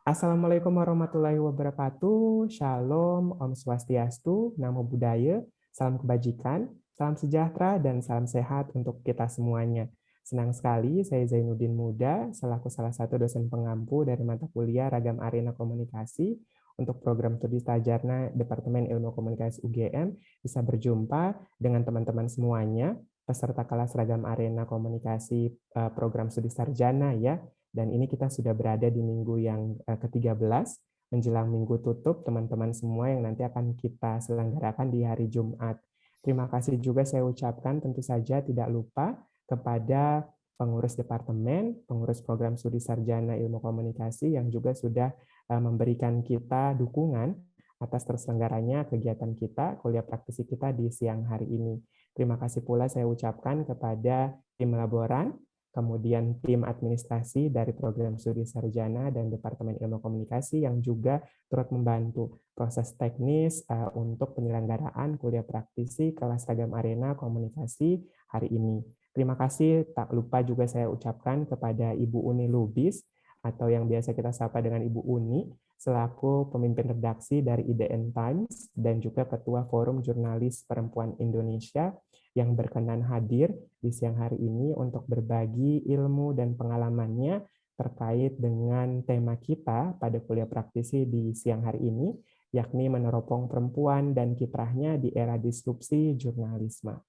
Assalamualaikum warahmatullahi wabarakatuh. Shalom, Om Swastiastu, Namo Buddhaya, salam kebajikan, salam sejahtera, dan salam sehat untuk kita semuanya. Senang sekali saya Zainuddin Muda, selaku salah satu dosen pengampu dari mata kuliah Ragam Arena Komunikasi untuk program studi sarjana Departemen Ilmu Komunikasi UGM, bisa berjumpa dengan teman-teman semuanya, peserta kelas Ragam Arena Komunikasi program studi sarjana ya. Dan ini kita sudah berada di minggu yang ke-13, menjelang minggu tutup teman-teman semua yang nanti akan kita selenggarakan di hari Jumat. Terima kasih juga saya ucapkan tentu saja tidak lupa kepada pengurus departemen, pengurus program studi sarjana ilmu komunikasi yang juga sudah memberikan kita dukungan atas terselenggaranya kegiatan kita, kuliah praktisi kita di siang hari ini. Terima kasih pula saya ucapkan kepada tim laboran, kemudian tim administrasi dari program studi sarjana dan Departemen Ilmu Komunikasi yang juga turut membantu proses teknis untuk penyelenggaraan kuliah praktisi kelas Ragam Arena Komunikasi hari ini. Terima kasih, tak lupa juga saya ucapkan kepada Ibu Uni Lubis, atau yang biasa kita sapa dengan Ibu Uni, selaku pemimpin redaksi dari IDN Times dan juga Ketua Forum Jurnalis Perempuan Indonesia yang berkenan hadir di siang hari ini untuk berbagi ilmu dan pengalamannya terkait dengan tema kita pada kuliah praktisi di siang hari ini, yakni meneropong perempuan dan kiprahnya di era disrupsi jurnalisme.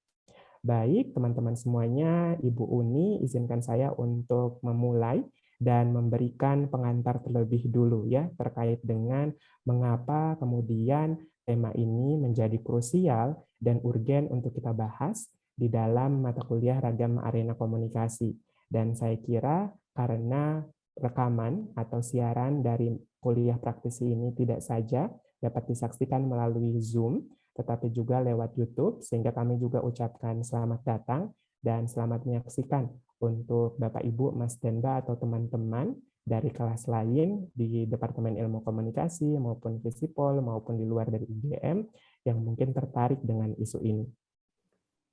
Baik, teman-teman semuanya, Ibu Uni, izinkan saya untuk memulai dan memberikan pengantar terlebih dulu ya terkait dengan mengapa kemudian tema ini menjadi krusial dan urgen untuk kita bahas di dalam mata kuliah Ragam Arena Komunikasi. Dan saya kira karena rekaman atau siaran dari kuliah praktisi ini tidak saja dapat disaksikan melalui Zoom, tetapi juga lewat YouTube, sehingga kami juga ucapkan selamat datang dan selamat menyaksikan untuk Bapak, Ibu, Mas, dan Mbak, atau teman-teman dari kelas lain di Departemen Ilmu Komunikasi, maupun Visipol, maupun di luar dari UGM, yang mungkin tertarik dengan isu ini.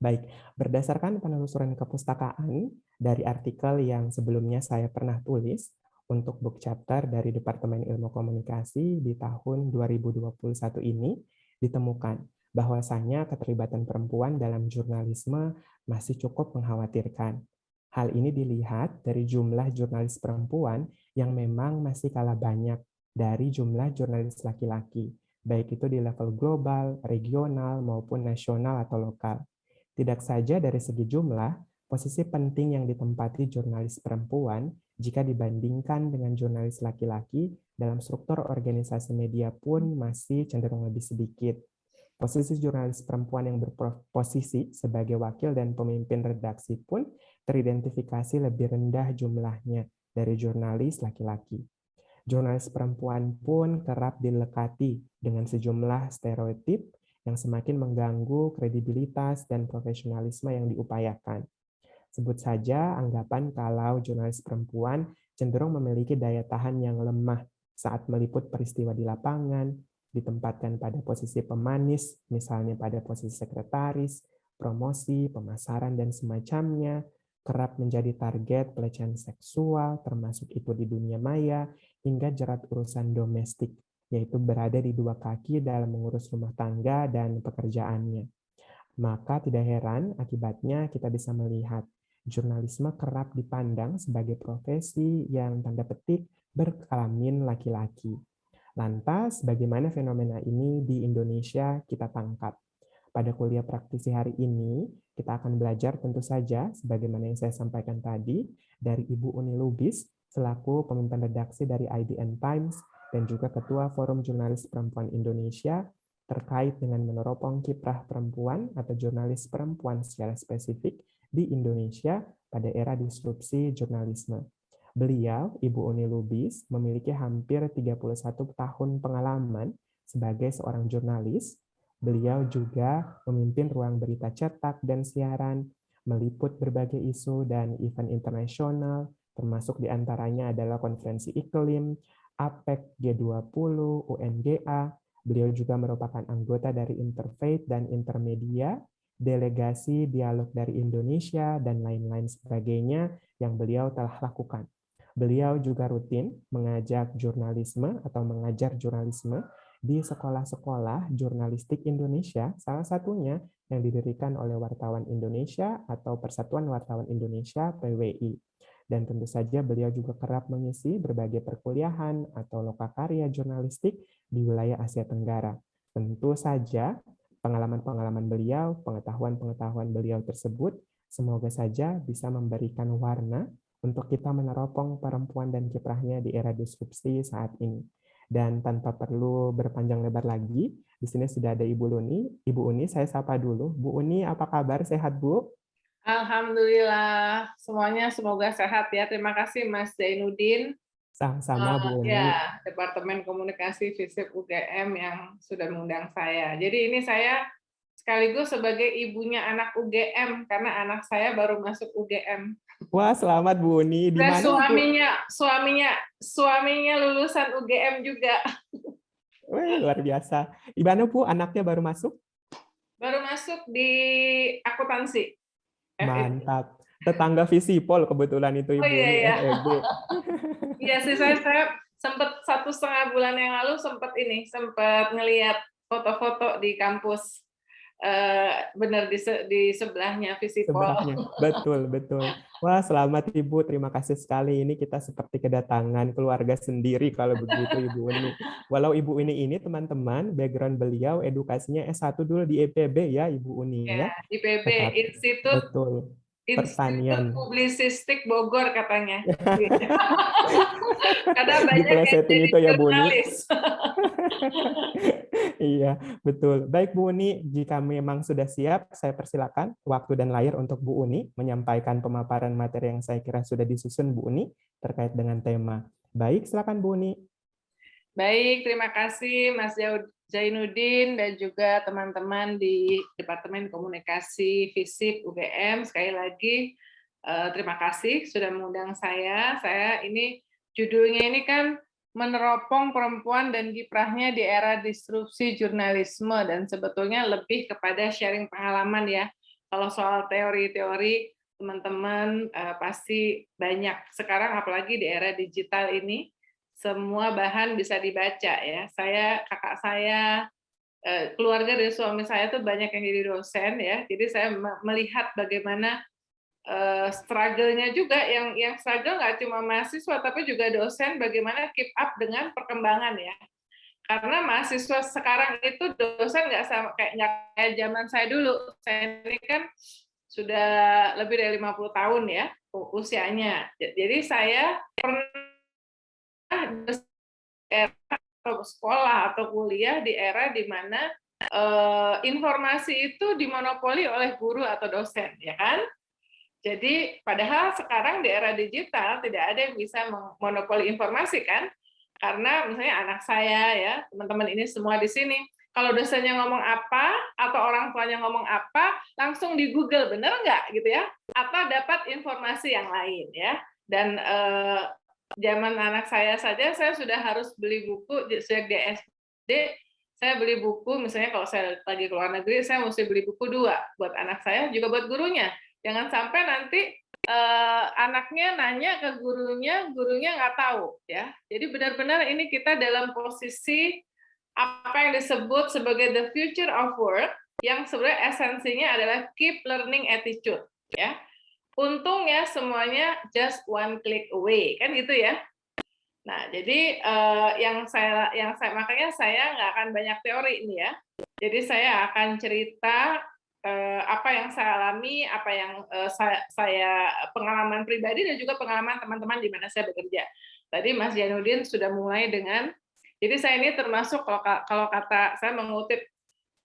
Baik, berdasarkan penelusuran kepustakaan dari artikel yang sebelumnya saya pernah tulis untuk book chapter dari Departemen Ilmu Komunikasi di tahun 2021 ini, ditemukan bahwasanya keterlibatan perempuan dalam jurnalisme masih cukup mengkhawatirkan. Hal ini dilihat dari jumlah jurnalis perempuan yang memang masih kalah banyak dari jumlah jurnalis laki-laki, baik itu di level global, regional, maupun nasional atau lokal. Tidak saja dari segi jumlah, posisi penting yang ditempati jurnalis perempuan jika dibandingkan dengan jurnalis laki-laki dalam struktur organisasi media pun masih cenderung lebih sedikit. Posisi jurnalis perempuan yang berposisi sebagai wakil dan pemimpin redaksi pun teridentifikasi lebih rendah jumlahnya dari jurnalis laki-laki. Jurnalis perempuan pun kerap dilekati dengan sejumlah stereotip yang semakin mengganggu kredibilitas dan profesionalisme yang diupayakan. Sebut saja anggapan kalau jurnalis perempuan cenderung memiliki daya tahan yang lemah saat meliput peristiwa di lapangan, ditempatkan pada posisi pemanis, misalnya pada posisi sekretaris, promosi, pemasaran, dan semacamnya, kerap menjadi target pelecehan seksual, termasuk itu di dunia maya, hingga jerat urusan domestik, yaitu berada di dua kaki dalam mengurus rumah tangga dan pekerjaannya. Maka tidak heran akibatnya kita bisa melihat jurnalisme kerap dipandang sebagai profesi yang tanda petik berkelamin laki-laki. Lantas, bagaimana fenomena ini di Indonesia kita tangkap? Pada kuliah praktisi hari ini, kita akan belajar tentu saja, sebagaimana yang saya sampaikan tadi, dari Ibu Uni Lubis, selaku pemimpin redaksi dari IDN Times, dan juga Ketua Forum Jurnalis Perempuan Indonesia, terkait dengan meneropong kiprah perempuan atau jurnalis perempuan secara spesifik di Indonesia pada era disrupsi jurnalisme. Beliau, Ibu Uni Lubis, memiliki hampir 31 tahun pengalaman sebagai seorang jurnalis. Beliau juga memimpin ruang berita cetak dan siaran, meliput berbagai isu dan event internasional, termasuk diantaranya adalah konferensi iklim, APEC, G20, UNGA. Beliau juga merupakan anggota dari Interfaith dan Intermedia, delegasi dialog dari Indonesia, dan lain-lain sebagainya yang beliau telah lakukan. Beliau juga rutin mengajak jurnalisme atau mengajar jurnalisme di sekolah-sekolah jurnalistik Indonesia, salah satunya yang didirikan oleh Wartawan Indonesia atau Persatuan Wartawan Indonesia (PWI). Dan tentu saja beliau juga kerap mengisi berbagai perkuliahan atau lokakarya jurnalistik di wilayah Asia Tenggara. Tentu saja pengalaman-pengalaman beliau, pengetahuan-pengetahuan beliau tersebut semoga saja bisa memberikan warna untuk kita meneropong perempuan dan kiprahnya di era disrupsi saat ini. Dan tanpa perlu berpanjang lebar lagi, di sini sudah ada Ibu Uni. Ibu Uni, saya sapa dulu. Bu Uni, apa kabar? Sehat, Bu? Alhamdulillah, semuanya semoga sehat ya. Terima kasih Mas Zainuddin, Sama-sama, Bu Uni. ya Departemen Komunikasi FISIP UGM yang sudah mengundang saya. Jadi ini saya sekaligus sebagai ibunya anak UGM karena anak saya baru masuk UGM. Wah, selamat Bu Uni. Di Dan mana, Bu? suaminya lulusan UGM juga. Wih, luar biasa. Di mana, Bu? Anaknya baru masuk? Baru masuk di akuntansi. FEB. Mantap. Tetangga Visipol kebetulan itu Oh Ibu iya Uni ya. FEB. Iya sih, saya sempat 1,5 bulan yang lalu sempat ngelihat foto-foto di kampus, benar di sebelahnya Visipol. Sebelahnya. Betul, betul. Wah, selamat Ibu. Terima kasih sekali. Ini kita seperti kedatangan keluarga sendiri kalau begitu Ibu Uni. Walau Ibu Uni ini teman-teman, background beliau edukasinya S1 dulu di IPB ya Ibu Uni Ya, ya. IPB, Tetap betul. Institut Pertanian. Publisistik Bogor katanya. Karena banyak yang Diplesetin jadi itu ya Bu Uni. jurnalis. Iya, betul. Baik Bu Uni, jika memang sudah siap, saya persilakan waktu dan layar untuk Bu Uni menyampaikan pemaparan materi yang saya kira sudah disusun Bu Uni terkait dengan tema. Baik, silakan Bu Uni. Baik, terima kasih Mas Zainuddin dan juga teman-teman di Departemen Komunikasi FISIP UGM. Sekali lagi terima kasih sudah mengundang saya. Saya ini judulnya ini kan meneropong perempuan dan kiprahnya di era disrupsi jurnalisme, dan sebetulnya lebih kepada sharing pengalaman ya. Kalau soal teori-teori teman-teman pasti banyak sekarang, apalagi di era digital ini semua bahan bisa dibaca ya. Kakak saya, keluarga dari suami saya tuh banyak yang jadi dosen ya. Jadi saya melihat bagaimana struggle-nya juga, yang struggle nggak cuma mahasiswa tapi juga dosen, bagaimana keep up dengan perkembangan ya. Karena mahasiswa sekarang itu dosen nggak sama kayak zaman saya dulu. Saya ini kan sudah lebih dari 50 tahun ya usianya. Jadi saya pernah atau sekolah atau kuliah di era di mana informasi itu dimonopoli oleh guru atau dosen, ya kan? Jadi padahal sekarang di era digital tidak ada yang bisa memonopoli informasi kan? Karena misalnya anak saya ya, teman-teman ini semua di sini, kalau dosennya ngomong apa atau orang tuanya ngomong apa, langsung di Google, bener nggak gitu ya? Atau dapat informasi yang lain ya. Dan zaman anak saya saja, saya sudah harus beli buku sejak di SD. Saya beli buku, misalnya kalau saya lagi ke luar negeri, saya mesti beli buku 2 buat anak saya, juga buat gurunya. Jangan sampai nanti anaknya nanya ke gurunya nggak tahu ya. Jadi benar-benar ini kita dalam posisi apa yang disebut sebagai the future of work, yang sebenarnya esensinya adalah keep learning attitude ya. Untungnya semuanya just one click away kan gitu ya. Nah, jadi makanya saya nggak akan banyak teori ini ya. Jadi saya akan cerita apa yang saya alami, apa yang saya pengalaman pribadi dan juga pengalaman teman-teman di mana saya bekerja. Tadi Mas Zainuddin sudah mulai dengan, jadi saya ini termasuk kalau kata saya mengutip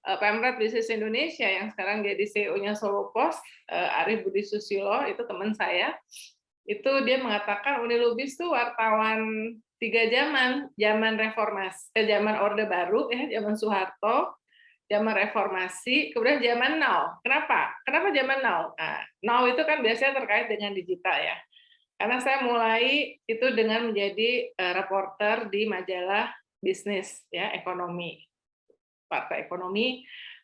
Pemret Bisnis Indonesia yang sekarang jadi CEO-nya Solo Pos, Arif Budi Susilo, itu teman saya. Itu dia mengatakan Uni Lubis itu wartawan 3 zaman reformasi, zaman Orde Baru ya, zaman Soeharto, zaman reformasi, kemudian zaman now. Kenapa zaman now? Nah, now itu kan biasanya terkait dengan digital ya. Karena saya mulai itu dengan menjadi reporter di majalah bisnis ya, ekonomi, Partai Ekonomi.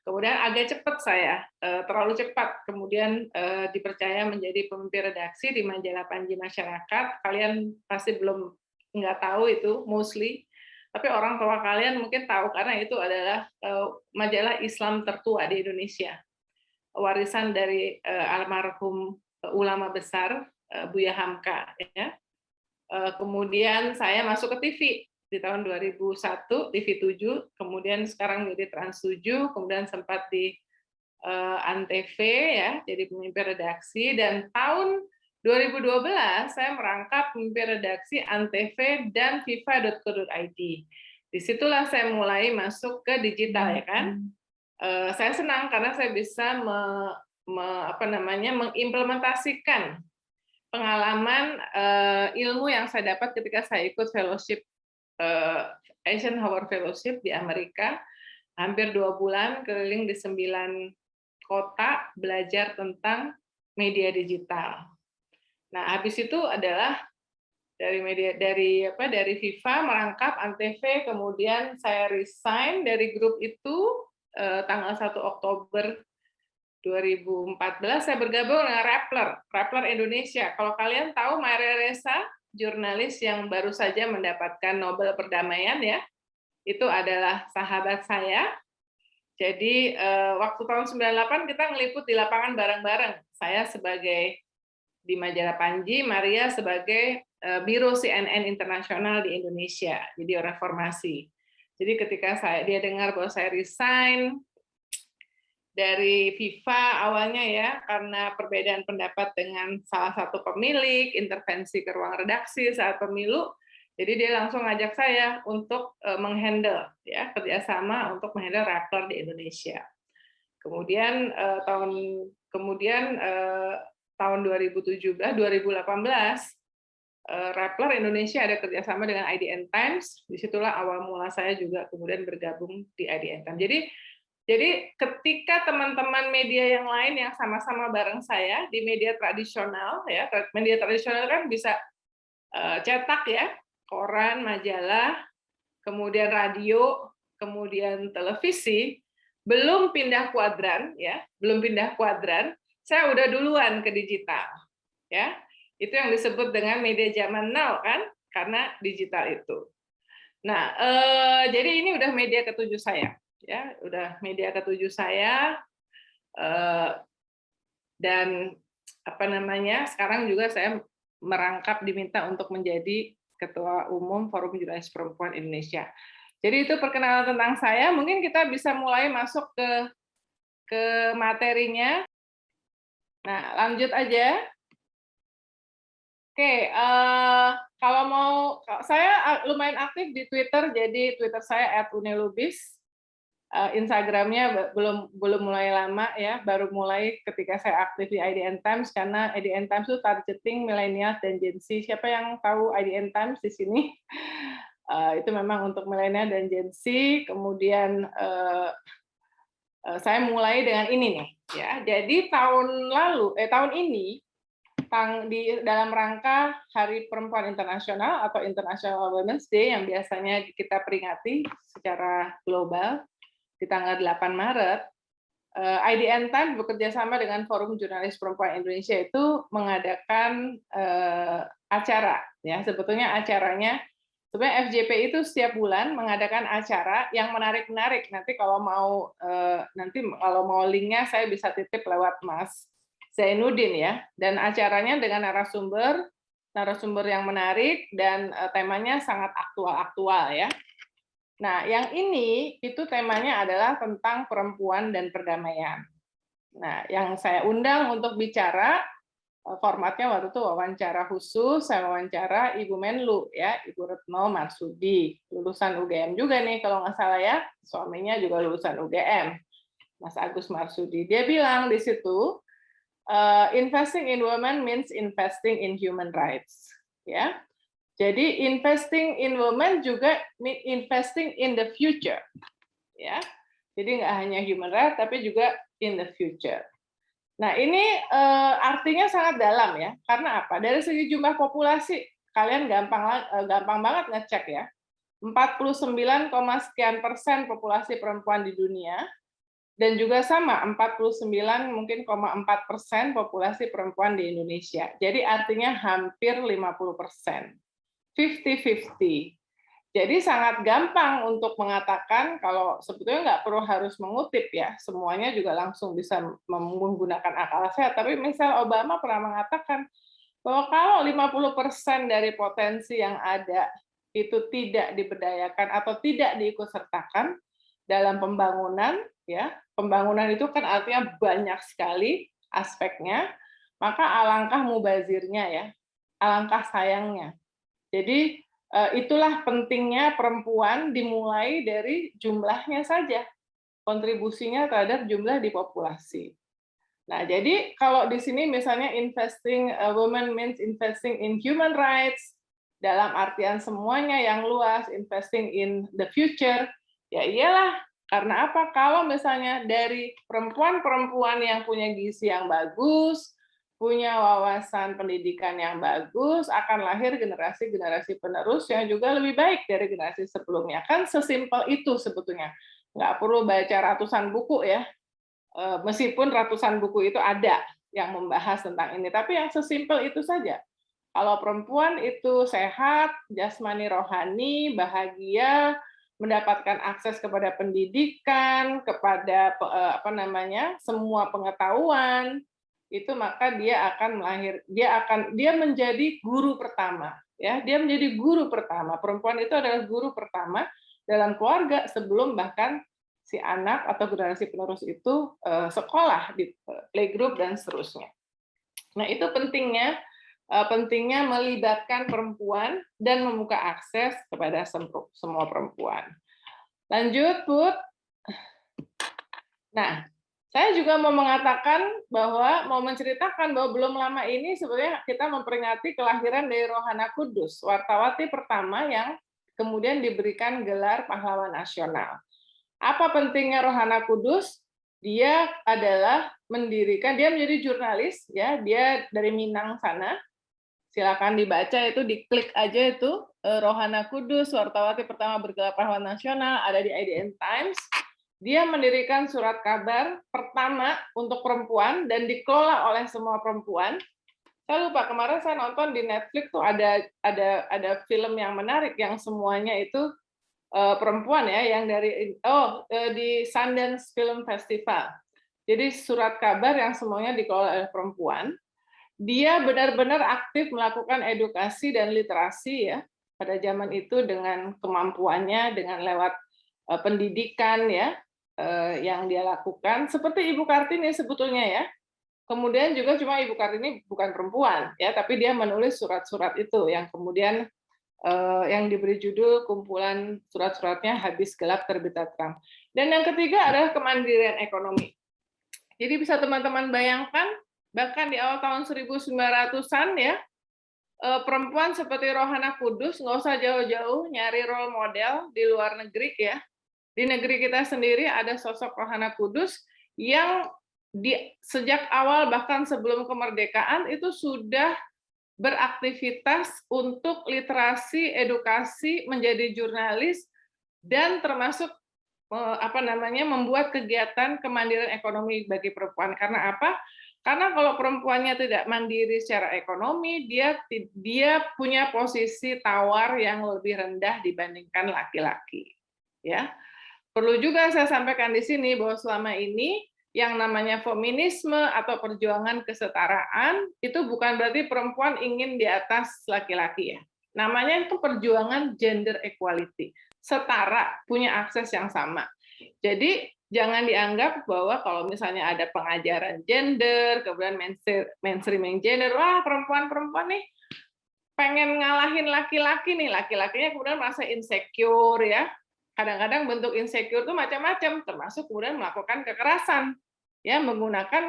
Kemudian agak cepat saya, terlalu cepat, kemudian dipercaya menjadi pemimpin redaksi di majalah Panji Masyarakat. Kalian pasti belum nggak tahu itu mostly, tapi orang tua kalian mungkin tahu karena itu adalah majalah Islam tertua di Indonesia, warisan dari almarhum ulama besar Buya Hamka. Ya. Kemudian saya masuk ke TV di tahun 2001, TV 7, kemudian sekarang jadi Trans 7, kemudian sempat di Antv ya, jadi pemimpin redaksi, dan tahun 2012 saya merangkap pemimpin redaksi Antv dan fifa.co.id. Disitulah saya mulai masuk ke digital ya kan. Saya senang karena saya bisa mengimplementasikan pengalaman ilmu yang saya dapat ketika saya ikut fellowship Eisenhower Fellowship di Amerika, hampir 2 bulan keliling di 9 kota belajar tentang media digital. Nah, habis itu adalah dari FIFA merangkap Antv, kemudian saya resign dari grup itu tanggal 1 Oktober 2014 saya bergabung dengan Rappler Indonesia. Kalau kalian tahu Maria Ressa, jurnalis yang baru saja mendapatkan Nobel Perdamaian ya, itu adalah sahabat saya. Jadi waktu tahun 98 kita ngeliput di lapangan bareng-bareng. Saya sebagai di majalah Panji, Maria sebagai biro CNN internasional di Indonesia. Jadi reformasi. Jadi ketika dia dengar bahwa saya resign dari FIFA awalnya ya, karena perbedaan pendapat dengan salah satu pemilik, intervensi ke ruang redaksi saat pemilu, jadi dia langsung ngajak saya untuk menghandle ya, kerjasama untuk menghandle Rappler di Indonesia. Kemudian tahun 2018 Rappler Indonesia ada kerjasama dengan IDN Times. Disitulah awal mula saya juga kemudian bergabung di IDN Times. Jadi ketika teman-teman media yang lain yang sama-sama bareng saya di media tradisional ya, media tradisional kan bisa cetak ya, koran, majalah, kemudian radio, kemudian televisi, belum pindah kuadran ya, saya udah duluan ke digital ya. Itu yang disebut dengan media zaman now kan, karena digital itu. Nah, jadi ini udah media ketujuh saya. Ya, udah media ketujuh saya, dan sekarang juga saya merangkap diminta untuk menjadi Ketua Umum Forum Jurnalis Perempuan Indonesia. Jadi itu perkenalan tentang saya. Mungkin kita bisa mulai masuk ke materinya. Nah, lanjut aja. Oke, saya lumayan aktif di Twitter, jadi Twitter saya @unelubis. Instagramnya belum mulai lama ya, baru mulai ketika saya aktif di IDN Times, karena IDN Times itu targeting milenial dan Gen Z. Siapa yang tahu IDN Times di sini? Itu memang untuk milenial dan Gen Z. Kemudian saya mulai dengan ini nih, ya. Jadi tahun ini dalam rangka Hari Perempuan Internasional atau International Women's Day yang biasanya kita peringati secara global di tanggal 8 Maret, IDN Times bekerja sama dengan Forum Jurnalis Perempuan Indonesia itu mengadakan acara. Ya, sebetulnya acaranya, sebenarnya FJP itu setiap bulan mengadakan acara yang menarik-menarik. Nanti kalau mau linknya saya bisa titip lewat Mas Zainuddin ya. Dan acaranya dengan narasumber yang menarik dan temanya sangat aktual ya. Nah, yang ini itu temanya adalah tentang perempuan dan perdamaian. Nah, yang saya undang untuk bicara, formatnya waktu itu wawancara khusus, saya wawancara Ibu Menlu, ya, Ibu Retno Marsudi, lulusan UGM juga nih kalau nggak salah ya, suaminya juga lulusan UGM, Mas Agus Marsudi. Dia bilang di situ, investing in women means investing in human rights, ya. Jadi investing in women juga investing in the future, ya. Jadi nggak hanya human rights, tapi juga in the future. Nah ini artinya sangat dalam ya. Karena apa? Dari segi jumlah populasi, kalian gampang banget ngecek ya. 49, sekian % populasi perempuan di dunia, Dan juga sama 49,4% populasi perempuan di Indonesia. Jadi artinya hampir 50%. 50-50. Jadi sangat gampang untuk mengatakan kalau sebetulnya nggak perlu harus mengutip ya, semuanya juga langsung bisa menggunakan akal sehat. Tapi misal Obama pernah mengatakan bahwa kalau 50% dari potensi yang ada itu tidak diberdayakan atau tidak diikutsertakan dalam pembangunan, ya pembangunan itu kan artinya banyak sekali aspeknya, maka alangkah mubazirnya ya, alangkah sayangnya. Jadi itulah pentingnya perempuan dimulai dari jumlahnya saja, kontribusinya terhadap jumlah di populasi. Nah, jadi kalau di sini misalnya investing women means investing in human rights, dalam artian semuanya yang luas, investing in the future, ya iyalah, karena apa? Kalau misalnya dari perempuan-perempuan yang punya gizi yang bagus, punya wawasan pendidikan yang bagus, akan lahir generasi-generasi penerus yang juga lebih baik dari generasi sebelumnya. Kan sesimpel itu sebetulnya. Nggak perlu baca ratusan buku ya, meskipun ratusan buku itu ada yang membahas tentang ini, tapi yang sesimpel itu saja. Kalau perempuan itu sehat, jasmani rohani, bahagia, mendapatkan akses kepada pendidikan, kepada semua pengetahuan, itu maka dia akan dia menjadi guru pertama, ya, dia menjadi guru pertama. Perempuan itu adalah guru pertama dalam keluarga sebelum bahkan si anak atau generasi penerus itu sekolah di playgroup dan seterusnya. Nah, itu pentingnya melibatkan perempuan dan membuka akses kepada semua perempuan. Lanjut, Put. Nah, saya juga mau menceritakan bahwa belum lama ini sebenarnya kita memperingati kelahiran dari Rohana Kudus, wartawati pertama yang kemudian diberikan gelar pahlawan nasional. Apa pentingnya Rohana Kudus? Dia menjadi jurnalis, ya, dia dari Minang sana. Silakan dibaca, itu diklik aja itu Rohana Kudus, wartawati pertama bergelar pahlawan nasional, ada di IDN Times. Dia mendirikan surat kabar pertama untuk perempuan dan dikelola oleh semua perempuan. Saya lupa, kemarin saya nonton di Netflix tuh ada film yang menarik yang semuanya itu perempuan ya, yang di Sundance Film Festival. Jadi surat kabar yang semuanya dikelola oleh perempuan. Dia benar-benar aktif melakukan edukasi dan literasi ya pada zaman itu dengan kemampuannya, dengan lewat pendidikan ya yang dia lakukan, seperti Ibu Kartini sebetulnya ya. Kemudian juga cuma Ibu Kartini bukan perempuan ya, tapi dia menulis surat-surat itu yang kemudian yang diberi judul kumpulan surat-suratnya Habis Gelap Terbitlah Terang. Dan yang ketiga adalah kemandirian ekonomi. Jadi bisa teman-teman bayangkan, bahkan di awal tahun 1900-an ya, perempuan seperti Rohana Kudus, nggak usah jauh-jauh nyari role model di luar negeri ya. Di negeri kita sendiri ada sosok Rohana Kudus yang sejak awal bahkan sebelum kemerdekaan itu sudah beraktivitas untuk literasi, edukasi, menjadi jurnalis, dan termasuk membuat kegiatan kemandirian ekonomi bagi perempuan. Karena apa? Karena kalau perempuannya tidak mandiri secara ekonomi, dia punya posisi tawar yang lebih rendah dibandingkan laki-laki. Ya, perlu juga saya sampaikan di sini bahwa selama ini yang namanya feminisme atau perjuangan kesetaraan itu bukan berarti perempuan ingin di atas laki-laki ya. Namanya itu perjuangan gender equality, setara, punya akses yang sama. Jadi jangan dianggap bahwa kalau misalnya ada pengajaran gender, kemudian mainstreaming gender, wah perempuan-perempuan nih pengen ngalahin laki-laki nih, laki-lakinya kemudian merasa insecure ya. Kadang-kadang bentuk insecure itu macam-macam, termasuk kemudian melakukan kekerasan, ya, menggunakan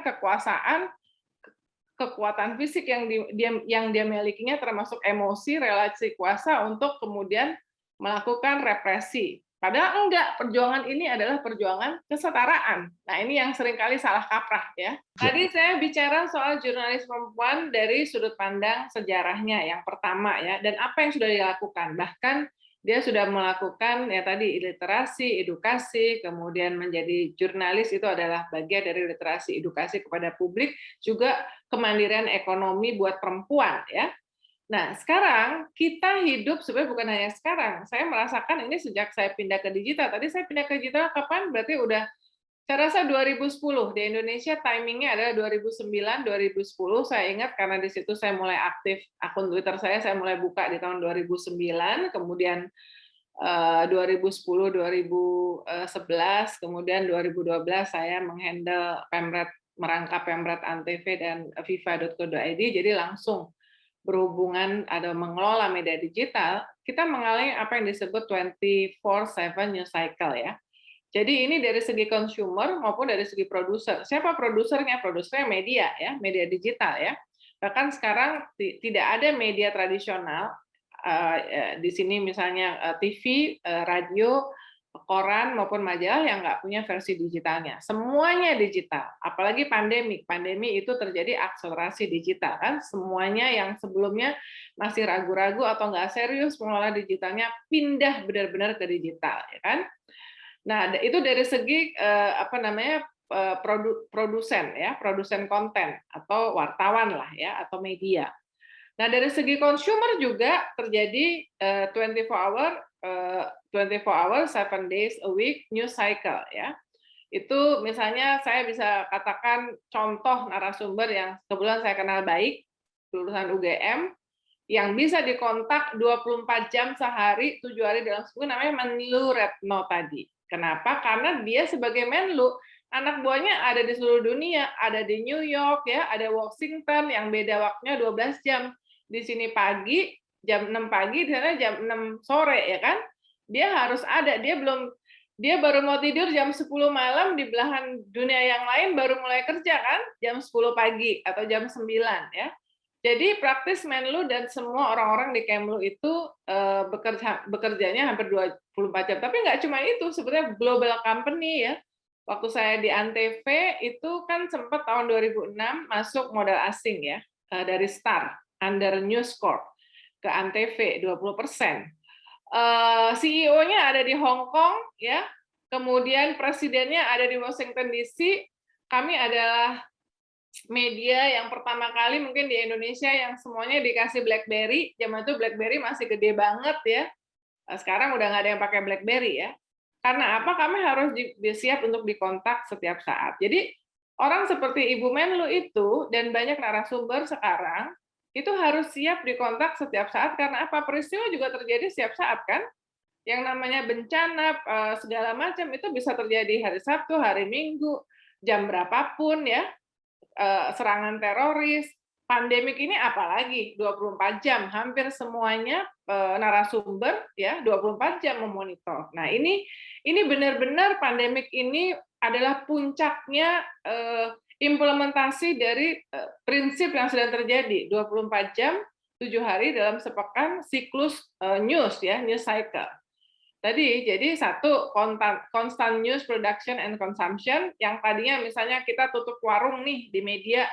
kekuatan fisik yang dia milikinya, termasuk emosi, relasi kuasa untuk kemudian melakukan represi. Padahal enggak, perjuangan ini adalah perjuangan kesetaraan. Nah, ini yang seringkali salah kaprah ya. Tadi saya bicara soal jurnalis perempuan dari sudut pandang sejarahnya yang pertama ya, dan apa yang sudah dilakukan. Bahkan Dia sudah melakukan ya tadi literasi, edukasi, kemudian menjadi jurnalis itu adalah bagian dari literasi edukasi kepada publik, juga kemandirian ekonomi buat perempuan ya. Nah, sekarang kita hidup sebenarnya bukan hanya sekarang. Saya merasakan ini sejak saya pindah ke digital. Tadi saya pindah ke digital kapan? Berarti udah saya rasa 2010 di Indonesia, timingnya adalah 2009, 2010. Saya ingat karena di situ saya mulai aktif akun Twitter saya mulai buka di tahun 2009, kemudian 2010, 2011, kemudian 2012 saya menghandle Pemret, merangkap Pemret Antv dan FIFA.co.id, jadi langsung berhubungan ada mengelola media digital, kita mengalami apa yang disebut 24/7 news cycle ya. Jadi ini dari segi consumer maupun dari segi produser. Siapa produsernya? Produsernya media ya, media digital ya. Bahkan sekarang tidak ada media tradisional di sini misalnya TV, radio, koran maupun majalah yang nggak punya versi digitalnya. Semuanya digital. Apalagi pandemi. Pandemi itu terjadi akselerasi digital kan. Semuanya yang sebelumnya masih ragu-ragu atau nggak serius mengelola digitalnya pindah benar-benar ke digital ya kan. Nah, itu dari segi apa namanya produsen ya, produsen konten atau wartawan lah ya atau media. Nah, dari segi consumer juga terjadi 24 hour 7 days a week news cycle ya. Itu misalnya saya bisa katakan contoh narasumber yang kebetulan saya kenal baik, lulusan UGM, yang bisa dikontak 24 jam sehari, 7 hari dalam seminggu, namanya Menlu Retno tadi. Kenapa? Karena dia sebagai Menlu, anak buahnya ada di seluruh dunia, ada di New York, ya, ada Washington, yang beda waktunya 12 jam. Di sini pagi, jam 6 pagi, di sana jam 6 sore, ya kan? Dia harus ada, dia baru mau tidur jam 10 malam, di belahan dunia yang lain baru mulai kerja kan, jam 10 pagi atau jam 9 ya. Jadi praktis Menlu dan semua orang-orang di Kemlu itu bekerjanya hampir 24 jam. Tapi nggak cuma itu, sebenarnya global company ya. Waktu saya di Antv itu kan sempat tahun 2006 masuk modal asing ya, dari Star under News Corp ke Antv 20%. CEO-nya ada di Hong Kong ya, kemudian presidennya ada di Washington DC. Kami adalah media yang pertama kali mungkin di Indonesia yang semuanya dikasih BlackBerry. Zaman itu BlackBerry masih gede banget ya. Sekarang udah nggak ada yang pakai BlackBerry ya. Karena apa? Kami harus siap untuk dikontak setiap saat. Jadi orang seperti Ibu Menlu itu dan banyak narasumber sekarang itu harus siap dikontak setiap saat karena apa? Peristiwa juga terjadi setiap saat kan? Yang namanya bencana segala macam itu bisa terjadi hari Sabtu, hari Minggu, jam berapapun ya. Serangan teroris, pandemik ini apalagi 24 jam, hampir semuanya narasumber ya 24 jam memonitor. Nah, ini benar-benar pandemik ini adalah puncaknya implementasi dari prinsip yang sedang terjadi 24 jam 7 hari dalam sepekan siklus news ya, news cycle. Tadi, jadi satu, constant news production and consumption, yang tadinya misalnya kita tutup warung nih di media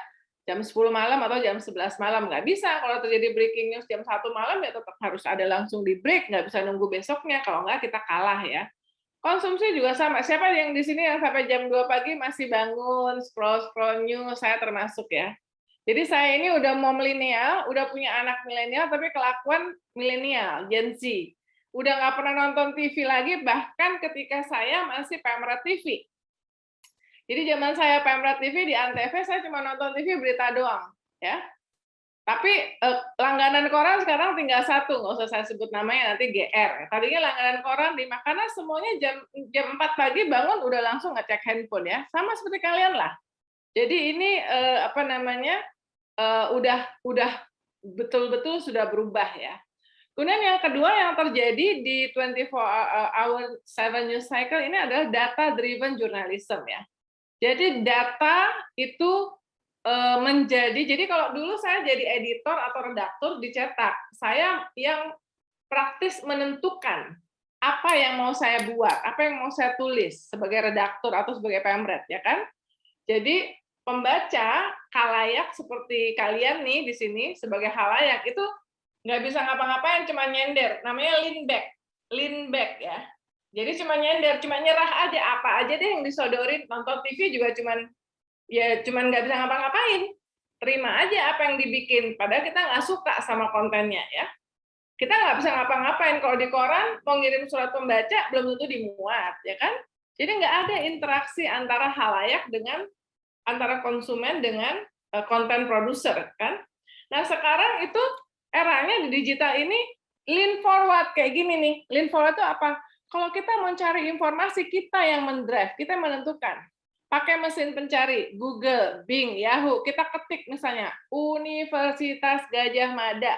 jam 10 malam atau jam 11 malam. Nggak bisa, kalau terjadi breaking news jam 1 malam, ya tetap harus ada langsung di break, nggak bisa nunggu besoknya, kalau nggak kita kalah ya. Konsumsi juga sama, siapa yang di sini yang sampai jam 2 pagi masih bangun, scroll news, saya termasuk ya. Jadi saya ini udah mau milenial, udah punya anak milenial, tapi kelakuan milenial, Gen Z. Udah nggak pernah nonton TV lagi, bahkan ketika saya masih Pemret TV. Jadi zaman saya Pemret TV di Antv, saya cuma nonton TV berita doang, ya. Tapi langganan koran sekarang tinggal satu, nggak usah saya sebut namanya, nanti GR. Tadinya langganan koran 5, karena semuanya jam 4 pagi bangun udah langsung ngecek handphone ya, sama seperti kalian lah. Jadi ini apa namanya udah betul-betul sudah berubah ya. Kemudian yang kedua yang terjadi di 24 hour 7 news cycle ini adalah data driven journalism ya. Jadi data itu jadi kalau dulu saya jadi editor atau redaktur dicetak, saya yang praktis menentukan apa yang mau saya buat, apa yang mau saya tulis sebagai redaktur atau sebagai pemret ya kan. Jadi pembaca khalayak seperti kalian nih di sini sebagai khalayak itu nggak bisa ngapa-ngapain, cuma nyender, namanya lean back. lean back ya. Jadi cuma nyender, cuma nyerah aja, apa aja deh yang disodorin, nonton TV juga cuman nggak bisa ngapa-ngapain. Terima aja apa yang dibikin, padahal kita nggak suka sama kontennya ya. Kita nggak bisa ngapa-ngapain. Kalau di koran mau ngirim surat pembaca belum tentu dimuat, ya kan? Jadi nggak ada interaksi antara halayak dengan antara konsumen dengan konten produser kan. Nah sekarang itu eranya di digital ini lean forward kayak gini nih. Lean forward itu apa? Kalau kita mau cari informasi, kita yang mendrive, kita yang menentukan. Pakai mesin pencari, Google, Bing, Yahoo, kita ketik misalnya Universitas Gajah Mada,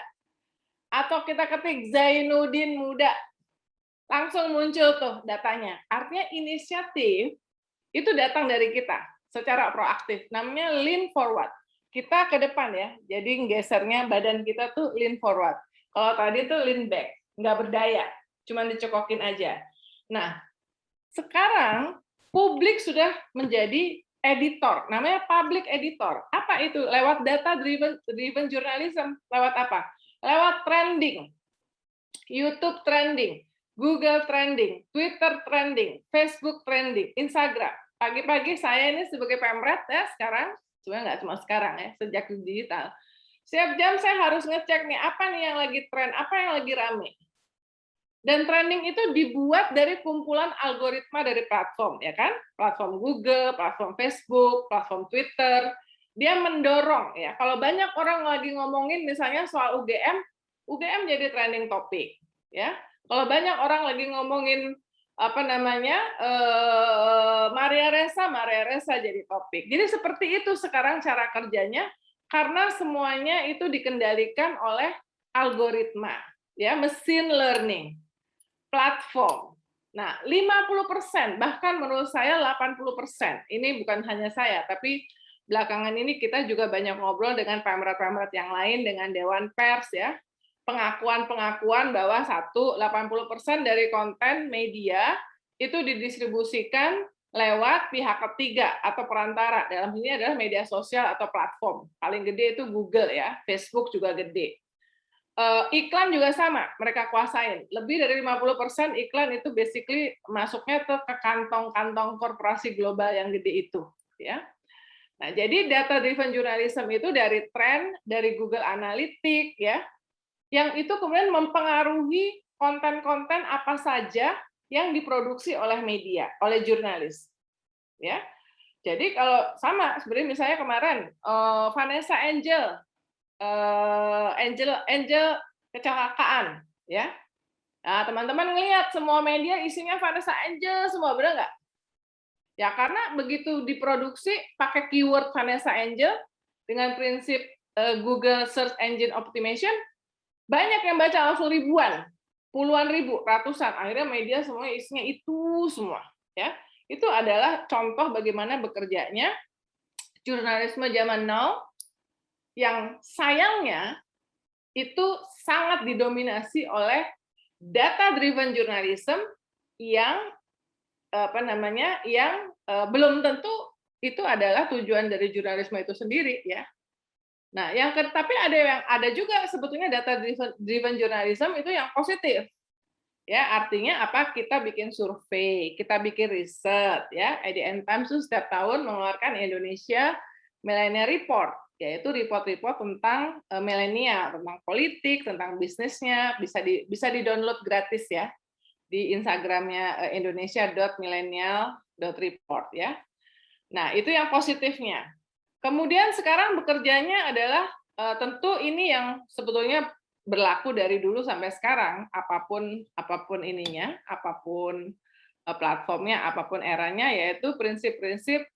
atau kita ketik Zainuddin Muda, langsung muncul tuh datanya. Artinya inisiatif itu datang dari kita secara proaktif. Namanya lean forward. Kita ke depan ya, jadi gesernya badan kita tuh lean forward. Kalau tadi tuh lean back, nggak berdaya, cuma dicokokin aja. Nah, sekarang publik sudah menjadi editor, namanya public editor. Apa itu? Lewat data driven journalism. Lewat apa? Lewat trending, YouTube trending, Google trending, Twitter trending, Facebook trending, Instagram. Pagi-pagi saya ini sebagai pemret ya sekarang, sebenarnya nggak cuma sekarang ya, sejak digital. Setiap jam saya harus ngecek nih, apa nih yang lagi tren, apa yang lagi rame. Dan trending itu dibuat dari kumpulan algoritma dari platform, ya kan? Platform Google, platform Facebook, platform Twitter. Dia mendorong ya. Kalau banyak orang lagi ngomongin misalnya soal UGM jadi trending topik, ya. Kalau banyak orang lagi ngomongin apa namanya Maria Ressa jadi topik. Jadi seperti itu sekarang cara kerjanya karena semuanya itu dikendalikan oleh algoritma, ya, mesin learning, platform. Nah, 50%, bahkan menurut saya 80%. Ini bukan hanya saya, tapi belakangan ini kita juga banyak ngobrol dengan pemret-pemret yang lain, dengan Dewan Pers ya. Pengakuan-pengakuan bahwa 80% dari konten media itu didistribusikan lewat pihak ketiga atau perantara. Dalam ini adalah media sosial atau platform. Paling gede itu Google ya, Facebook juga gede. Iklan juga sama, mereka kuasain. Lebih dari 50% iklan itu basically masuknya ke kantong-kantong korporasi global yang gede itu, ya. Nah, jadi data driven journalism itu dari tren, dari Google Analytics ya, yang itu kemudian mempengaruhi konten-konten apa saja yang diproduksi oleh media, oleh jurnalis. Ya. Jadi kalau sama sebenarnya misalnya kemarin Vanessa Angel kecelakaan ya. Nah, teman-teman ngelihat semua media isinya Vanessa Angel semua, benar nggak? Ya karena begitu diproduksi pakai keyword Vanessa Angel dengan prinsip Google Search Engine Optimization, banyak yang baca langsung ribuan, puluhan ribu, ratusan. Akhirnya media semuanya isinya itu semua, ya. Itu adalah contoh bagaimana bekerjanya jurnalisme zaman now yang sayangnya itu sangat didominasi oleh data driven journalism yang belum tentu itu adalah tujuan dari jurnalisme itu sendiri ya. Nah, tapi ada juga sebetulnya data driven journalism itu yang positif. Ya, artinya apa? Kita bikin survei, kita bikin riset ya. IDN Times itu setiap tahun mengeluarkan Indonesia Millennial Report, yaitu report-report tentang milenial, tentang politik, tentang bisnisnya, bisa di-download gratis ya di Instagramnya indonesia.millennial.report ya. Nah, itu yang positifnya. Kemudian sekarang bekerjanya adalah tentu ini yang sebetulnya berlaku dari dulu sampai sekarang, apapun ininya, apapun platformnya, apapun eranya, yaitu prinsip-prinsip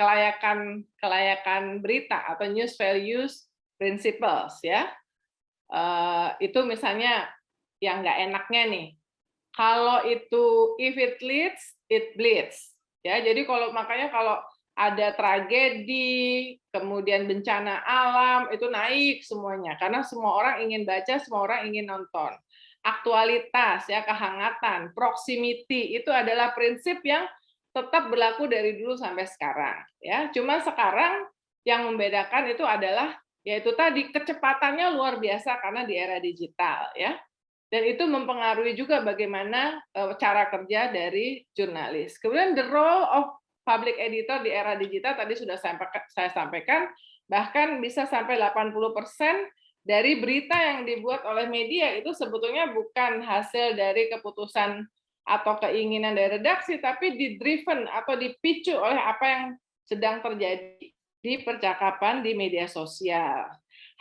kelayakan berita atau news values principles ya. Itu misalnya yang nggak enaknya nih, kalau itu if it leads, it bleeds. Ya, jadi makanya kalau ada tragedi, kemudian bencana alam, itu naik semuanya karena semua orang ingin baca, semua orang ingin nonton. Aktualitas ya, kehangatan, proximity itu adalah prinsip yang tetap berlaku dari dulu sampai sekarang ya. Cuma sekarang yang membedakan itu adalah yaitu tadi kecepatannya luar biasa karena di era digital ya. Dan itu mempengaruhi juga bagaimana cara kerja dari jurnalis. Kemudian the role of public editor di era digital tadi sudah saya sampaikan, bahkan bisa sampai 80% dari berita yang dibuat oleh media itu sebetulnya bukan hasil dari keputusan atau keinginan dari redaksi, tapi di-driven atau dipicu oleh apa yang sedang terjadi di percakapan di media sosial.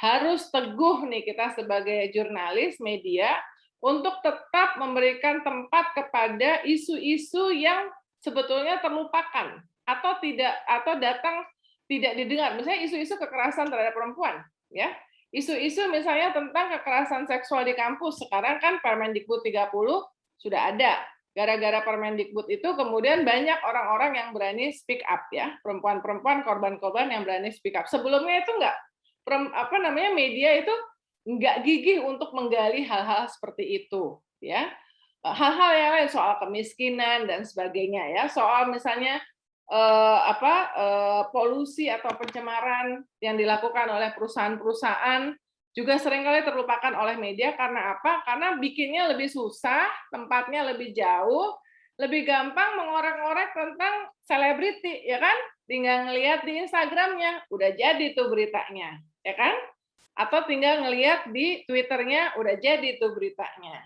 Harus teguh nih kita sebagai jurnalis media untuk tetap memberikan tempat kepada isu-isu yang sebetulnya terlupakan atau datang tidak didengar. Misalnya isu-isu kekerasan terhadap perempuan, ya. Isu-isu misalnya tentang kekerasan seksual di kampus, sekarang kan Permendikbud 30 sudah ada. Gara-gara Permendikbud itu kemudian banyak orang-orang yang berani speak up, ya, perempuan-perempuan korban-korban yang berani speak up. Sebelumnya itu enggak, media itu nggak gigih untuk menggali hal-hal seperti itu, ya. Hal-hal yang lain soal kemiskinan dan sebagainya, ya, soal misalnya polusi atau pencemaran yang dilakukan oleh perusahaan-perusahaan juga seringkali terlupakan oleh media karena apa? Karena bikinnya lebih susah, tempatnya lebih jauh, lebih gampang mengorek-ngorek tentang selebriti, ya kan? Tinggal ngelihat di Instagramnya, udah jadi tuh beritanya, ya kan? Atau tinggal ngelihat di Twitternya, udah jadi tuh beritanya.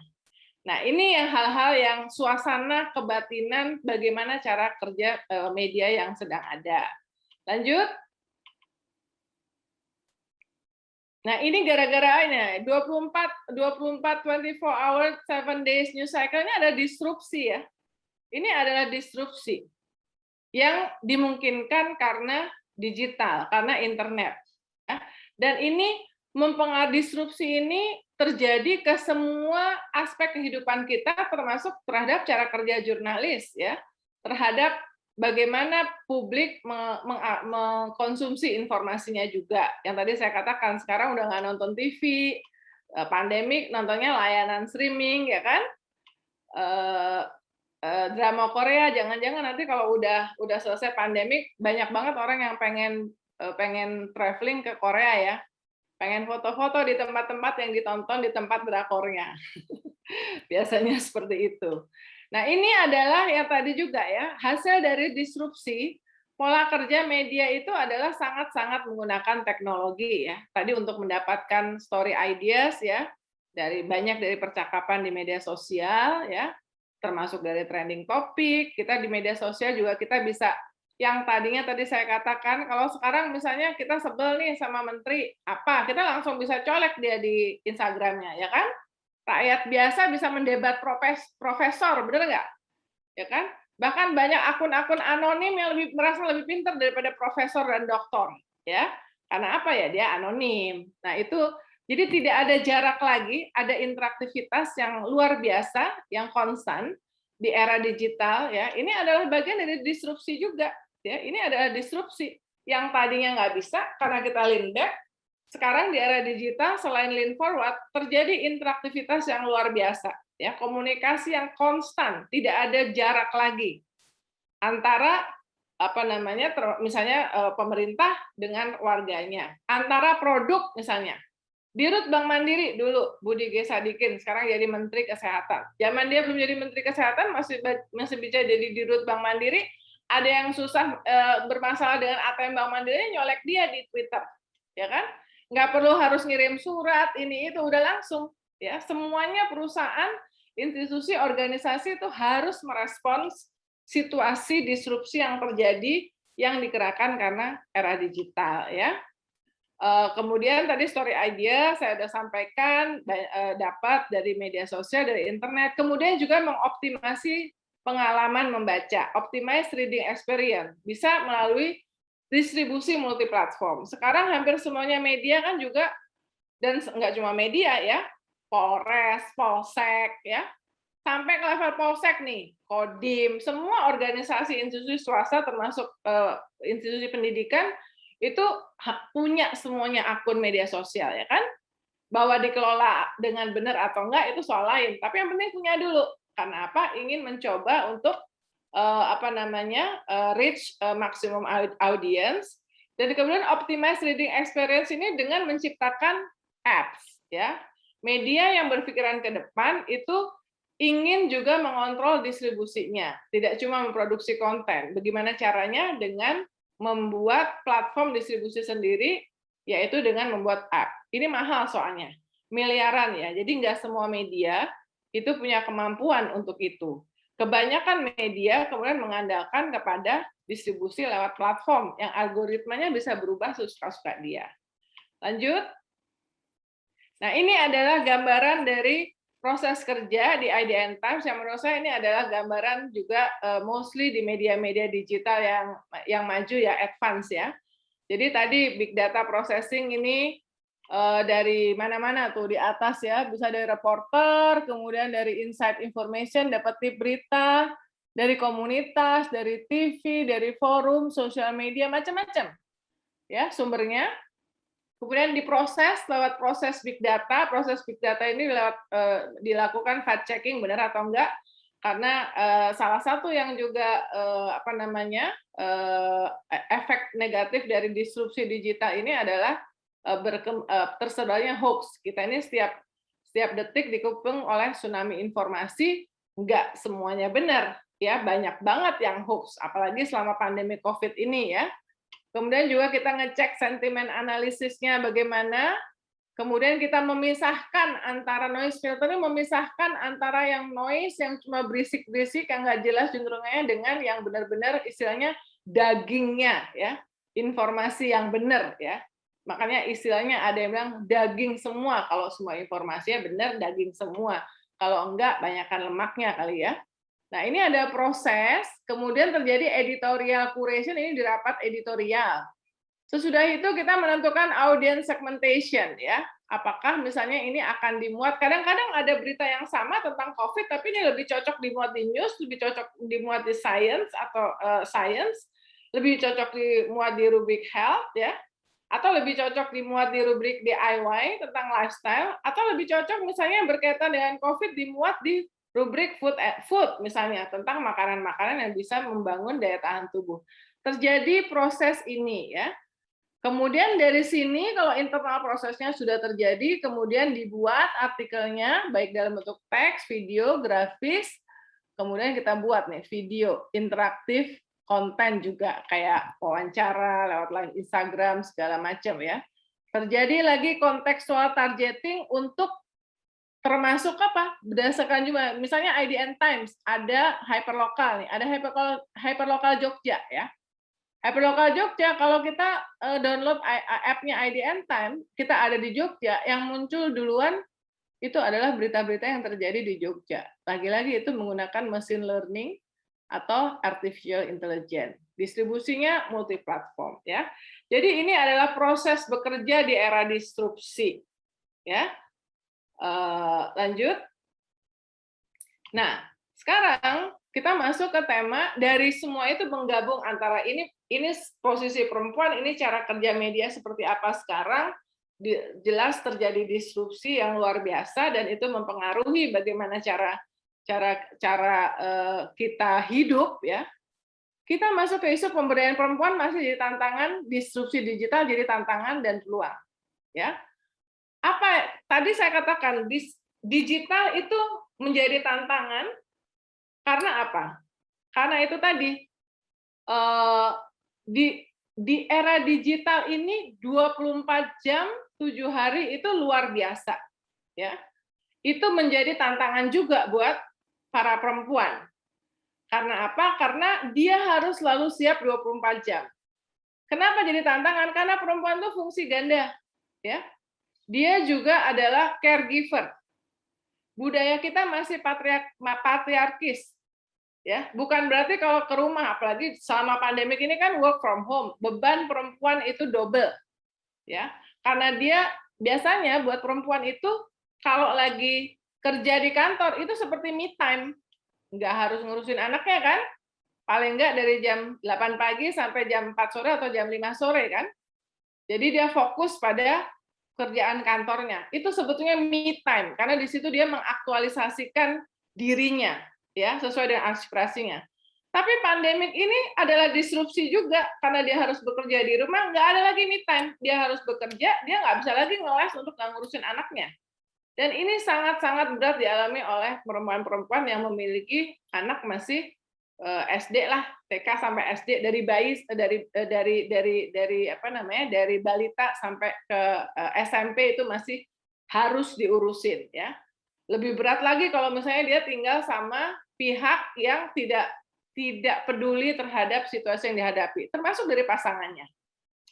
Nah, ini yang hal-hal yang suasana kebatinan bagaimana cara kerja media yang sedang ada. Lanjut. Nah, ini gara-gara ini 24 hour 7 days news cycle ini ada disrupsi, ya. Ini adalah disrupsi yang dimungkinkan karena digital, karena internet. Ya. Dan ini disrupsi ini terjadi ke semua aspek kehidupan kita, termasuk terhadap cara kerja jurnalis, ya, terhadap bagaimana publik mengkonsumsi informasinya juga. Yang tadi saya katakan, sekarang udah nggak nonton TV, pandemik nontonnya layanan streaming, ya kan? Drama Korea, jangan-jangan nanti kalau udah selesai pandemik, banyak banget orang yang pengen traveling ke Korea, ya. Pengen foto-foto di tempat-tempat yang ditonton di tempat drakornya. Biasanya seperti itu. Nah, ini adalah yang tadi juga, ya, hasil dari disrupsi pola kerja media itu adalah sangat-sangat menggunakan teknologi, ya. Tadi untuk mendapatkan story ideas, ya, banyak dari percakapan di media sosial, ya, termasuk dari trending topik. Kita di media sosial juga kita bisa yang tadinya tadi saya katakan, kalau sekarang misalnya kita sebel nih sama menteri, apa, kita langsung bisa colek dia di Instagramnya, ya kan? Rakyat biasa bisa mendebat profesor, bener nggak? Ya kan? Bahkan banyak akun-akun anonim yang merasa lebih pintar daripada profesor dan doktor, ya. Karena apa ya? Dia anonim. Nah, itu jadi tidak ada jarak lagi, ada interaktivitas yang luar biasa, yang konstan di era digital, ya. Ini adalah bagian dari disrupsi juga. Ya, ini adalah disrupsi yang tadinya nggak bisa karena kita lean back. Sekarang di era digital selain lean forward terjadi interaktivitas yang luar biasa, ya, komunikasi yang konstan, tidak ada jarak lagi antara misalnya pemerintah dengan warganya, antara produk misalnya. Dirut Bank Mandiri dulu Budi G. Sadikin, sekarang jadi Menteri Kesehatan. Zaman dia belum jadi Menteri Kesehatan masih bisa jadi Dirut Bank Mandiri. Ada yang susah bermasalah dengan ATM Bank Mandiri, nyolek dia di Twitter, ya kan? Nggak perlu harus ngirim surat, ini itu udah langsung, ya. Semuanya perusahaan, institusi, organisasi itu harus merespons situasi disrupsi yang terjadi yang digerakkan karena era digital, ya. Kemudian tadi story idea saya sudah sampaikan dapat dari media sosial, dari internet. Kemudian juga mengoptimasi pengalaman membaca, optimize reading experience, bisa melalui distribusi multiplatform. Sekarang hampir semuanya media kan juga, dan nggak cuma media, ya, Polres, Polsek, ya, sampai ke level Polsek nih, Kodim, semua organisasi institusi swasta termasuk institusi pendidikan itu punya semuanya akun media sosial, ya kan? Bahwa dikelola dengan benar atau enggak itu soal lain, tapi yang penting punya dulu. Karena apa? Ingin mencoba untuk reach maximum audience, dan kemudian optimize reading experience ini dengan menciptakan apps, ya. media yang berpikiran ke depan itu ingin juga mengontrol distribusinya, tidak cuma memproduksi konten. Bagaimana caranya? Dengan membuat platform distribusi sendiri, yaitu dengan membuat app. Ini mahal soalnya, miliaran ya. Jadi nggak semua media itu punya kemampuan untuk itu. Kebanyakan media kemudian mengandalkan kepada distribusi lewat platform yang algoritmanya bisa berubah sesuka-suka dia. Lanjut. Nah, ini adalah gambaran dari proses kerja di IDN Times yang menurut saya ini adalah gambaran juga mostly di media-media digital yang maju ya, advance ya. Jadi tadi big data processing ini dari mana-mana tuh di atas ya, bisa dari reporter, kemudian dari inside information, dapat tip berita, dari komunitas, dari TV, dari forum, sosial media, macam-macam ya sumbernya. Kemudian diproses lewat proses big data. Proses big data ini dilakukan fact checking benar atau enggak, karena salah satu yang juga efek negatif dari disrupsi digital ini adalah tersebarnya hoax. Kita ini setiap detik dikepung oleh tsunami informasi, enggak semuanya benar ya, banyak banget yang hoax, apalagi selama pandemi COVID ini ya. Kemudian juga kita ngecek sentimen analisisnya bagaimana, kemudian kita memisahkan antara noise filter, memisahkan antara yang noise yang cuma berisik-berisik yang nggak jelas cenderungannya dengan yang benar-benar istilahnya dagingnya ya, informasi yang benar ya. Makanya istilahnya ada yang bilang daging semua, kalau semua informasinya benar daging semua, kalau enggak banyakkan lemaknya kali ya. Nah, ini ada proses, kemudian terjadi editorial curation, ini di rapat editorial. Sesudah itu kita menentukan audience segmentation ya. Apakah misalnya ini akan dimuat, kadang-kadang ada berita yang sama tentang COVID, tapi ini lebih cocok dimuat di news, lebih cocok dimuat di science atau science, lebih cocok dimuat di rubrik health ya, atau lebih cocok dimuat di rubrik DIY tentang lifestyle, atau lebih cocok misalnya berkaitan dengan COVID dimuat di rubrik food misalnya tentang makanan-makanan yang bisa membangun daya tahan tubuh. Terjadi proses ini ya. Kemudian dari sini kalau internal prosesnya sudah terjadi, kemudian dibuat artikelnya baik dalam bentuk teks, video, grafis, kemudian kita buat nih video interaktif, konten juga kayak wawancara lewat line Instagram segala macam ya. Terjadi lagi kontekstual targeting untuk termasuk apa? Berdasarkan juga, misalnya IDN Times, ada hyperlokal nih, ada hyperlokal Jogja ya. Hyperlokal Jogja, kalau kita download app-nya IDN Times, kita ada di Jogja, yang muncul duluan itu adalah berita-berita yang terjadi di Jogja. Lagi-lagi itu menggunakan machine learning atau artificial intelligence. Distribusinya multi-platform ya. Jadi ini adalah proses bekerja di era disrupsi ya. Lanjut. Nah, sekarang kita masuk ke tema dari semua itu menggabung antara ini posisi perempuan, ini cara kerja media seperti apa sekarang, jelas terjadi disrupsi yang luar biasa dan itu mempengaruhi bagaimana cara kita hidup ya. Kita masuk ke isu pemberdayaan perempuan masih jadi tantangan, disrupsi digital jadi tantangan dan peluang ya. Apa tadi saya katakan digital itu menjadi tantangan karena apa? Karena itu tadi di era digital ini 24 jam 7 hari itu luar biasa ya. Itu menjadi tantangan juga buat para perempuan. Karena apa? Karena dia harus selalu siap 24 jam. Kenapa jadi tantangan? Karena perempuan itu fungsi ganda ya. Dia juga adalah caregiver. Budaya kita masih patriarkis. Ya, bukan berarti kalau ke rumah, apalagi selama pandemik ini kan work from home, beban perempuan itu double. Ya, karena dia biasanya buat perempuan itu kalau lagi kerja di kantor itu seperti me time. Nggak harus ngurusin anaknya kan? Paling nggak dari jam 8 pagi sampai jam 4 sore atau jam 5 sore kan? Jadi dia fokus pada kerjaan kantornya. Itu sebetulnya me time karena di situ dia mengaktualisasikan dirinya ya sesuai dengan aspirasinya. Tapi pandemik ini adalah disrupsi juga karena dia harus bekerja di rumah, nggak ada lagi me time. Dia harus bekerja, dia nggak bisa lagi ngeles untuk ngurusin anaknya. Dan ini sangat-sangat berat dialami oleh perempuan-perempuan yang memiliki anak masih SD lah, TK sampai SD, dari bayi dari apa namanya, dari balita sampai ke SMP itu masih harus diurusin ya. Lebih berat lagi kalau misalnya dia tinggal sama pihak yang tidak peduli terhadap situasi yang dihadapi, termasuk dari pasangannya.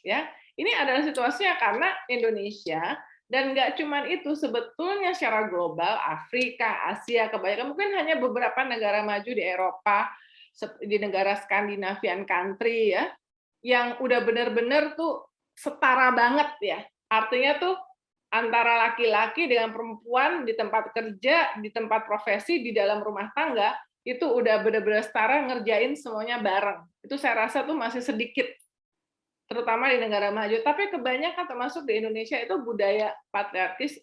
Ya, ini adalah situasinya karena Indonesia dan nggak cuma itu, sebetulnya secara global Afrika, Asia, kebanyakan mungkin hanya beberapa negara maju di Eropa, di negara Skandinavian country ya, yang udah benar-benar tuh setara banget ya. Artinya tuh antara laki-laki dengan perempuan di tempat kerja, di tempat profesi, di dalam rumah tangga, itu udah benar-benar setara ngerjain semuanya bareng. Itu saya rasa tuh masih sedikit, terutama di negara maju. Tapi kebanyakan termasuk di Indonesia itu budaya patriarkis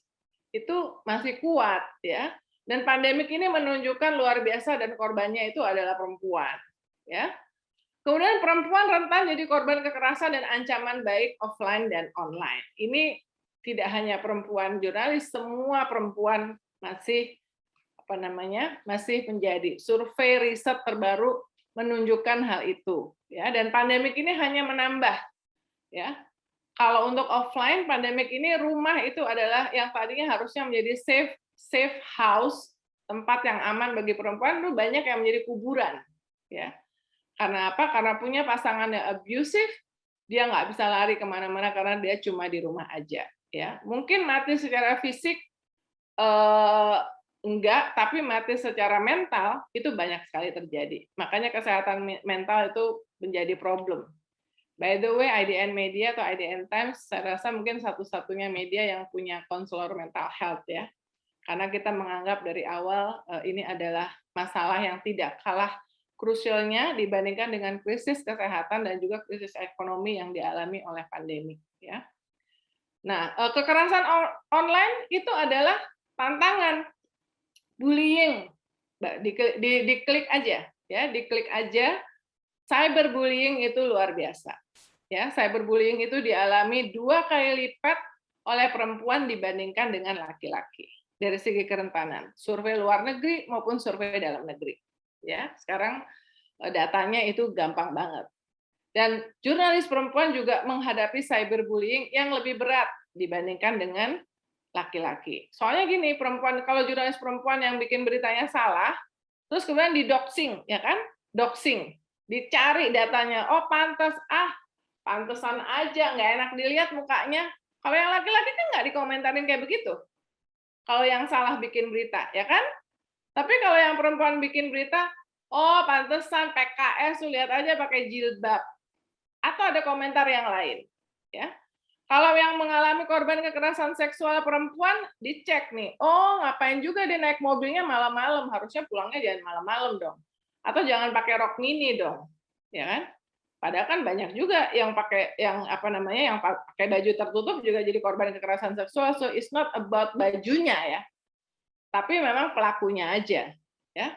itu masih kuat ya. Dan pandemik ini menunjukkan luar biasa dan korbannya itu adalah perempuan. Ya. Kemudian perempuan rentan jadi korban kekerasan dan ancaman baik offline dan online. Ini tidak hanya perempuan jurnalis, semua perempuan masih masih menjadi. Survei riset terbaru menunjukkan hal itu. Ya, dan pandemik ini hanya menambah. Ya, kalau untuk offline pandemik ini rumah itu adalah yang tadinya harusnya menjadi safe house, tempat yang aman bagi perempuan, itu banyak yang menjadi kuburan. Ya, karena apa? Karena punya pasangan yang abusive, dia nggak bisa lari kemana-mana karena dia cuma di rumah aja. Ya, mungkin mati secara fisik enggak, tapi mati secara mental itu banyak sekali terjadi. Makanya kesehatan mental itu menjadi problem. By the way, IDN Media atau IDN Times, saya rasa mungkin satu-satunya media yang punya konselor mental health ya. Karena kita menganggap dari awal ini adalah masalah yang tidak kalah krusialnya dibandingkan dengan krisis kesehatan dan juga krisis ekonomi yang dialami oleh pandemi. Ya. Nah, kekerasan online itu adalah tantangan, bullying. Diklik aja, ya, diklik aja. Cyberbullying itu luar biasa. Ya, cyberbullying itu dialami 2 kali lipat oleh perempuan dibandingkan dengan laki-laki dari segi kerentanan. Survei luar negeri maupun survei dalam negeri. Ya, sekarang datanya itu gampang banget. Dan jurnalis perempuan juga menghadapi cyberbullying yang lebih berat dibandingkan dengan laki-laki. Soalnya gini, perempuan, kalau jurnalis perempuan yang bikin beritanya salah, terus kemudian di-doxing, ya kan? Doxing. Dicari datanya, oh pantesan aja, nggak enak dilihat mukanya. Kalau yang laki-laki kan nggak dikomentarin kayak begitu. Kalau yang salah bikin berita, ya kan? Tapi kalau yang perempuan bikin berita, oh pantesan PKS, tuh lihat aja pakai jilbab. Atau ada komentar yang lain. Ya. Kalau yang mengalami korban kekerasan seksual perempuan, dicek nih, oh ngapain juga dia naik mobilnya malam-malam, harusnya pulangnya jangan malam-malam dong. Atau jangan pakai rok mini dong, ya kan? Padahal kan banyak juga yang pakai yang pakai baju tertutup juga jadi korban kekerasan seksual. So it's not about bajunya ya, tapi memang pelakunya aja, ya.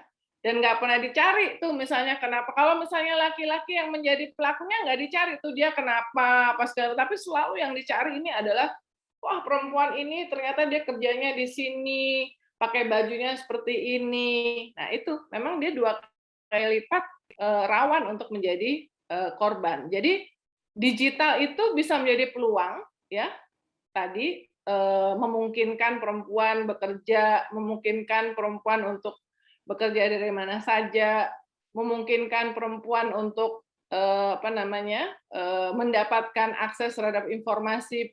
Dan nggak pernah dicari tuh misalnya kenapa. Kalau misalnya laki-laki yang menjadi pelakunya nggak dicari tuh dia kenapa apa segala, tapi selalu yang dicari ini adalah wah perempuan ini ternyata dia kerjanya di sini pakai bajunya seperti ini. Nah itu memang dia 2 kali lipat rawan untuk menjadi korban. Jadi digital itu bisa menjadi peluang ya tadi memungkinkan perempuan bekerja, memungkinkan perempuan untuk bekerja dari mana saja, memungkinkan perempuan untuk mendapatkan akses terhadap informasi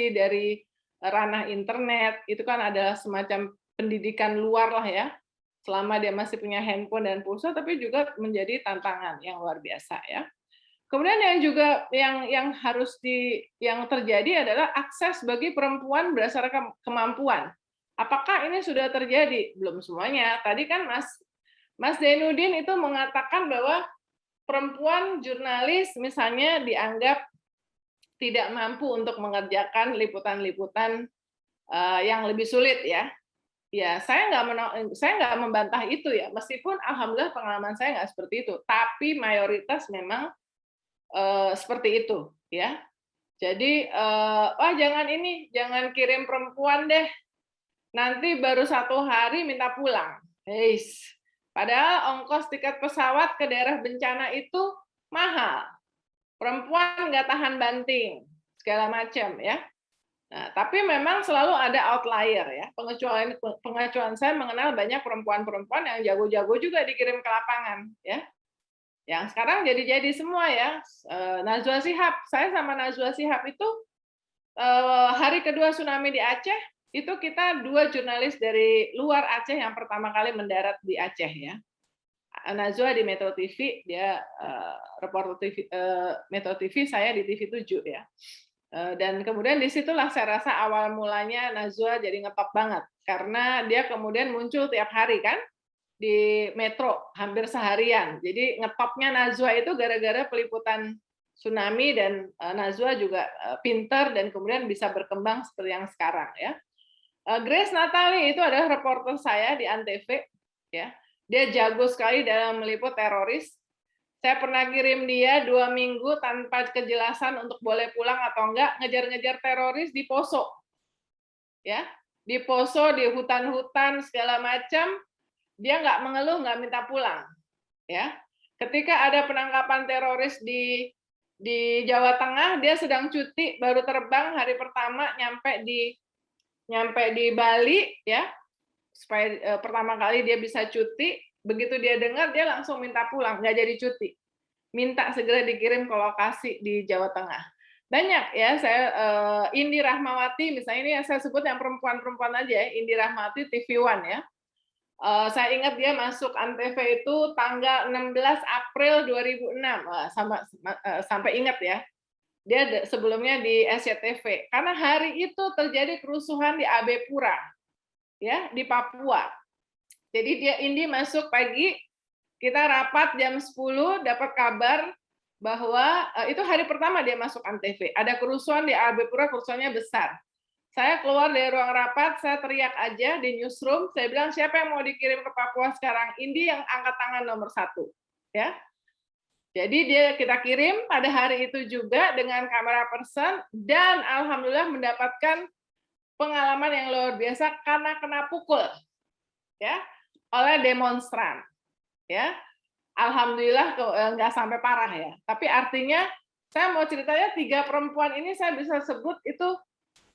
dari ranah internet. Itu kan adalah semacam pendidikan luar lah ya, selama dia masih punya handphone dan pulsa, tapi juga menjadi tantangan yang luar biasa ya. Kemudian yang juga yang terjadi adalah akses bagi perempuan berdasarkan kemampuan. Apakah ini sudah terjadi? Belum semuanya. Tadi kan Mas Zainuddin itu mengatakan bahwa perempuan jurnalis misalnya dianggap tidak mampu untuk mengerjakan liputan-liputan yang lebih sulit ya. Ya, saya nggak membantah itu ya. Meskipun alhamdulillah pengalaman saya nggak seperti itu. Tapi mayoritas memang seperti itu ya. Jadi, wah jangan kirim perempuan deh, nanti baru 1 hari minta pulang. Heis. Padahal ongkos tiket pesawat ke daerah bencana itu mahal. Perempuan nggak tahan banting, segala macam ya. Nah, tapi memang selalu ada outlier ya. Pengecualian saya mengenal banyak perempuan-perempuan yang jago-jago juga dikirim ke lapangan ya. Yang sekarang jadi semua ya. Najwa Shihab, saya sama Najwa Shihab itu hari kedua tsunami di Aceh, itu kita 2 jurnalis dari luar Aceh yang pertama kali mendarat di Aceh ya. Najwa di Metro TV, dia reporter TV, Metro TV, saya di TV 7 ya. Dan kemudian disitulah saya rasa awal mulanya Najwa jadi ngetop banget, karena dia kemudian muncul tiap hari kan, di Metro hampir seharian. Jadi ngetopnya Najwa itu gara-gara peliputan tsunami, dan Najwa juga pinter dan kemudian bisa berkembang seperti yang sekarang ya. Grace Natali itu adalah reporter saya di Antv ya. Dia jago sekali dalam meliput teroris. Saya pernah kirim dia 2 minggu tanpa kejelasan untuk boleh pulang atau enggak, ngejar-ngejar teroris di Poso. Ya, di Poso, di hutan-hutan segala macam, dia nggak mengeluh, nggak minta pulang. Ya, ketika ada penangkapan teroris di Jawa Tengah, dia sedang cuti, baru terbang hari pertama, nyampe di Bali, ya, supaya pertama kali dia bisa cuti. Begitu dia dengar, dia langsung minta pulang, nggak jadi cuti, minta segera dikirim ke lokasi di Jawa Tengah. Banyak ya, saya Indi Rahmawati misalnya, ini yang saya sebut yang perempuan-perempuan aja ya, Indi Rahmawati TV One ya. Saya ingat dia masuk Antv itu tanggal 16 April 2006, sampai ingat ya. Dia sebelumnya di SCTV, karena hari itu terjadi kerusuhan di Abe Pura, ya, di Papua. Jadi Indi masuk pagi, kita rapat jam 10, dapat kabar bahwa itu hari pertama dia masuk Antv. Ada kerusuhan di Abe Pura, kerusuhannya besar. Saya keluar dari ruang rapat, saya teriak aja di newsroom, saya bilang siapa yang mau dikirim ke Papua sekarang? Indi yang angkat tangan nomor 1. Ya. Jadi kita kirim pada hari itu juga dengan kamera person, dan alhamdulillah mendapatkan pengalaman yang luar biasa karena kena pukul ya oleh demonstran. Ya. Alhamdulillah nggak sampai parah ya. Tapi artinya saya mau ceritanya 3 perempuan ini saya bisa sebut itu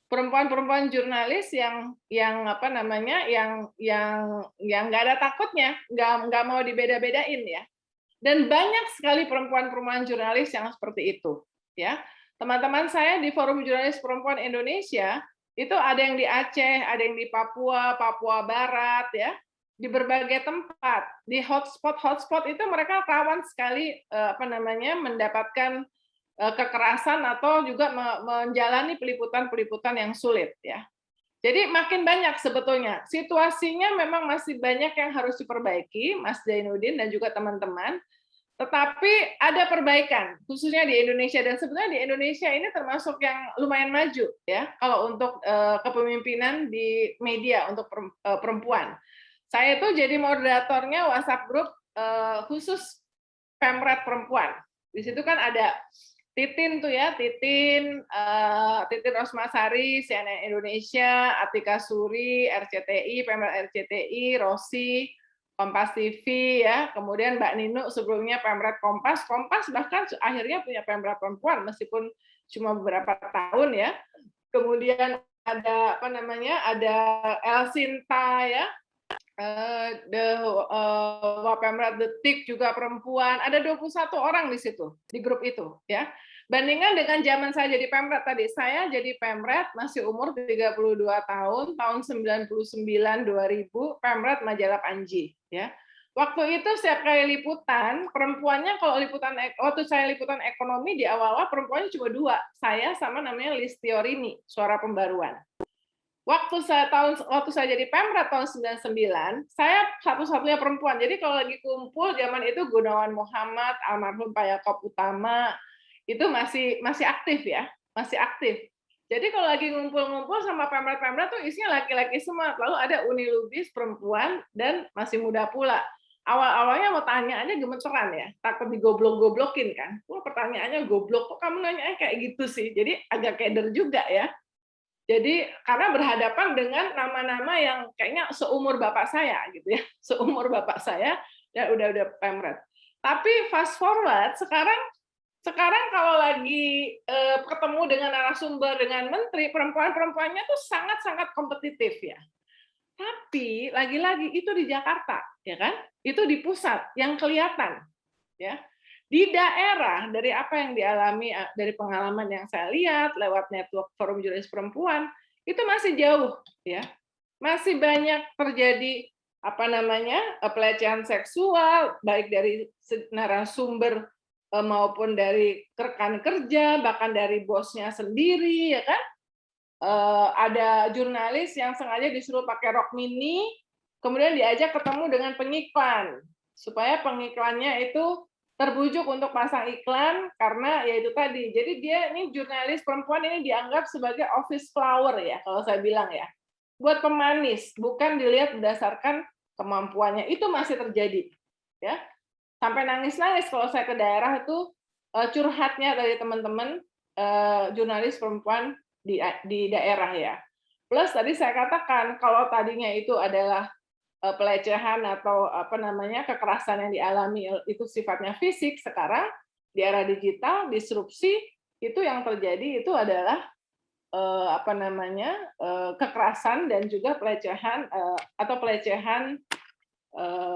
perempuan-perempuan jurnalis yang apa namanya, yang nggak ada takutnya, nggak mau dibeda-bedain ya. Dan banyak sekali perempuan-perempuan jurnalis yang seperti itu ya. Teman-teman saya di Forum Jurnalis Perempuan Indonesia itu ada yang di Aceh, ada yang di Papua, Papua Barat ya, di berbagai tempat. Di hotspot itu mereka rawan sekali apa namanya, mendapatkan kekerasan atau juga menjalani peliputan-peliputan yang sulit ya. Jadi makin banyak sebetulnya. Situasinya memang masih banyak yang harus diperbaiki, Mas Zainuddin dan juga teman-teman. Tetapi ada perbaikan, khususnya di Indonesia, dan sebenarnya di Indonesia ini termasuk yang lumayan maju ya kalau untuk kepemimpinan di media untuk perempuan. Saya itu jadi moderatornya WhatsApp grup khusus Pemret perempuan. Di situ kan ada Titin tuh ya, Titin Rosmasari, CNN Indonesia, Atika Suri, RCTI, Pemret RCTI, Rosi, Kompas TV ya, kemudian Mbak Nino sebelumnya Pemret Kompas bahkan akhirnya punya Pemret perempuan meskipun cuma beberapa tahun ya. Kemudian ada apa namanya, ada Elsinta ya, Wapemret Detik juga perempuan, ada 21 orang di situ, di grup itu ya. Bandingkan dengan zaman saya jadi Pemret tadi, saya jadi Pemret masih umur 32 tahun, tahun 99-2000, Pemret Majalah Panji ya. Waktu itu setiap kali liputan, perempuannya kalau waktu saya liputan ekonomi di awal-awal perempuannya cuma 2, saya sama namanya Listiorini, Suara Pembaruan. Waktu saya jadi Pemret tahun 99, saya satu-satunya perempuan. Jadi kalau lagi kumpul zaman itu Gunawan Muhammad, almarhum Pak Yakob Utama, itu masih aktif ya, masih aktif. Jadi kalau lagi ngumpul-ngumpul sama Pemret-Pemret tuh isinya laki-laki semua. Lalu ada Uni Lubis perempuan dan masih muda pula. awal-awalnya mau tanya aja gemeteran ya, takut digoblok-goblokin kan. Wah, pertanyaannya goblok, kok kamu nanya kayak gitu sih? Jadi agak keder juga ya. Jadi karena berhadapan dengan nama-nama yang kayaknya seumur bapak saya gitu ya, seumur bapak saya ya udah pemret. Tapi fast forward sekarang kalau lagi ketemu dengan narasumber dengan menteri, perempuan-perempuannya tuh sangat-sangat kompetitif ya. Tapi lagi-lagi itu di Jakarta, ya kan? Itu di pusat yang kelihatan, ya. Di daerah dari apa yang dialami dari pengalaman yang saya lihat lewat network forum jurnalis perempuan itu masih jauh, ya. Masih banyak terjadi apa namanya pelecehan seksual baik dari narasumber maupun dari rekan kerja bahkan dari bosnya sendiri, ya kan? Ada jurnalis yang sengaja disuruh pakai rok mini, kemudian diajak ketemu dengan pengiklan, supaya pengiklannya itu terbujuk untuk pasang iklan karena ya itu tadi. Jadi dia ini jurnalis perempuan ini dianggap sebagai office flower ya, kalau saya bilang ya. Buat pemanis, bukan dilihat berdasarkan kemampuannya. Itu masih terjadi. Ya. Sampai nangis-nangis kalau saya ke daerah itu curhatnya dari teman-teman jurnalis perempuan di daerah ya. Plus tadi saya katakan kalau tadinya itu adalah pelecehan atau apa namanya kekerasan yang dialami itu sifatnya fisik, sekarang di era digital disrupsi itu yang terjadi itu adalah apa namanya kekerasan dan juga pelecehan atau pelecehan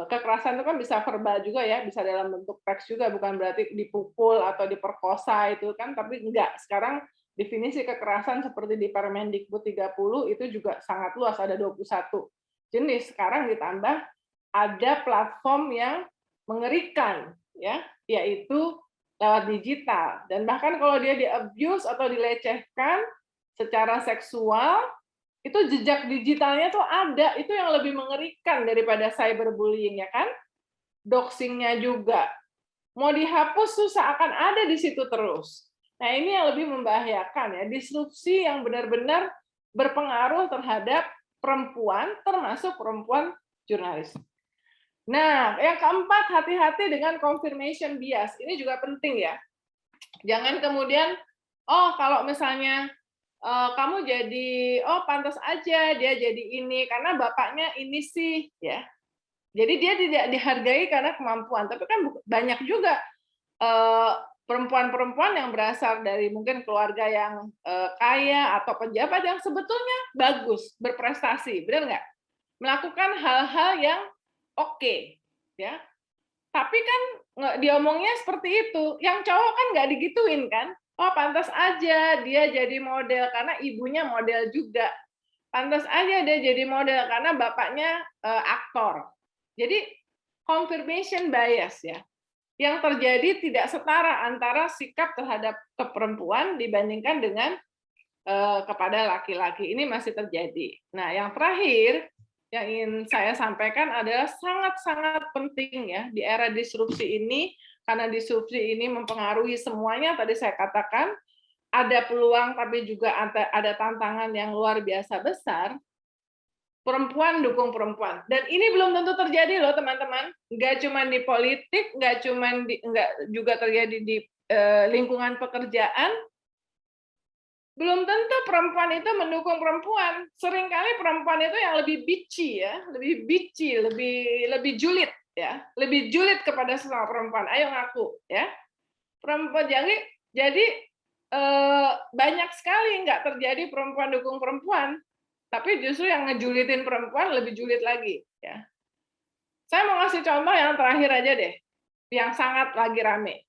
kekerasan itu kan bisa verbal juga ya, bisa dalam bentuk teks juga, bukan berarti dipukul atau diperkosa itu kan, tapi enggak. Sekarang definisi kekerasan seperti di Permendikbud 30 itu juga sangat luas, ada 21 jenis. Sekarang ditambah ada platform yang mengerikan ya, yaitu lewat digital. Dan bahkan kalau dia di-abuse atau dilecehkan secara seksual, itu jejak digitalnya tuh ada, itu yang lebih mengerikan daripada cyberbullying ya kan? Doxingnya juga. Mau dihapus susah akan ada di situ terus. Nah, ini yang lebih membahayakan ya, disrupsi yang benar-benar berpengaruh terhadap perempuan, termasuk perempuan jurnalis. Nah, yang keempat, hati-hati dengan confirmation bias. Ini juga penting ya. Jangan kemudian, oh kalau misalnya kamu jadi pantas aja dia jadi ini karena bapaknya ini sih ya. Jadi dia tidak dihargai karena kemampuan. Tapi kan banyak juga perempuan-perempuan yang berasal dari mungkin keluarga yang kaya atau pejabat yang sebetulnya bagus, berprestasi, benar nggak? Melakukan hal-hal yang oke, ya. Tapi kan diomongnya seperti itu. Yang cowok kan nggak digituin kan? Oh, pantas aja dia jadi model karena ibunya model juga. Pantas aja dia jadi model karena bapaknya aktor. Jadi confirmation bias ya. Yang terjadi tidak setara antara sikap terhadap perempuan dibandingkan dengan kepada laki-laki. Ini masih terjadi. Nah, yang terakhir yang ingin saya sampaikan adalah sangat-sangat penting ya di era disrupsi ini, karena disrupsi ini mempengaruhi semuanya, tadi saya katakan, ada peluang tapi juga ada tantangan yang luar biasa besar, perempuan dukung perempuan. Dan ini belum tentu terjadi loh teman-teman, nggak cuma di politik, nggak juga terjadi di lingkungan pekerjaan, belum tentu perempuan itu mendukung perempuan. Seringkali perempuan itu yang lebih bitchy ya, lebih julid ya, lebih julid kepada sesama perempuan. Ayo ngaku ya. Perempuan jadi banyak sekali nggak terjadi perempuan dukung perempuan, tapi justru yang ngejulidin perempuan lebih julid lagi ya. Saya mau ngasih contoh yang terakhir aja deh, yang sangat lagi rame.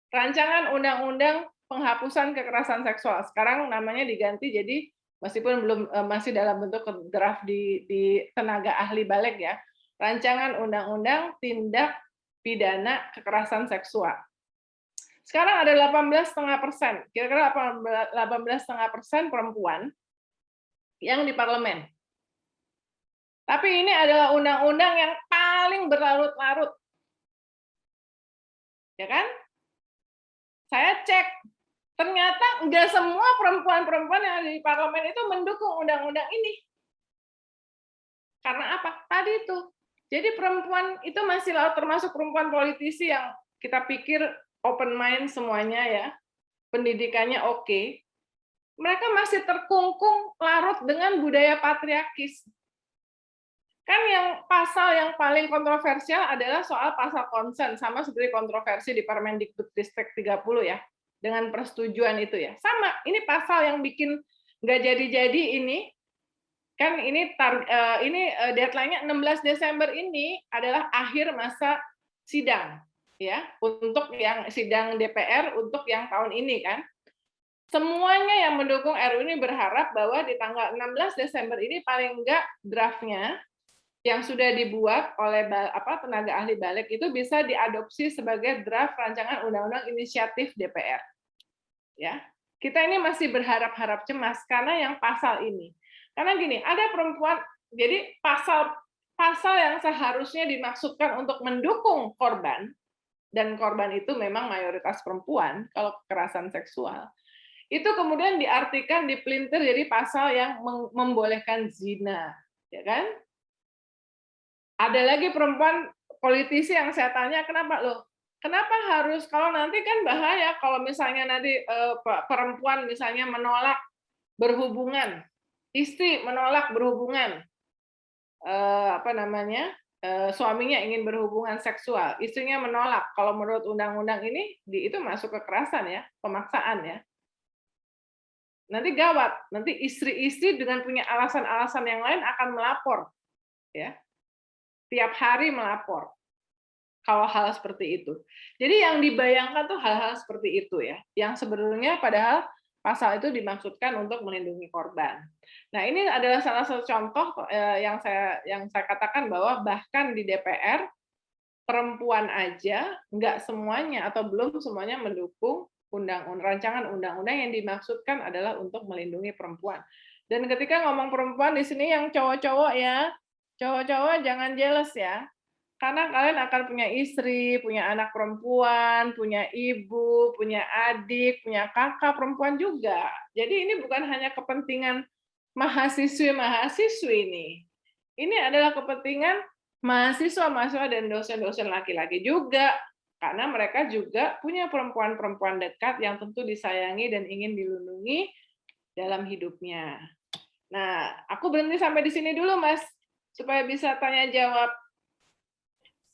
Rancangan undang-undang penghapusan kekerasan seksual. Sekarang namanya diganti jadi meskipun belum masih dalam bentuk draft di tenaga ahli balik ya. Rancangan undang-undang tindak pidana kekerasan seksual. Sekarang ada 18,5%, kira-kira 18,5% perempuan yang di parlemen. Tapi ini adalah undang-undang yang paling berlarut-larut. Ya kan? Saya cek, ternyata nggak semua perempuan-perempuan yang ada di parlemen itu mendukung undang-undang ini. Karena apa? Tadi itu. Jadi perempuan itu masih termasuk perempuan politisi yang kita pikir open mind semuanya ya, pendidikannya oke, mereka masih terkungkung larut dengan budaya patriarkis. Kan yang pasal yang paling kontroversial adalah soal pasal konsen, sama seperti kontroversi di Permendikbudristek 30 ya, dengan persetujuan itu ya. Sama, ini pasal yang bikin nggak jadi-jadi ini, kan ini deadline-nya 16 Desember ini adalah akhir masa sidang ya, untuk yang sidang DPR untuk yang tahun ini kan. Semuanya yang mendukung RUU ini berharap bahwa di tanggal 16 Desember ini paling enggak draftnya yang sudah dibuat oleh tenaga ahli balik itu bisa diadopsi sebagai draft rancangan undang-undang inisiatif DPR. Ya, kita ini masih berharap-harap cemas karena yang pasal ini. Karena gini, ada perempuan, jadi pasal yang seharusnya dimaksudkan untuk mendukung korban, dan korban itu memang mayoritas perempuan kalau kekerasan seksual, itu kemudian diartikan, dipelintir jadi pasal yang membolehkan zina, ya kan? Ada lagi perempuan politisi yang saya tanya, kenapa loh? Kenapa harus, kalau nanti kan bahaya kalau misalnya nanti perempuan misalnya menolak berhubungan, istri menolak berhubungan, suaminya ingin berhubungan seksual, istrinya menolak. Kalau menurut undang-undang ini itu masuk kekerasan ya, pemaksaan ya. Nanti gawat, nanti istri-istri dengan punya alasan-alasan yang lain akan melapor, ya. Tiap hari melapor kalau hal seperti itu. Jadi yang dibayangkan tuh hal-hal seperti itu ya, yang sebenarnya padahal pasal itu dimaksudkan untuk melindungi korban. Nah, ini adalah salah satu contoh yang saya katakan bahwa bahkan di DPR perempuan aja nggak semuanya atau belum semuanya mendukung rancangan undang-undang yang dimaksudkan adalah untuk melindungi perempuan. Dan ketika ngomong perempuan di sini yang cowok-cowok ya, cowok-cowok jangan jealous ya, karena kalian akan punya istri, punya anak perempuan, punya ibu, punya adik, punya kakak perempuan juga. Jadi ini bukan hanya kepentingan mahasiswi-mahasiswi ini. Ini adalah kepentingan mahasiswa-mahasiswa dan dosen-dosen laki-laki juga, karena mereka juga punya perempuan-perempuan dekat yang tentu disayangi dan ingin dilindungi dalam hidupnya. Nah, aku berhenti sampai di sini dulu, Mas, supaya bisa tanya jawab.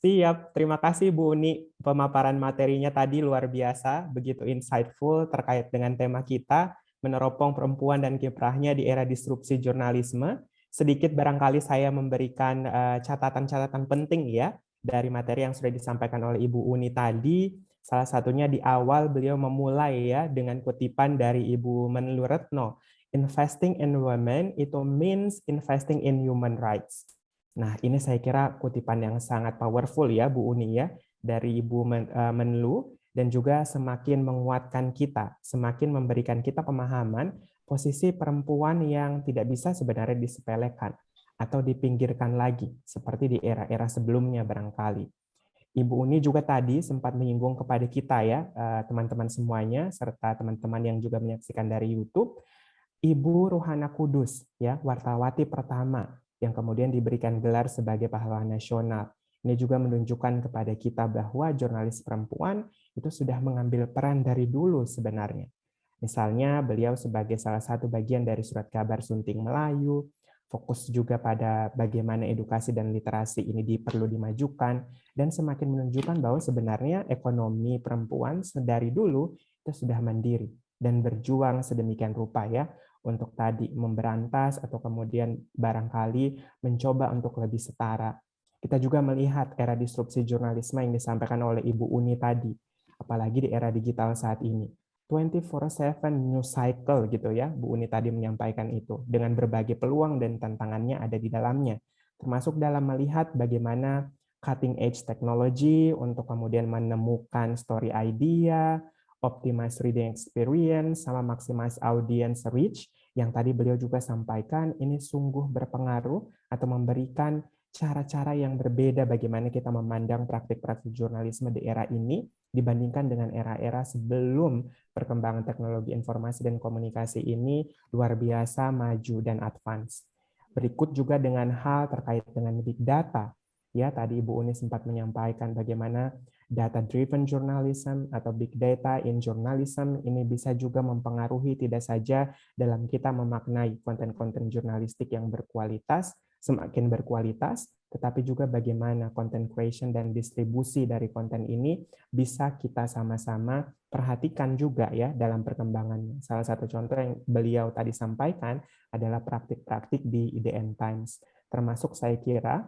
Siap, terima kasih Bu Uni. Pemaparan materinya tadi luar biasa, begitu insightful terkait dengan tema kita, meneropong perempuan dan kiprahnya di era disrupsi jurnalisme. Sedikit barangkali saya memberikan catatan-catatan penting ya dari materi yang sudah disampaikan oleh Ibu Uni tadi. Salah satunya di awal beliau memulai ya dengan kutipan dari Ibu Menlu Retno. Investing in women itu means investing in human rights. Nah, ini saya kira kutipan yang sangat powerful ya Bu Uni ya dari Ibu Menlu, dan juga semakin menguatkan kita, semakin memberikan kita pemahaman posisi perempuan yang tidak bisa sebenarnya disepelekan atau dipinggirkan lagi seperti di era-era sebelumnya barangkali. Ibu Uni juga tadi sempat menyinggung kepada kita ya, teman-teman semuanya serta teman-teman yang juga menyaksikan dari YouTube, Ibu Ruhana Kudus, ya, wartawati pertama yang kemudian diberikan gelar sebagai pahlawan nasional. Ini juga menunjukkan kepada kita bahwa jurnalis perempuan itu sudah mengambil peran dari dulu sebenarnya. Misalnya beliau sebagai salah satu bagian dari surat kabar Sunting Melayu, fokus juga pada bagaimana edukasi dan literasi ini perlu dimajukan, dan semakin menunjukkan bahwa sebenarnya ekonomi perempuan dari dulu itu sudah mandiri dan berjuang sedemikian rupa ya, untuk tadi memberantas atau kemudian barangkali mencoba untuk lebih setara. Kita juga melihat era disrupsi jurnalisme yang disampaikan oleh Ibu Uni tadi, apalagi di era digital saat ini. 24/7 news cycle gitu ya, Bu Uni tadi menyampaikan itu, dengan berbagai peluang dan tantangannya ada di dalamnya, termasuk dalam melihat bagaimana cutting edge technology untuk kemudian menemukan story idea, optimize reading experience, sama maximize audience reach, yang tadi beliau juga sampaikan, ini sungguh berpengaruh atau memberikan cara-cara yang berbeda bagaimana kita memandang praktik-praktik jurnalisme di era ini dibandingkan dengan era-era sebelum perkembangan teknologi informasi dan komunikasi ini luar biasa maju dan advance. Berikut juga dengan hal terkait dengan big data. Ya, tadi Ibu Uni sempat menyampaikan bagaimana data-driven journalism atau big data in journalism ini bisa juga mempengaruhi tidak saja dalam kita memaknai konten-konten jurnalistik yang berkualitas, semakin berkualitas, tetapi juga bagaimana content creation dan distribusi dari konten ini bisa kita sama-sama perhatikan juga ya dalam perkembangannya. Salah satu contoh yang beliau tadi sampaikan adalah praktik-praktik di IDN Times. Termasuk saya kira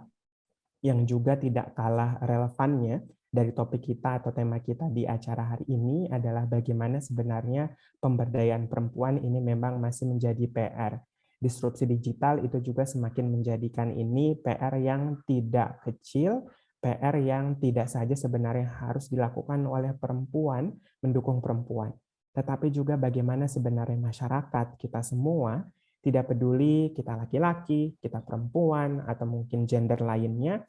yang juga tidak kalah relevannya dari topik kita atau tema kita di acara hari ini adalah bagaimana sebenarnya pemberdayaan perempuan ini memang masih menjadi PR. Disrupsi digital itu juga semakin menjadikan ini PR yang tidak kecil, PR yang tidak saja sebenarnya harus dilakukan oleh perempuan, mendukung perempuan. Tetapi juga bagaimana sebenarnya masyarakat, kita semua, tidak peduli kita laki-laki, kita perempuan, atau mungkin gender lainnya,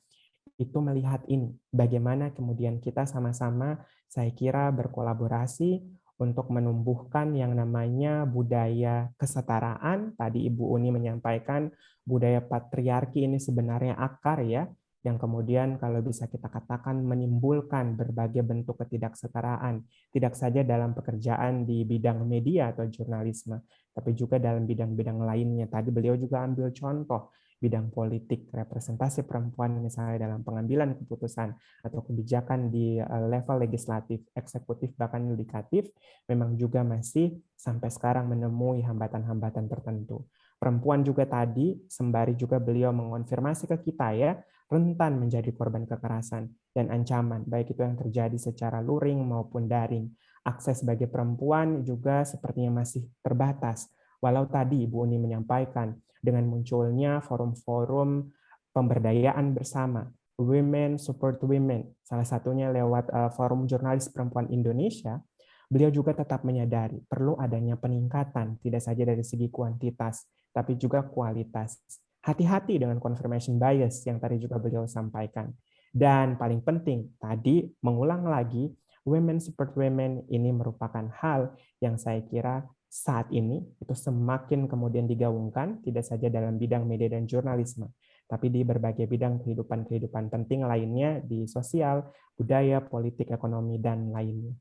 itu melihat ini, bagaimana kemudian kita sama-sama, saya kira berkolaborasi untuk menumbuhkan yang namanya budaya kesetaraan. Tadi Ibu Uni menyampaikan budaya patriarki ini sebenarnya akar ya, yang kemudian kalau bisa kita katakan menimbulkan berbagai bentuk ketidaksetaraan, tidak saja dalam pekerjaan di bidang media atau jurnalisme, tapi juga dalam bidang-bidang lainnya. Tadi beliau juga ambil contoh bidang politik, representasi perempuan misalnya dalam pengambilan keputusan atau kebijakan di level legislatif, eksekutif, bahkan yudikatif, memang juga masih sampai sekarang menemui hambatan-hambatan tertentu. Perempuan juga tadi, sembari juga beliau mengonfirmasi ke kita ya, rentan menjadi korban kekerasan dan ancaman, baik itu yang terjadi secara luring maupun daring. Akses bagi perempuan juga sepertinya masih terbatas. Walau tadi Ibu Uni menyampaikan, dengan munculnya forum-forum pemberdayaan bersama, Women Support Women, salah satunya lewat Forum Jurnalis Perempuan Indonesia, beliau juga tetap menyadari perlu adanya peningkatan, tidak saja dari segi kuantitas, tapi juga kualitas. Hati-hati dengan confirmation bias yang tadi juga beliau sampaikan. Dan paling penting, tadi mengulang lagi, Women Support Women ini merupakan hal yang saya kira saat ini itu semakin kemudian digaungkan, tidak saja dalam bidang media dan jurnalisme, tapi di berbagai bidang kehidupan-kehidupan penting lainnya di sosial, budaya, politik, ekonomi, dan lainnya.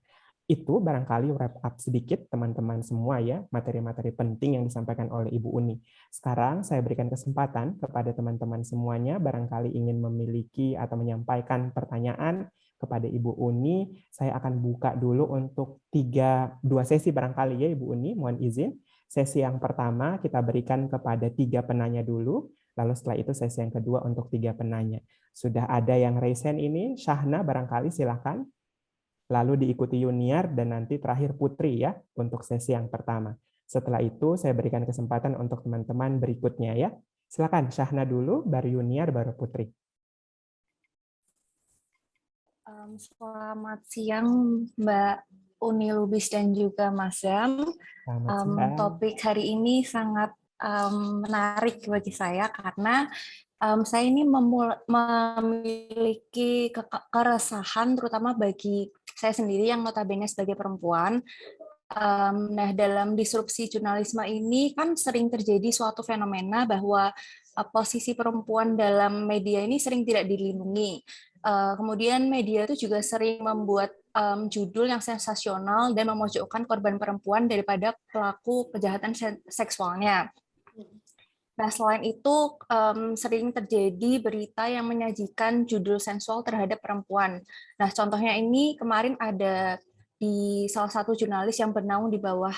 Itu barangkali wrap up sedikit teman-teman semua ya, materi-materi penting yang disampaikan oleh Ibu Uni. Sekarang saya berikan kesempatan kepada teman-teman semuanya, barangkali ingin memiliki atau menyampaikan pertanyaan kepada Ibu Uni. Saya akan buka dulu untuk dua sesi barangkali ya Ibu Uni, mohon izin. Sesi yang pertama kita berikan kepada 3 penanya dulu, lalu setelah itu sesi yang kedua untuk 3 penanya. Sudah ada yang raise hand ini, Syahna barangkali silakan. Lalu diikuti Yuniar dan nanti terakhir Putri ya untuk sesi yang pertama. Setelah itu saya berikan kesempatan untuk teman-teman berikutnya ya. Silakan Syahna dulu, baru Yuniar, baru Putri. Selamat siang Mbak Uni Lubis dan juga Mas Zam. Topik hari ini sangat menarik bagi saya karena saya ini memiliki keresahan terutama bagi saya sendiri yang notabene sebagai perempuan. Nah, dalam disrupsi jurnalisme ini kan sering terjadi suatu fenomena bahwa posisi perempuan dalam media ini sering tidak dilindungi. Kemudian media itu juga sering membuat judul yang sensasional dan memojokkan korban perempuan daripada pelaku kejahatan seksualnya. Nah, selain itu sering terjadi berita yang menyajikan judul sensual terhadap perempuan. Nah, contohnya ini kemarin ada di salah satu jurnalis yang bernaung di bawah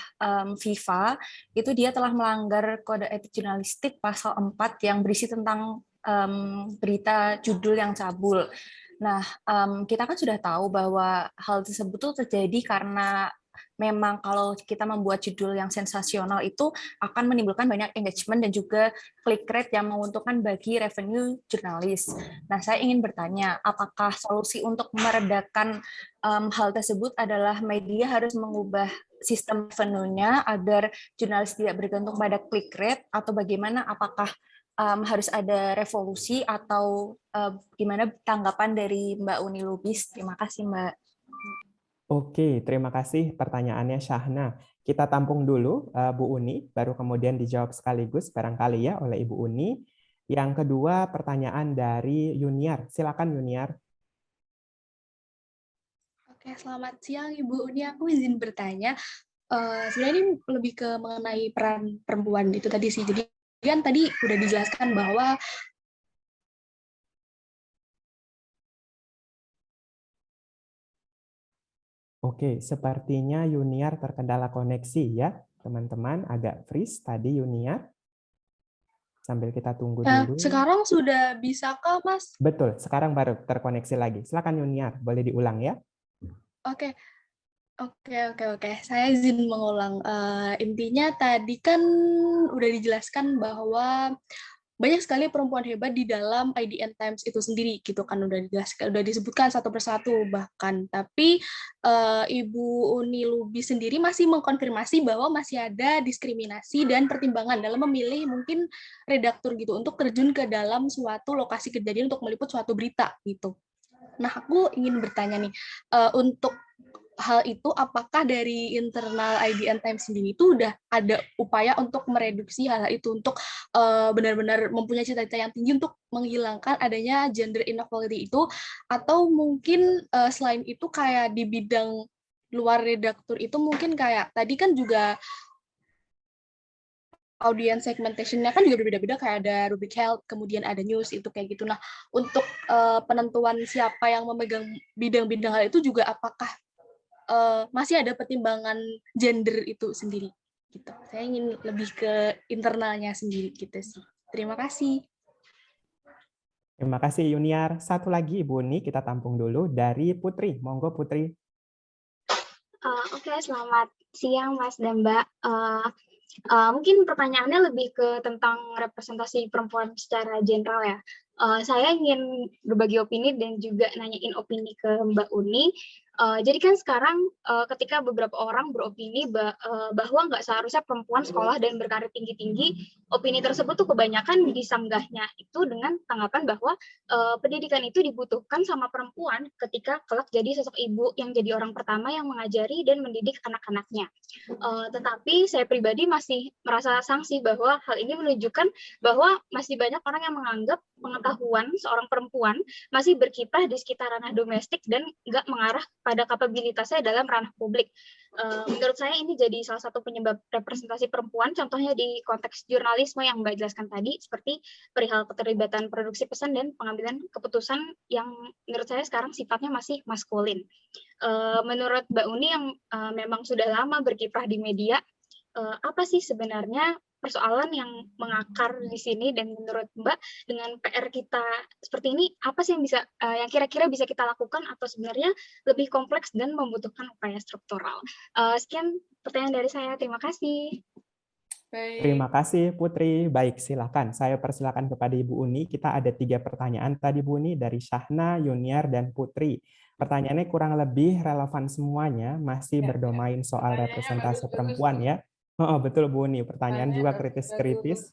FIFA, itu dia telah melanggar kode etik jurnalistik pasal 4 yang berisi tentang berita judul yang cabul. Nah, kita kan sudah tahu bahwa hal tersebut tuh terjadi karena memang kalau kita membuat judul yang sensasional itu akan menimbulkan banyak engagement dan juga click rate yang menguntungkan bagi revenue jurnalis. Nah, saya ingin bertanya, apakah solusi untuk meredakan hal tersebut adalah media harus mengubah sistem revenue-nya agar jurnalis tidak bergantung pada click rate, atau bagaimana? Apakah harus ada revolusi atau gimana tanggapan dari Mbak Uni Lubis? Terima kasih, Mbak. Oke, terima kasih pertanyaannya Syahna. Kita tampung dulu Bu Uni, baru kemudian dijawab sekaligus barangkali ya oleh Ibu Uni. Yang kedua, pertanyaan dari Yuniar. Silakan Yuniar. Oke, selamat siang Ibu Uni. Aku izin bertanya. Sebenarnya ini lebih ke mengenai peran perempuan itu tadi sih. Jadi kan tadi udah dijelaskan bahwa Oke, sepertinya Yuniar terkendala koneksi ya, teman-teman. Agak freeze tadi Yuniar. Sambil kita tunggu dulu. sekarang sudah bisakah, Mas? Betul, sekarang baru terkoneksi lagi. Silakan Yuniar, boleh diulang ya. Oke, oke. Saya izin mengulang. Intinya tadi kan udah dijelaskan bahwa banyak sekali perempuan hebat di dalam IDN Times itu sendiri gitu kan, udah dijelaskan, udah disebutkan satu persatu bahkan. Tapi Ibu Uni Lubis sendiri masih mengkonfirmasi bahwa masih ada diskriminasi dan pertimbangan dalam memilih mungkin redaktur gitu untuk terjun ke dalam suatu lokasi kejadian untuk meliput suatu berita gitu. Nah, aku ingin bertanya nih, untuk hal itu apakah dari internal IDN Times sendiri itu udah ada upaya untuk mereduksi hal itu, untuk benar-benar mempunyai cita-cita yang tinggi untuk menghilangkan adanya gender inequality itu, atau mungkin selain itu kayak di bidang luar redaktur itu mungkin kayak tadi kan juga audience segmentation-nya kan juga berbeda-beda, kayak ada rubric health, kemudian ada news, itu kayak gitu. Nah, untuk penentuan siapa yang memegang bidang-bidang hal itu juga apakah masih ada pertimbangan gender itu sendiri gitu. Saya ingin lebih ke internalnya sendiri gitu sih. Terima kasih. Terima kasih Yuniar. Satu lagi Ibu Uni, kita tampung dulu dari Putri. Monggo Putri. Oke, selamat siang Mas dan Mbak. Mungkin pertanyaannya lebih ke tentang representasi perempuan secara general ya. Saya ingin berbagi opini dan juga nanyain opini ke Mbak Uni. Jadi kan sekarang ketika beberapa orang beropini bahwa nggak seharusnya perempuan sekolah dan berkarir tinggi-tinggi, opini tersebut tuh kebanyakan disanggahnya itu dengan tanggapan bahwa pendidikan itu dibutuhkan sama perempuan ketika kelak jadi sosok ibu yang jadi orang pertama yang mengajari dan mendidik anak-anaknya. Tetapi saya pribadi masih merasa sanksi bahwa hal ini menunjukkan bahwa masih banyak orang yang menganggap pengetahuan seorang perempuan masih berkiprah di sekitar ranah domestik dan nggak mengarah pada kapabilitasnya dalam ranah publik. Menurut saya ini jadi salah satu penyebab representasi perempuan, contohnya di konteks jurnalisme yang Mbak jelaskan tadi, seperti perihal keterlibatan produksi pesan dan pengambilan keputusan yang menurut saya sekarang sifatnya masih maskulin. Menurut Mbak Uni yang memang sudah lama berkiprah di media, apa sih sebenarnya persoalan yang mengakar di sini, dan menurut Mbak dengan PR kita seperti ini apa sih yang bisa yang kira-kira bisa kita lakukan atau sebenarnya lebih kompleks dan membutuhkan upaya struktural. Sekian pertanyaan dari saya, terima kasih. Terima kasih Putri. Baik, silakan. Saya persilakan kepada Ibu Uni. Kita ada 3 pertanyaan tadi Bu Uni dari Syahna, Yuniar, dan Putri. Pertanyaannya kurang lebih relevan semuanya, masih berdomain soal representasi perempuan ya. Oh, betul Bu Uni, pertanyaan juga kritis-kritis.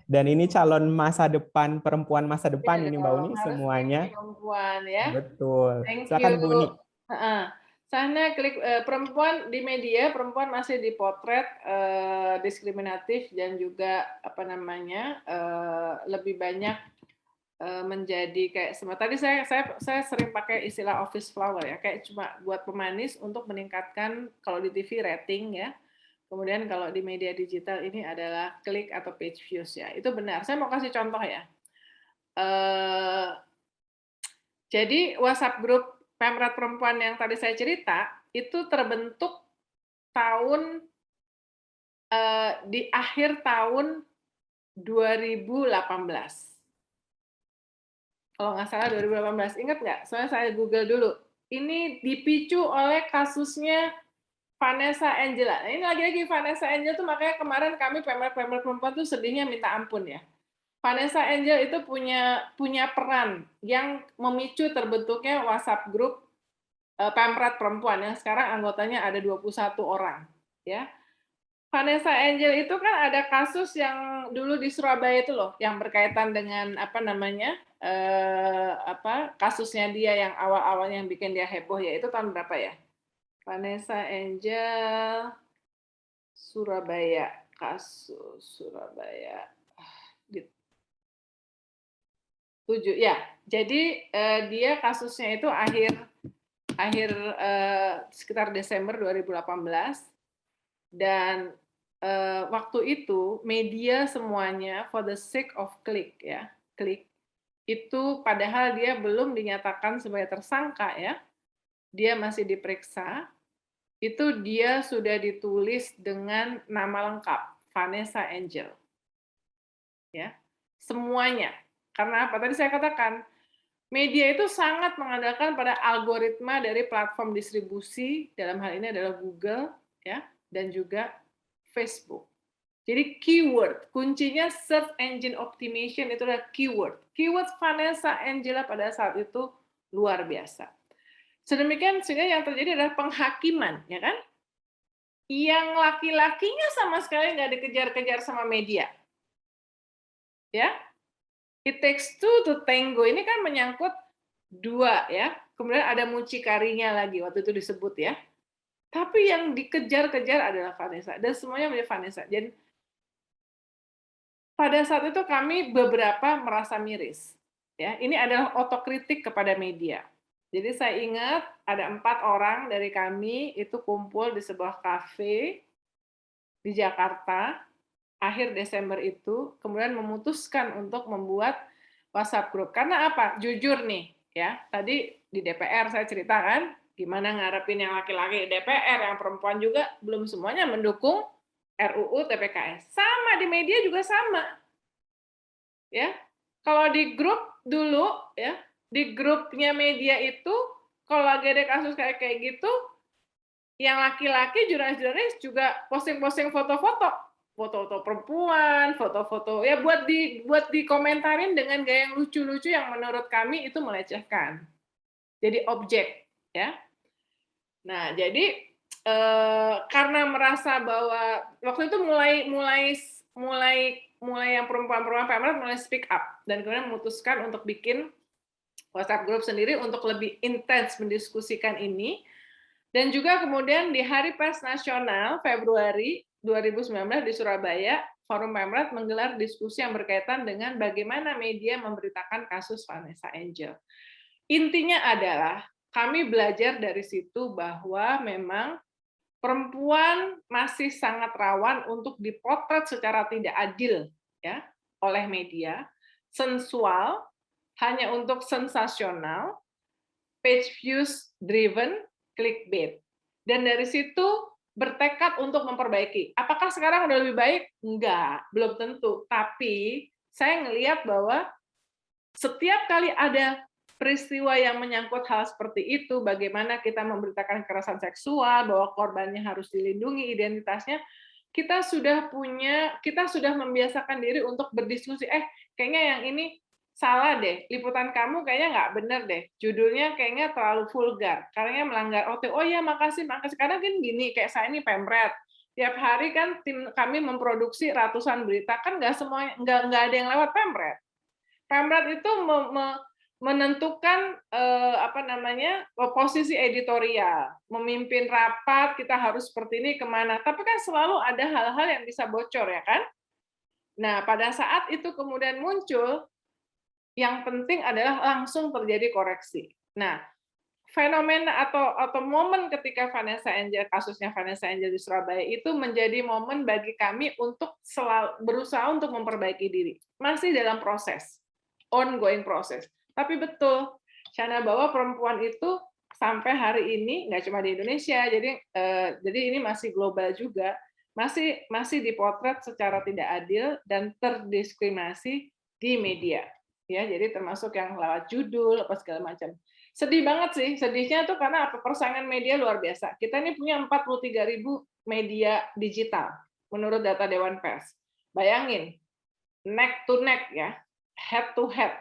Dan ini calon masa depan, perempuan masa depan ini Mbak Uni semuanya. Perempuan ya. Betul. Thank Silakan you. Bu Uni. Sana klik perempuan di media, perempuan masih dipotret diskriminatif dan juga apa namanya lebih banyak menjadi kayak tadi saya sering pakai istilah office flower ya, kayak cuma buat pemanis untuk meningkatkan kalau di TV rating ya. Kemudian kalau di media digital ini adalah klik atau page views ya. Itu benar. Saya mau kasih contoh ya. Jadi WhatsApp grup Pemret Perempuan yang tadi saya cerita itu terbentuk di akhir tahun 2018. Kalau nggak salah 2018, ingat nggak? Soalnya saya Google dulu. Ini dipicu oleh kasusnya Vanessa Angela. Nah, ini lagi-lagi Vanessa Angela tuh makanya kemarin kami Pemret Perempuan tuh sedihnya minta ampun ya. Vanessa Angel itu punya peran yang memicu terbentuknya WhatsApp grup Pemret Perempuan yang sekarang anggotanya ada 21 orang ya. Vanessa Angel itu kan ada kasus yang dulu di Surabaya itu loh, yang berkaitan dengan apa namanya kasusnya dia yang awal-awalnya yang bikin dia heboh ya, itu tahun berapa ya? Vanessa Angel Surabaya, kasus Surabaya. 7 ya. Jadi dia kasusnya itu akhir sekitar Desember 2018 dan waktu itu media semuanya for the sake of klik itu padahal dia belum dinyatakan sebagai tersangka ya, dia masih diperiksa, itu dia sudah ditulis dengan nama lengkap Vanessa Angel ya, semuanya. Karena apa? Tadi saya katakan media itu sangat mengandalkan pada algoritma dari platform distribusi, dalam hal ini adalah Google ya, dan juga Facebook. Jadi keyword, kuncinya search engine optimization itu adalah keyword. Keyword Vanessa Angela pada saat itu luar biasa. Sedemikian sehingga yang terjadi adalah penghakiman, ya kan? Yang laki-lakinya sama sekali nggak dikejar-kejar sama media. Ya, it takes two to tango ini kan menyangkut 2 ya. Kemudian ada mucikarinya lagi waktu itu disebut ya. Tapi yang dikejar-kejar adalah Vanessa dan semuanya menjadi Vanessa. Jadi pada saat itu kami beberapa merasa miris. Ya, ini adalah otokritik kepada media. Jadi saya ingat ada 4 orang dari kami itu kumpul di sebuah kafe di Jakarta akhir Desember itu, kemudian memutuskan untuk membuat WhatsApp group. Karena apa? Jujur nih, ya. Tadi di DPR saya cerita kan, gimana ngarepin yang laki-laki di DPR, yang perempuan juga belum semuanya mendukung RUU TPKS. Sama di media juga sama. Ya. Kalau di grup dulu ya, di grupnya media itu kalau lagi ada kasus kayak gitu, yang laki-laki jurnalis-jurnalis juga posting-posting foto-foto perempuan, foto-foto ya buat dikomentarin dengan gaya yang lucu-lucu yang menurut kami itu melecehkan. Jadi objek ya. Nah, jadi karena merasa bahwa waktu itu mulai yang perempuan-perempuan Pemret mulai speak up dan kemudian memutuskan untuk bikin WhatsApp group sendiri untuk lebih intens mendiskusikan ini. Dan juga kemudian di Hari Pers Nasional Februari 2019 di Surabaya, Forum Pemret menggelar diskusi yang berkaitan dengan bagaimana media memberitakan kasus Vanessa Angel. Intinya adalah kami belajar dari situ bahwa memang perempuan masih sangat rawan untuk dipotret secara tidak adil ya oleh media, sensual, hanya untuk sensasional, page views driven, clickbait. Dan dari situ bertekad untuk memperbaiki. Apakah sekarang udah lebih baik? Enggak, belum tentu. Tapi saya ngelihat bahwa setiap kali ada peristiwa yang menyangkut hal seperti itu, bagaimana kita memberitakan kekerasan seksual, bahwa korbannya harus dilindungi identitasnya, kita sudah membiasakan diri untuk berdiskusi, kayaknya yang ini salah deh, liputan kamu kayaknya nggak bener deh, judulnya kayaknya terlalu vulgar, kayaknya melanggar OT. Oh ya, makasih. Karena kan gini, kayak saya ini Pemret, tiap hari kan tim kami memproduksi ratusan berita, kan nggak ada yang lewat Pemret. Pemret itu menentukan posisi editorial, memimpin rapat, kita harus seperti ini kemana. Tapi kan selalu ada hal-hal yang bisa bocor ya kan. Nah pada saat itu kemudian muncul, yang penting adalah langsung terjadi koreksi. Nah, fenomena atau momen ketika kasusnya Vanessa Angel di Surabaya itu menjadi momen bagi kami untuk selalu berusaha untuk memperbaiki diri. Masih dalam proses, ongoing proses. Tapi betul, Shana, bahwa perempuan itu sampai hari ini nggak cuma di Indonesia, jadi ini masih global juga, masih dipotret secara tidak adil dan terdiskriminasi di media. Ya, jadi termasuk yang lewat judul apa segala macam. Sedih banget sih, sedihnya tuh karena persaingan media luar biasa. Kita ini punya 43.000 media digital menurut data Dewan Pers. Bayangin, neck to neck ya, head to head.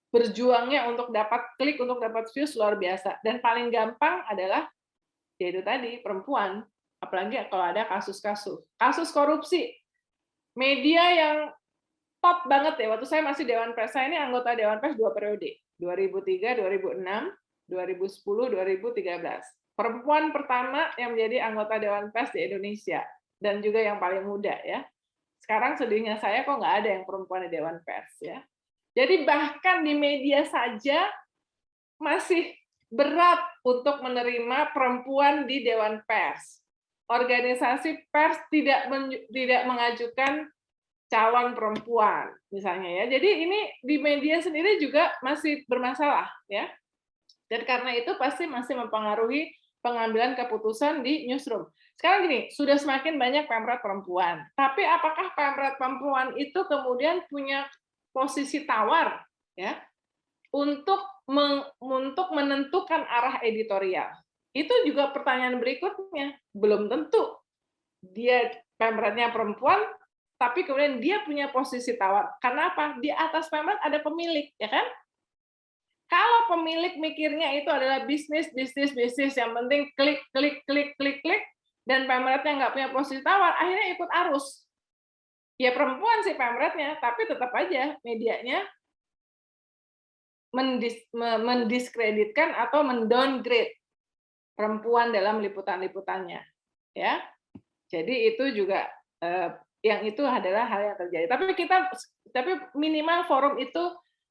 Berjuangnya untuk dapat klik, untuk dapat views luar biasa. Dan paling gampang adalah yaitu tadi perempuan, apalagi kalau ada kasus-kasus. Kasus korupsi. Media yang top banget ya, waktu saya masih Dewan Pers, saya ini anggota Dewan Pers 2 periode, 2003, 2006, 2010, 2013. Perempuan pertama yang menjadi anggota Dewan Pers di Indonesia, dan juga yang paling muda ya. Sekarang sedihnya saya kok nggak ada yang perempuan di Dewan Pers ya. Jadi bahkan di media saja masih berat untuk menerima perempuan di Dewan Pers. Organisasi pers tidak mengajukan calon perempuan, misalnya ya. Jadi ini di media sendiri juga masih bermasalah, ya. Dan karena itu pasti masih mempengaruhi pengambilan keputusan di newsroom. Sekarang gini, sudah semakin banyak pemret perempuan. Tapi apakah pemret perempuan itu kemudian punya posisi tawar, ya, untuk menentukan arah editorial? Itu juga pertanyaan berikutnya. Belum tentu dia pemretnya perempuan, tapi kemudian dia punya posisi tawar. Karena apa? Di atas pemret ada pemilik, ya kan? Kalau pemilik mikirnya itu adalah bisnis, yang penting klik, dan pemretnya nggak punya posisi tawar, akhirnya ikut arus. Ya perempuan sih pemretnya, tapi tetap aja medianya mendiskreditkan atau mendowngrade perempuan dalam liputan-liputannya, ya. Jadi itu juga yang itu adalah hal yang terjadi. Tapi minimal forum itu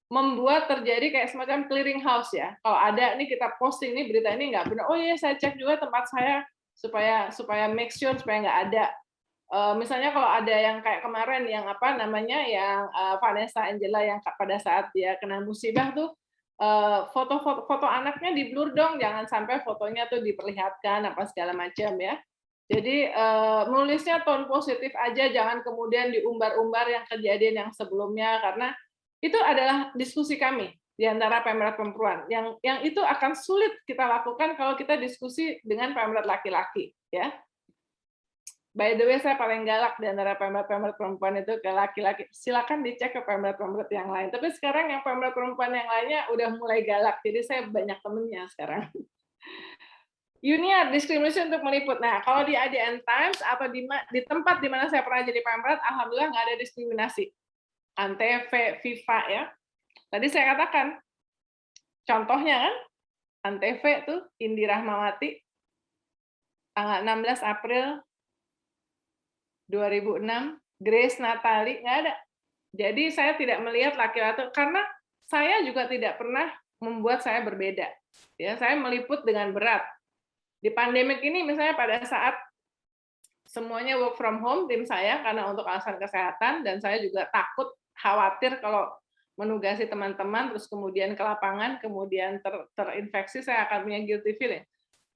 membuat terjadi kayak semacam clearing house, ya. Kalau ada nih kita posting nih berita ini nggak benar, oh iya saya cek juga tempat saya supaya make sure supaya nggak ada. Misalnya kalau ada yang kayak kemarin yang apa namanya yang Vanessa Angela yang pada saat dia kena musibah tuh foto anaknya di blur dong, jangan sampai fotonya tuh diperlihatkan apa segala macam, ya. Jadi nulisnya tone positif aja, jangan kemudian diumbar-umbar yang kejadian yang sebelumnya, karena itu adalah diskusi kami di antara pemret perempuan. Yang itu akan sulit kita lakukan kalau kita diskusi dengan pemret laki-laki, ya. By the way, saya paling galak di antara pemret perempuan itu ke laki-laki. Silakan dicek ke pemret yang lain. Tapi sekarang yang pemret perempuan yang lainnya udah mulai galak, jadi saya banyak temennya sekarang. Yuniar, diskriminasi untuk meliput. Nah, kalau di ADN Times atau di tempat di mana saya pernah jadi pemret, alhamdulillah nggak ada diskriminasi. Antv, FIFA, ya. Tadi saya katakan, contohnya kan, Antv tuh Indi Rahmawati, tanggal 16 April 2006, Grace Natali, nggak ada. Jadi saya tidak melihat laki-laki, karena saya juga tidak pernah membuat saya berbeda. Ya, saya meliput dengan berat. Di pandemik ini misalnya pada saat semuanya work from home, tim saya karena untuk alasan kesehatan, dan saya juga takut, khawatir kalau menugasi teman-teman, terus kemudian ke lapangan, kemudian terinfeksi, saya akan punya guilty feeling.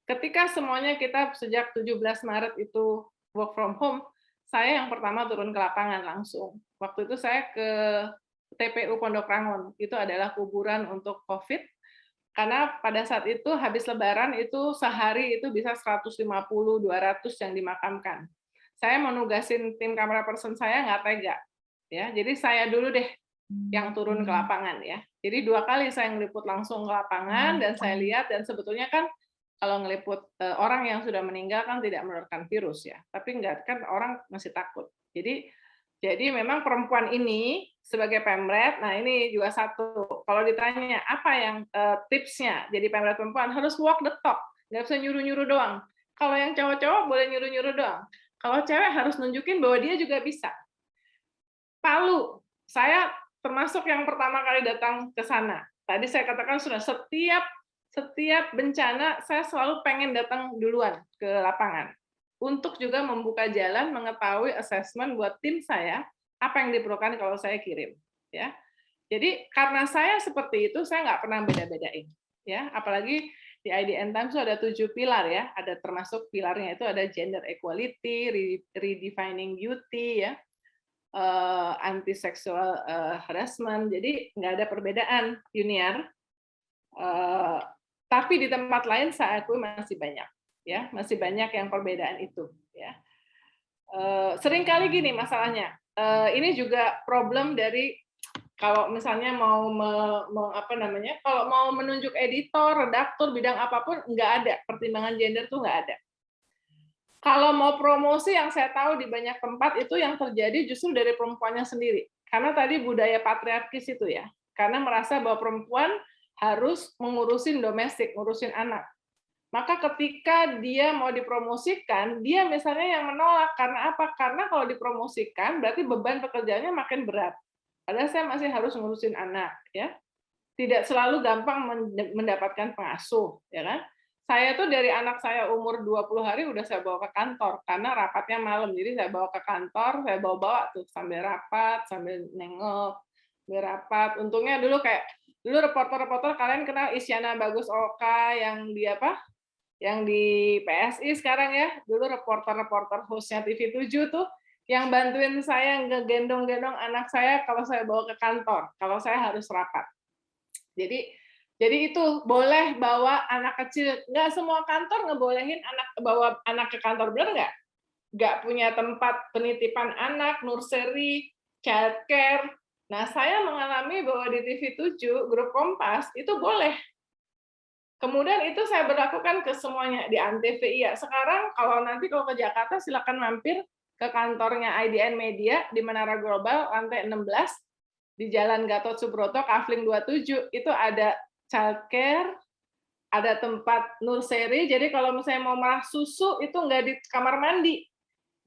Ketika semuanya kita sejak 17 Maret itu work from home, saya yang pertama turun ke lapangan langsung. Waktu itu saya ke TPU Pondok Rangon, itu adalah kuburan untuk COVID, karena pada saat itu habis Lebaran itu sehari itu bisa 150-200 yang dimakamkan. Saya mau nugasin tim kamera person saya nggak tega, ya. Jadi saya dulu deh yang turun ke lapangan, ya. Jadi 2 kali saya ngeliput langsung ke lapangan dan saya lihat, dan sebetulnya kan kalau ngeliput orang yang sudah meninggal kan tidak menularkan virus, ya, tapi enggak, kan orang masih takut. Jadi memang perempuan ini sebagai pemret, nah ini juga satu, kalau ditanya apa yang tipsnya jadi pemret perempuan, harus walk the talk, nggak bisa nyuruh-nyuruh doang. Kalau yang cowok-cowok boleh nyuruh-nyuruh doang. Kalau cewek harus nunjukin bahwa dia juga bisa. Palu, saya termasuk yang pertama kali datang ke sana. Tadi saya katakan sudah setiap bencana saya selalu pengen datang duluan ke lapangan untuk juga membuka jalan, mengetahui assessment buat tim saya apa yang diperlukan kalau saya kirim, ya. Jadi karena saya seperti itu, saya nggak pernah beda-bedain, ya. Apalagi di IDN Times itu ada 7 pilar, ya. Ada termasuk pilarnya itu ada gender equality, redefining beauty, ya, anti sexual harassment. Jadi nggak ada perbedaan, Yuniar. Tapi di tempat lain saya akui masih banyak, ya, masih banyak yang perbedaan itu, ya. Seringkali gini masalahnya, ini juga problem dari kalau misalnya mau kalau mau menunjuk editor, redaktur, bidang apapun, nggak ada pertimbangan gender tuh nggak ada. Kalau mau promosi yang saya tahu di banyak tempat itu yang terjadi justru dari perempuannya sendiri, karena tadi budaya patriarkis itu, ya, karena merasa bahwa perempuan harus mengurusin domestik, ngurusin anak. Maka ketika dia mau dipromosikan, dia misalnya yang menolak. Karena apa? Karena kalau dipromosikan, berarti beban pekerjaannya makin berat. Padahal saya masih harus ngurusin anak, ya. Tidak selalu gampang mendapatkan pengasuh, ya kan? Saya tuh dari anak saya umur 20 hari udah saya bawa ke kantor karena rapatnya malam. Jadi saya bawa ke kantor, saya bawa-bawa tuh sambil rapat, sambil nengok, berapat. Untungnya dulu reporter-reporter kalian kenal Isyana Bagus Oka yang di apa? Yang di PSI sekarang ya. Dulu reporter-reporter hostnya TV7 tuh yang bantuin saya ngegendong-gendong anak saya kalau saya bawa ke kantor, kalau saya harus rapat. Jadi itu boleh bawa anak kecil. Nggak semua kantor ngebolehin bawa anak ke kantor, benar nggak? Nggak punya tempat penitipan anak, nursery, childcare. Nah, saya mengalami bahwa di TV7, Grup Kompas, itu boleh. Kemudian itu saya berlakukan ke semuanya di Antv. Ya. Sekarang kalau ke Jakarta, silakan mampir ke kantornya IDN Media di Menara Global, lantai 16, di Jalan Gatot Subroto, Kafling 27, itu ada childcare, ada tempat nursery. Jadi kalau misalnya mau merah susu itu nggak di kamar mandi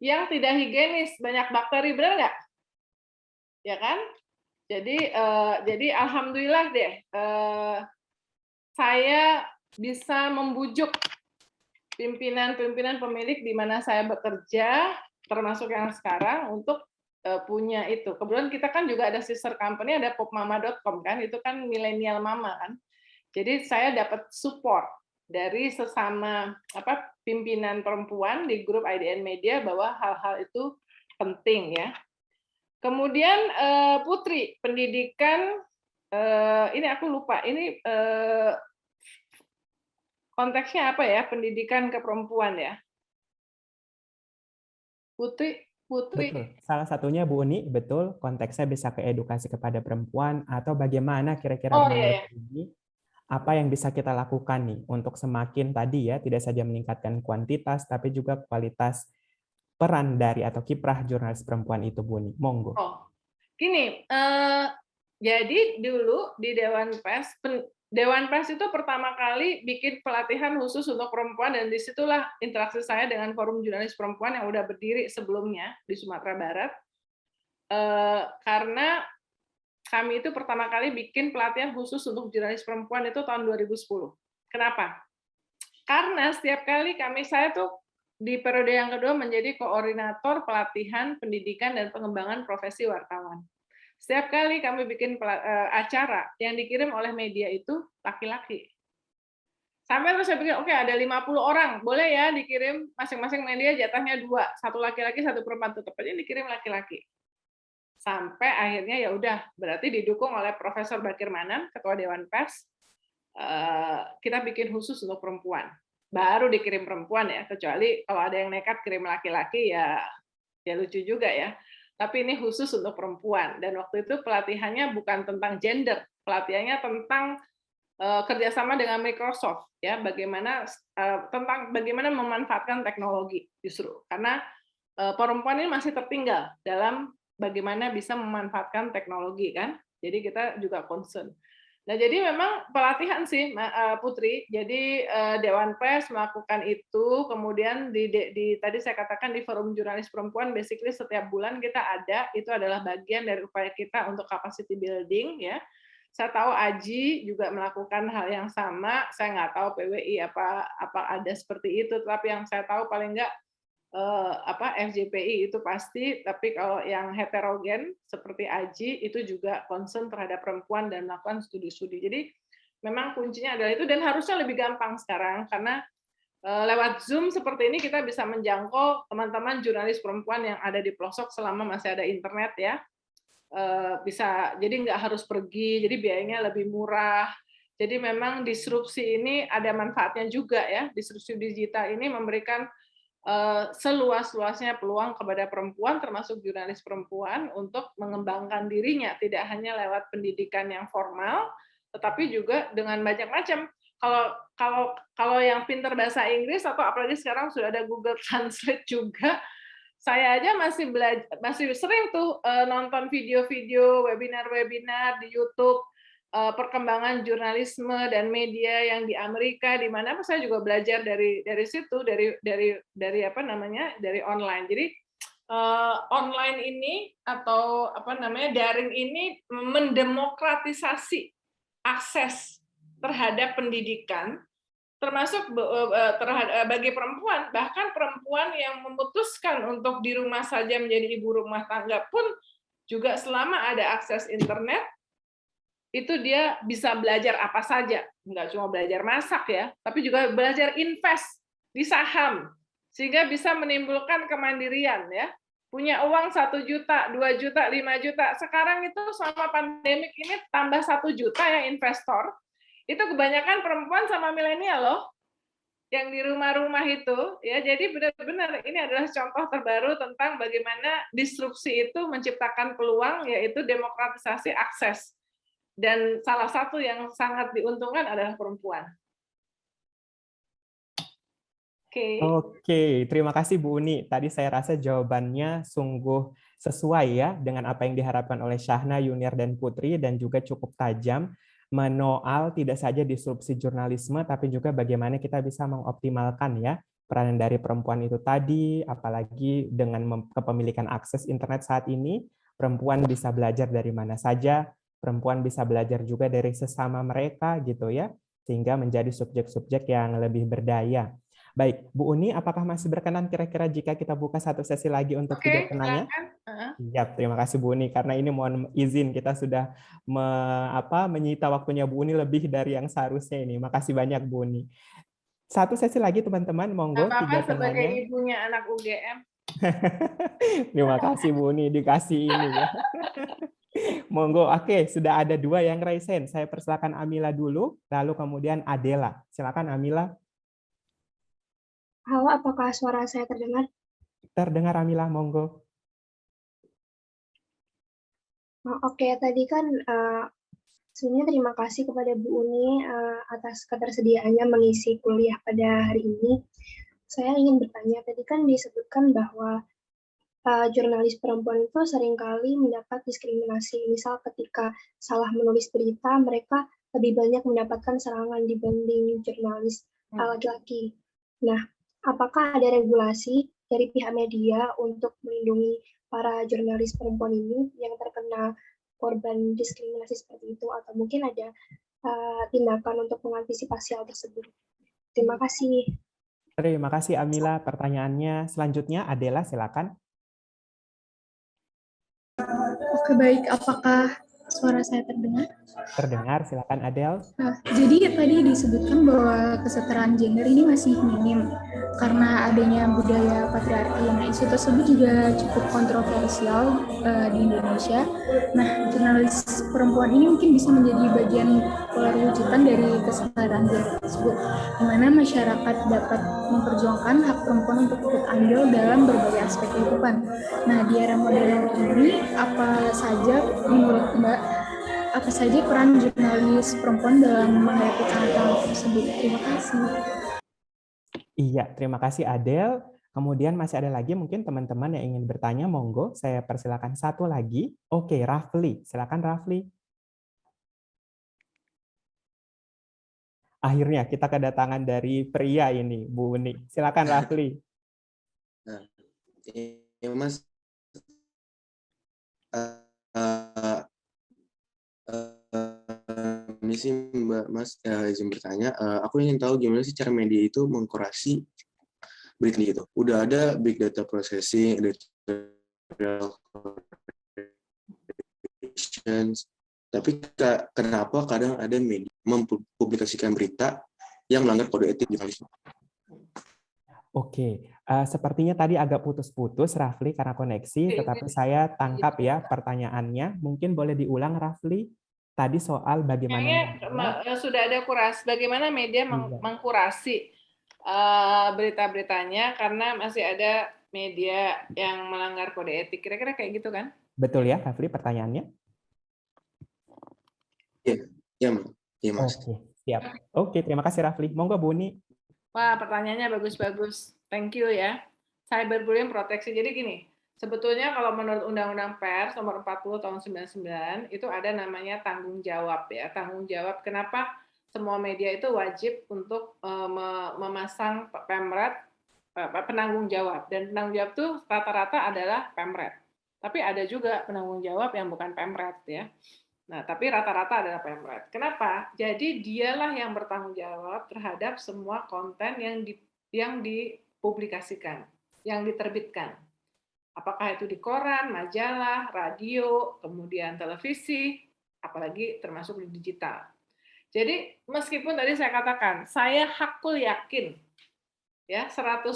yang tidak higienis, banyak bakteri, benar nggak? Ya kan? Jadi alhamdulillah deh, saya bisa membujuk pimpinan pemilik di mana saya bekerja, termasuk yang sekarang, untuk punya itu. Kebetulan kita kan juga ada sister company, ada popmama.com kan, itu kan milenial mama kan. Jadi saya dapat support dari sesama pimpinan perempuan di grup IDN Media bahwa hal-hal itu penting ya. Kemudian Putri, pendidikan ini aku lupa, ini konteksnya apa ya, pendidikan ke perempuan ya. Putri. Betul. Salah satunya Bu Uni, betul, konteksnya bisa ke edukasi kepada perempuan atau bagaimana kira-kira menurut ini apa yang bisa kita lakukan nih untuk semakin tadi ya, tidak saja meningkatkan kuantitas tapi juga kualitas peran dari atau kiprah jurnalis perempuan itu, Bu Uni. Monggo. Gini, jadi dulu di Dewan Pers itu pertama kali bikin pelatihan khusus untuk perempuan, dan disitulah interaksi saya dengan Forum Jurnalis Perempuan yang udah berdiri sebelumnya di Sumatera Barat. Karena kami itu pertama kali bikin pelatihan khusus untuk jurnalis perempuan itu tahun 2010. Kenapa? Karena setiap kali saya tuh di periode yang kedua menjadi koordinator pelatihan, pendidikan, dan pengembangan profesi wartawan. Setiap kali kami bikin acara yang dikirim oleh media itu laki-laki. Sampai terus saya pikir, oke, ada 50 orang, boleh ya dikirim masing-masing media jatahnya 2, satu laki-laki, satu perempuan, tetap aja dikirim laki-laki. Sampai akhirnya ya udah, berarti didukung oleh Profesor Bakir Manan, Ketua Dewan Pers, kita bikin khusus untuk perempuan. Baru dikirim perempuan ya, kecuali kalau ada yang nekat kirim laki-laki ya lucu juga ya. Tapi ini khusus untuk perempuan, dan waktu itu pelatihannya bukan tentang gender, pelatihannya tentang kerjasama dengan Microsoft ya, tentang bagaimana memanfaatkan teknologi justru, karena perempuan ini masih tertinggal dalam bagaimana bisa memanfaatkan teknologi kan, jadi kita juga concern. Nah, jadi memang pelatihan sih, Putri. Jadi Dewan Pers melakukan itu, kemudian tadi saya katakan di Forum Jurnalis Perempuan, basically setiap bulan kita ada, itu adalah bagian dari upaya kita untuk capacity building ya. Saya tahu AJI juga melakukan hal yang sama. Saya nggak tahu PWI apa ada seperti itu, tapi yang saya tahu paling nggak FJPI itu pasti, tapi kalau yang heterogen seperti AJI itu juga concern terhadap perempuan dan melakukan studi-studi. Jadi memang kuncinya adalah itu, dan harusnya lebih gampang sekarang karena lewat Zoom seperti ini kita bisa menjangkau teman-teman jurnalis perempuan yang ada di pelosok selama masih ada internet ya. Bisa, jadi nggak harus pergi, jadi biayanya lebih murah. Jadi memang disrupsi ini ada manfaatnya juga ya. Disrupsi digital ini memberikan seluas-luasnya peluang kepada perempuan, termasuk jurnalis perempuan, untuk mengembangkan dirinya, tidak hanya lewat pendidikan yang formal, tetapi juga dengan banyak macam. Kalau yang pintar bahasa Inggris, atau apalagi sekarang sudah ada Google Translate juga, saya aja masih sering tuh nonton video-video, webinar-webinar di YouTube, perkembangan jurnalisme dan media yang di Amerika, di mana saya juga belajar dari situ, dari online. Jadi online ini atau daring ini mendemokratisasi akses terhadap pendidikan, termasuk bagi perempuan, bahkan perempuan yang memutuskan untuk di rumah saja menjadi ibu rumah tangga pun juga selama ada akses internet, itu dia bisa belajar apa saja, nggak cuma belajar masak ya, tapi juga belajar invest di saham, sehingga bisa menimbulkan kemandirian ya. Punya uang 1 juta, 2 juta, 5 juta. Sekarang itu selama pandemik ini tambah 1 juta ya investor. Itu kebanyakan perempuan sama milenial loh, yang di rumah-rumah itu ya. Jadi benar-benar ini adalah contoh terbaru tentang bagaimana disrupsi itu menciptakan peluang, yaitu demokratisasi akses. Dan salah satu yang sangat diuntungkan adalah perempuan. Oke, terima kasih Bu Uni. Tadi saya rasa jawabannya sungguh sesuai ya dengan apa yang diharapkan oleh Syahna, Yuniar, dan Putri, dan juga cukup tajam menoal tidak saja disrupsi jurnalisme, tapi juga bagaimana kita bisa mengoptimalkan ya peranan dari perempuan itu tadi, apalagi dengan kepemilikan akses internet saat ini, perempuan bisa belajar dari mana saja, perempuan bisa belajar juga dari sesama mereka gitu ya, sehingga menjadi subjek-subjek yang lebih berdaya. Baik, Bu Uni, apakah masih berkenan kira-kira jika kita buka satu sesi lagi untuk tiga penanya? Iya, terima kasih Bu Uni. Karena ini mohon izin kita sudah menyita waktunya Bu Uni lebih dari yang seharusnya ini. Makasih banyak Bu Uni. Satu sesi lagi teman-teman, monggo tiga penanya. Sebagai ibunya anak UGM. Terima kasih Bu Uni, dikasih ini ya. Monggo, oke, sudah ada 2 yang raise hand. Saya persilakan Amila dulu, lalu kemudian Adela. Silakan Amila. Halo, apakah suara saya terdengar? Terdengar Amila, monggo. Oke, tadi kan sebenarnya terima kasih kepada Bu Uni atas ketersediaannya mengisi kuliah pada hari ini. Saya ingin bertanya, tadi kan disebutkan bahwa jurnalis perempuan itu seringkali mendapat diskriminasi. Misal ketika salah menulis berita, mereka lebih banyak mendapatkan serangan dibanding jurnalis laki-laki. Nah, apakah ada regulasi dari pihak media untuk melindungi para jurnalis perempuan ini yang terkena korban diskriminasi seperti itu, atau mungkin ada tindakan untuk mengantisipasi hal tersebut? Terima kasih. Terima kasih Amila. Pertanyaannya selanjutnya Adela, silakan. Oke, baik. Apakah suara saya terdengar? Terdengar, silakan Adel. Nah, jadi tadi disebutkan bahwa kesetaraan gender ini masih minim karena adanya budaya patriarki. Nah, isu tersebut juga cukup kontroversial di Indonesia. Nah, jurnalis perempuan ini mungkin bisa menjadi bagian perwujudan dari kesetaraan gender tersebut, di mana masyarakat dapat memperjuangkan hak perempuan untuk ikut andil dalam berbagai aspek kehidupan. Nah, di era modern ini, apa saja menurut Mbak, apa saja peran jurnalis perempuan dalam menghadapi tantangan tersebut? Terima kasih. Iya, terima kasih Adel. Kemudian masih ada lagi mungkin teman-teman yang ingin bertanya, monggo. Saya persilakan satu lagi. Oke, Rafli. Silakan Rafli. Akhirnya kita kedatangan dari pria ini, Bu Uni. Silakan Rafli. Nah, ya Mas, misi Mbak Mas izin bertanya, aku ingin tahu gimana sih cara media itu mengkurasi berita gitu. Udah ada big data processing, editorial corrections, tapi kenapa kadang ada media mempublikasikan berita yang melanggar kode etik jurnalisme? Oke, sepertinya tadi agak putus-putus Rafli karena koneksi, tetapi saya tangkap ya pertanyaannya. Mungkin boleh diulang Rafli? Tadi soal bagaimana sudah ada kurasi, bagaimana media mengkurasi berita-beritanya karena masih ada media yang melanggar kode etik. Kira-kira kayak gitu kan? Betul ya, Rafli pertanyaannya? Iya, Mas. Oke, siap. Oke, terima kasih Rafli. Monggo Bu Uni. Wah, pertanyaannya bagus-bagus. Thank you ya. Cyberbullying proteksi. Jadi gini, sebetulnya kalau menurut Undang-Undang Pers nomor 40 tahun 99 itu ada namanya tanggung jawab ya. Tanggung jawab kenapa semua media itu wajib untuk memasang pamflet penanggung jawab, dan penanggung jawab itu rata-rata adalah Pemret. Tapi ada juga penanggung jawab yang bukan Pemret ya. Nah, tapi rata-rata adalah Pemret. Kenapa? Jadi dialah yang bertanggung jawab terhadap semua konten yang dipublikasikan, yang diterbitkan. Apakah itu di koran, majalah, radio, kemudian televisi, apalagi termasuk di digital. Jadi meskipun tadi saya katakan, saya hakul yakin ya 100%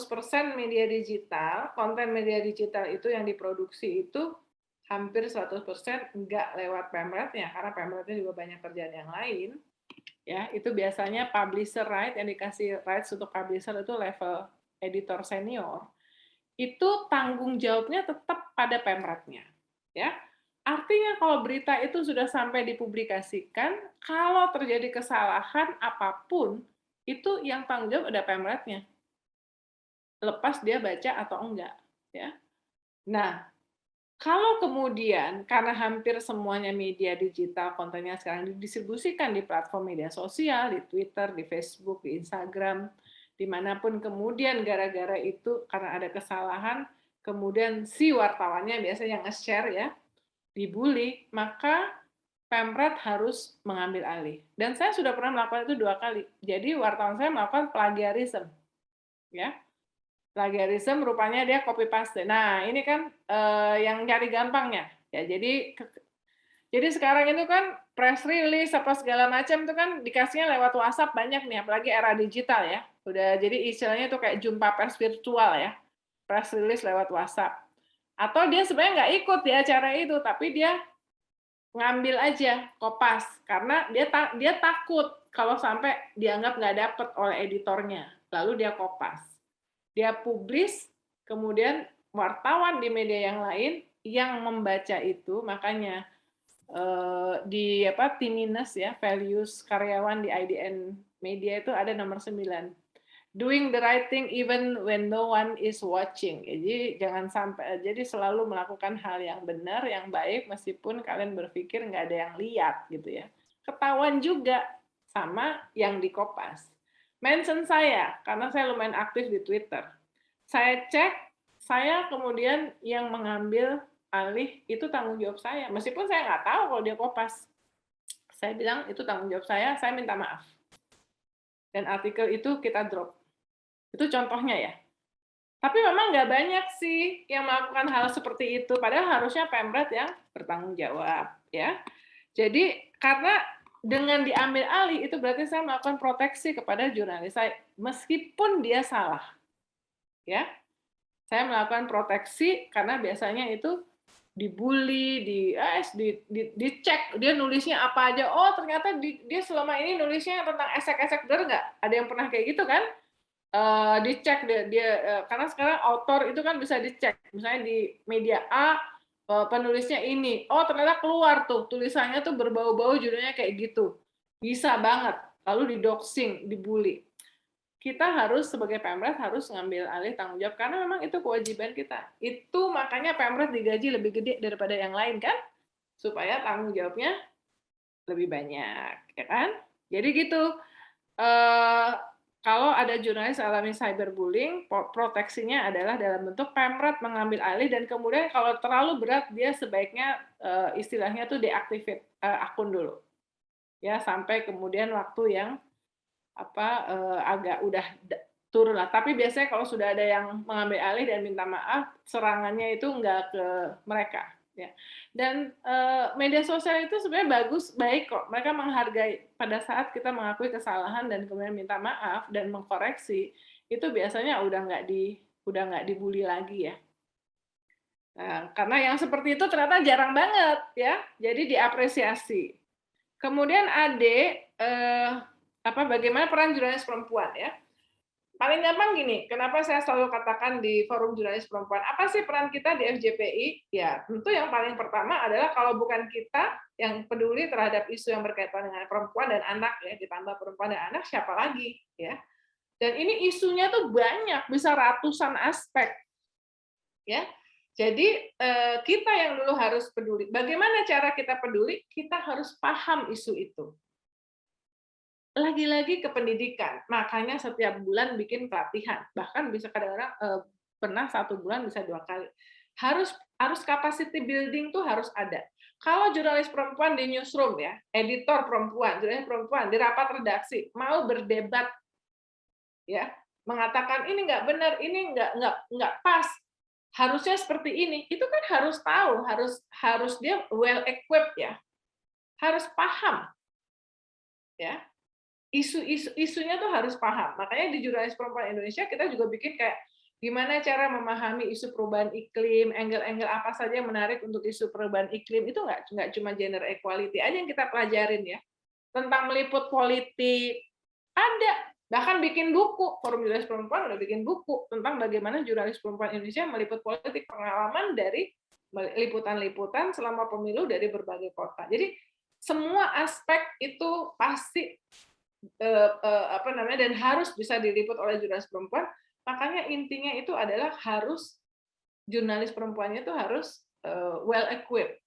media digital, konten media digital itu yang diproduksi itu hampir 100% enggak lewat Pemretnya, karena Pemretnya juga banyak kerjaan yang lain. Ya, itu biasanya publisher right, yang dikasih rights untuk publisher itu level editor senior. Itu tanggung jawabnya tetap pada Pemretnya. Ya. Artinya kalau berita itu sudah sampai dipublikasikan, kalau terjadi kesalahan apapun, itu yang tanggung jawab ada Pemretnya. Lepas dia baca atau enggak. Ya. Nah, kalau kemudian, karena hampir semuanya media digital, kontennya sekarang didistribusikan di platform media sosial, di Twitter, di Facebook, di Instagram, dimanapun kemudian gara-gara itu, karena ada kesalahan, kemudian si wartawannya biasanya yang nge-share ya, dibully, maka Pemret harus mengambil alih. Dan saya sudah pernah melakukan itu 2 kali. Jadi wartawan saya melakukan plagiarism. Ya. Plagiarism rupanya dia copy paste. Nah, ini kan yang cari gampangnya. Ya, jadi sekarang itu kan press release apa segala macam itu kan dikasihnya lewat WhatsApp banyak nih, apalagi era digital ya. Udah jadi istilahnya itu kayak jumpa pers virtual ya. Press release lewat WhatsApp. Atau dia sebenarnya nggak ikut di acara itu, tapi dia ngambil aja, kopas, karena dia takut kalau sampai dianggap nggak dapet oleh editornya, lalu dia kopas. Dia publis, kemudian wartawan di media yang lain yang membaca itu, makanya di Timinus ya, values karyawan di IDN Media itu ada nomor 9. Doing the right thing even when no one is watching. Jadi jangan sampai, jadi selalu melakukan hal yang benar, yang baik, meskipun kalian berpikir nggak ada yang lihat gitu ya. Ketahuan juga sama yang dikopas. Mention saya, karena saya lumayan aktif di Twitter. Saya cek, saya kemudian yang mengambil alih, itu tanggung jawab saya. Meskipun saya nggak tahu kalau dia kopas. Saya bilang, itu tanggung jawab saya minta maaf. Dan artikel itu kita drop. Itu contohnya ya. Tapi memang nggak banyak sih yang melakukan hal seperti itu. Padahal harusnya Pemret yang bertanggung jawab. Ya. Jadi karena dengan diambil alih, itu berarti saya melakukan proteksi kepada jurnalis saya. Meskipun dia salah. Ya. Saya melakukan proteksi karena biasanya itu dibully, dicek, dia nulisnya apa aja. Oh, ternyata dia selama ini nulisnya tentang esek-esek, bener nggak? Ada yang pernah kayak gitu kan? Dicek dia karena sekarang author itu kan bisa dicek, misalnya di media A penulisnya ini, oh ternyata keluar tuh tulisannya tuh berbau-bau judulnya kayak gitu, bisa banget, lalu didoxing, dibully. Kita harus sebagai Pemret harus ngambil alih tanggung jawab karena memang itu kewajiban kita. Itu makanya Pemret digaji lebih gede daripada yang lain kan, supaya tanggung jawabnya lebih banyak, ya kan? Jadi gitu. Kalau ada jurnalis alami cyberbullying, proteksinya adalah dalam bentuk Pemret mengambil alih, dan kemudian kalau terlalu berat dia sebaiknya istilahnya tuh deactivate akun dulu, ya sampai kemudian waktu yang agak udah turun lah. Tapi biasanya kalau sudah ada yang mengambil alih dan minta maaf, serangannya itu nggak ke mereka. Ya. Dan media sosial itu sebenarnya baik kok. Mereka menghargai pada saat kita mengakui kesalahan dan kemudian minta maaf dan mengkoreksi, itu biasanya udah nggak dibully lagi ya. Nah, karena yang seperti itu ternyata jarang banget ya. Jadi diapresiasi. Kemudian bagaimana peran jurnalis perempuan ya? Paling gampang gini, kenapa saya selalu katakan di forum jurnalis perempuan, apa sih peran kita di FJPI? Ya, tentu yang paling pertama adalah kalau bukan kita yang peduli terhadap isu yang berkaitan dengan perempuan dan anak, ya, ditambah perempuan dan anak, siapa lagi? Ya. Dan ini isunya tuh banyak, bisa ratusan aspek. Ya. Jadi kita yang dulu harus peduli. Bagaimana cara kita peduli? Kita harus paham isu itu. lagi-lagi ke pendidikan. Makanya setiap bulan bikin pelatihan. Bahkan bisa kadang-kadang pernah 1 bulan bisa 2 kali. Harus capacity building tuh harus ada. Kalau jurnalis perempuan di newsroom ya, editor perempuan, jurnalis perempuan di rapat redaksi mau berdebat ya, mengatakan ini nggak benar, ini nggak pas, harusnya seperti ini, itu kan harus tahu, harus dia well equipped ya, harus paham ya, isunya tuh harus paham. Makanya di jurnalis perempuan Indonesia kita juga bikin kayak gimana cara memahami isu perubahan iklim, angle-angle apa saja yang menarik untuk isu perubahan iklim, itu nggak cuma gender equality aja yang kita pelajarin ya, tentang meliput politik ada. Bahkan bikin buku, Forum Jurnalis Perempuan udah bikin buku tentang bagaimana jurnalis perempuan Indonesia meliput politik, pengalaman dari liputan-liputan selama pemilu dari berbagai kota. Jadi semua aspek itu pasti dan harus bisa diliput oleh jurnalis perempuan. Makanya intinya itu adalah harus jurnalis perempuannya itu harus well equipped.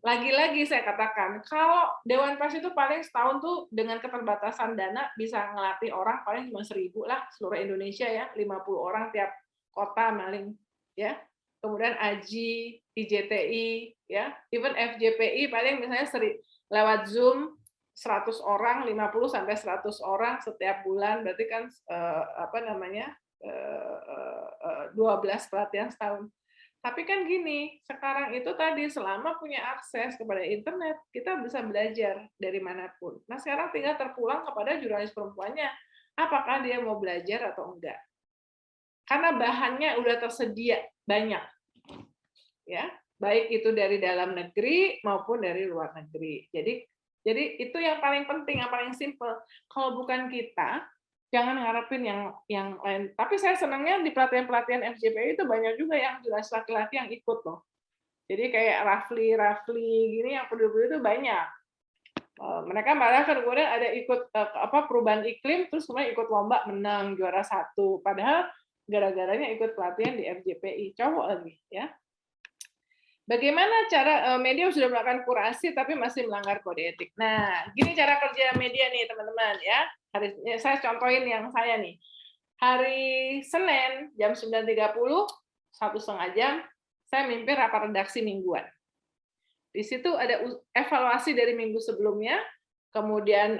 Lagi-lagi saya katakan, kalau Dewan Pers itu paling setahun tuh dengan keterbatasan dana bisa ngelatih orang paling cuma 1.000 lah seluruh Indonesia ya, 50 orang tiap kota paling ya. Kemudian AJI, IJTI ya, even FJPI paling misalnya lewat Zoom 100 orang, 50 sampai 100 orang setiap bulan, berarti kan 12 pelatihan setahun. Tapi kan gini, sekarang itu tadi selama punya akses kepada internet, kita bisa belajar dari manapun. Nah sekarang tinggal terpulang kepada jurnalis perempuannya, apakah dia mau belajar atau enggak. Karena bahannya udah tersedia banyak, ya, baik itu dari dalam negeri maupun dari luar negeri. Jadi itu yang paling penting, yang paling simple. Kalau bukan kita, jangan ngarepin yang lain. Tapi saya senangnya di pelatihan-pelatihan FJPI itu banyak juga yang jurnalis laki-laki yang ikut loh. Jadi kayak Rafli gini yang peduli itu banyak. Mereka malah kemudian ada ikut perubahan iklim, terus kemudian ikut lomba menang juara 1. Padahal gara-garanya ikut pelatihan di FJPI, cowok lagi ya. Bagaimana cara media sudah melakukan kurasi tapi masih melanggar kode etik. Nah, gini cara kerja media nih teman-teman ya. Saya contohin yang saya nih. Hari Senin jam 9.30, 1,5 jam, saya mimpin rapat redaksi mingguan. Di situ ada evaluasi dari minggu sebelumnya, kemudian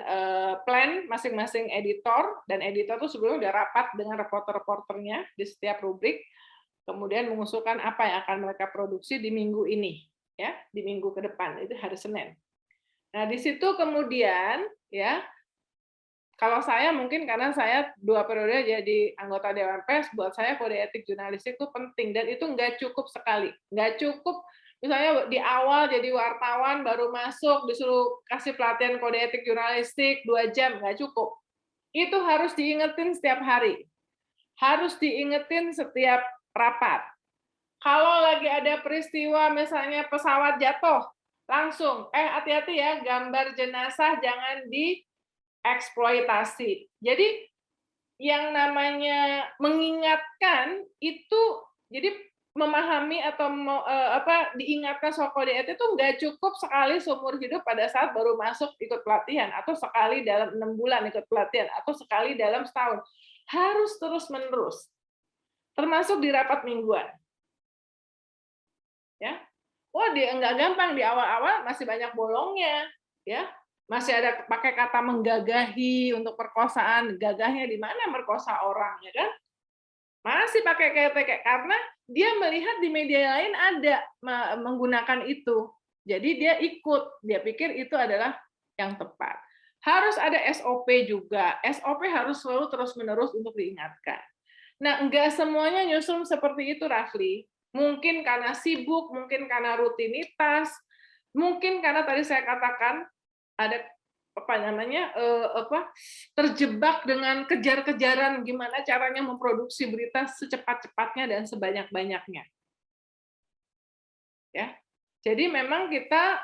plan masing-masing editor, dan editor itu sebelumnya udah rapat dengan reporter-reporternya di setiap rubrik, kemudian mengusulkan apa yang akan mereka produksi di minggu ini, ya, di minggu ke depan, itu hari Senin. Nah, di situ kemudian, ya, kalau saya mungkin karena saya 2 periode jadi anggota Dewan Pers, buat saya kode etik jurnalistik itu penting, dan itu nggak cukup sekali. Nggak cukup, misalnya di awal jadi wartawan, baru masuk, disuruh kasih pelatihan kode etik jurnalistik 2 jam, nggak cukup. Itu harus diingetin setiap hari. Harus diingetin setiap rapat. Kalau lagi ada peristiwa misalnya pesawat jatuh, langsung hati-hati ya, gambar jenazah jangan dieksploitasi. Jadi yang namanya mengingatkan itu, jadi memahami atau diingatkan soal kode etik itu nggak cukup sekali seumur hidup pada saat baru masuk ikut pelatihan, atau sekali dalam 6 bulan ikut pelatihan, atau sekali dalam setahun. Harus terus-menerus. Termasuk di rapat mingguan. Ya. Nggak gampang, di awal-awal masih banyak bolongnya, ya. Masih ada pakai kata menggagahi untuk perkosaan, gagahnya di mana merkosa orang, ya kan? Masih pakai kayak karena dia melihat di media lain ada menggunakan itu. Jadi dia ikut, dia pikir itu adalah yang tepat. Harus ada SOP juga. SOP harus selalu terus-menerus untuk diingatkan. Nah, enggak semuanya newsroom seperti itu, Rafli. Mungkin karena sibuk, mungkin karena rutinitas, mungkin karena tadi saya katakan ada terjebak dengan kejar-kejaran gimana caranya memproduksi berita secepat-cepatnya dan sebanyak-banyaknya. Ya. Jadi memang kita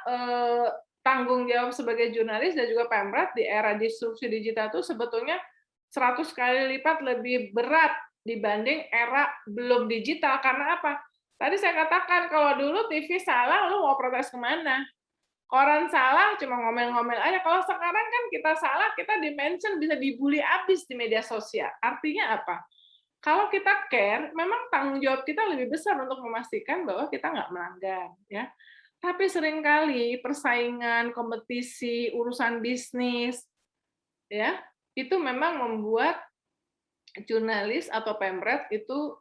tanggung jawab sebagai jurnalis dan juga Pemret di era disrupsi digital itu sebetulnya 100 kali lipat lebih berat dibanding era belum digital. Karena apa? Tadi saya katakan, kalau dulu TV salah, lu mau protes kemana? Koran salah cuma ngomel-ngomel aja. Kalau sekarang kan kita salah, kita di-mention bisa dibully abis di media sosial. Artinya apa? Kalau kita care, memang tanggung jawab kita lebih besar untuk memastikan bahwa kita nggak melanggar, ya. Tapi seringkali persaingan, kompetisi, urusan bisnis, ya, itu memang membuat jurnalis atau pemret itu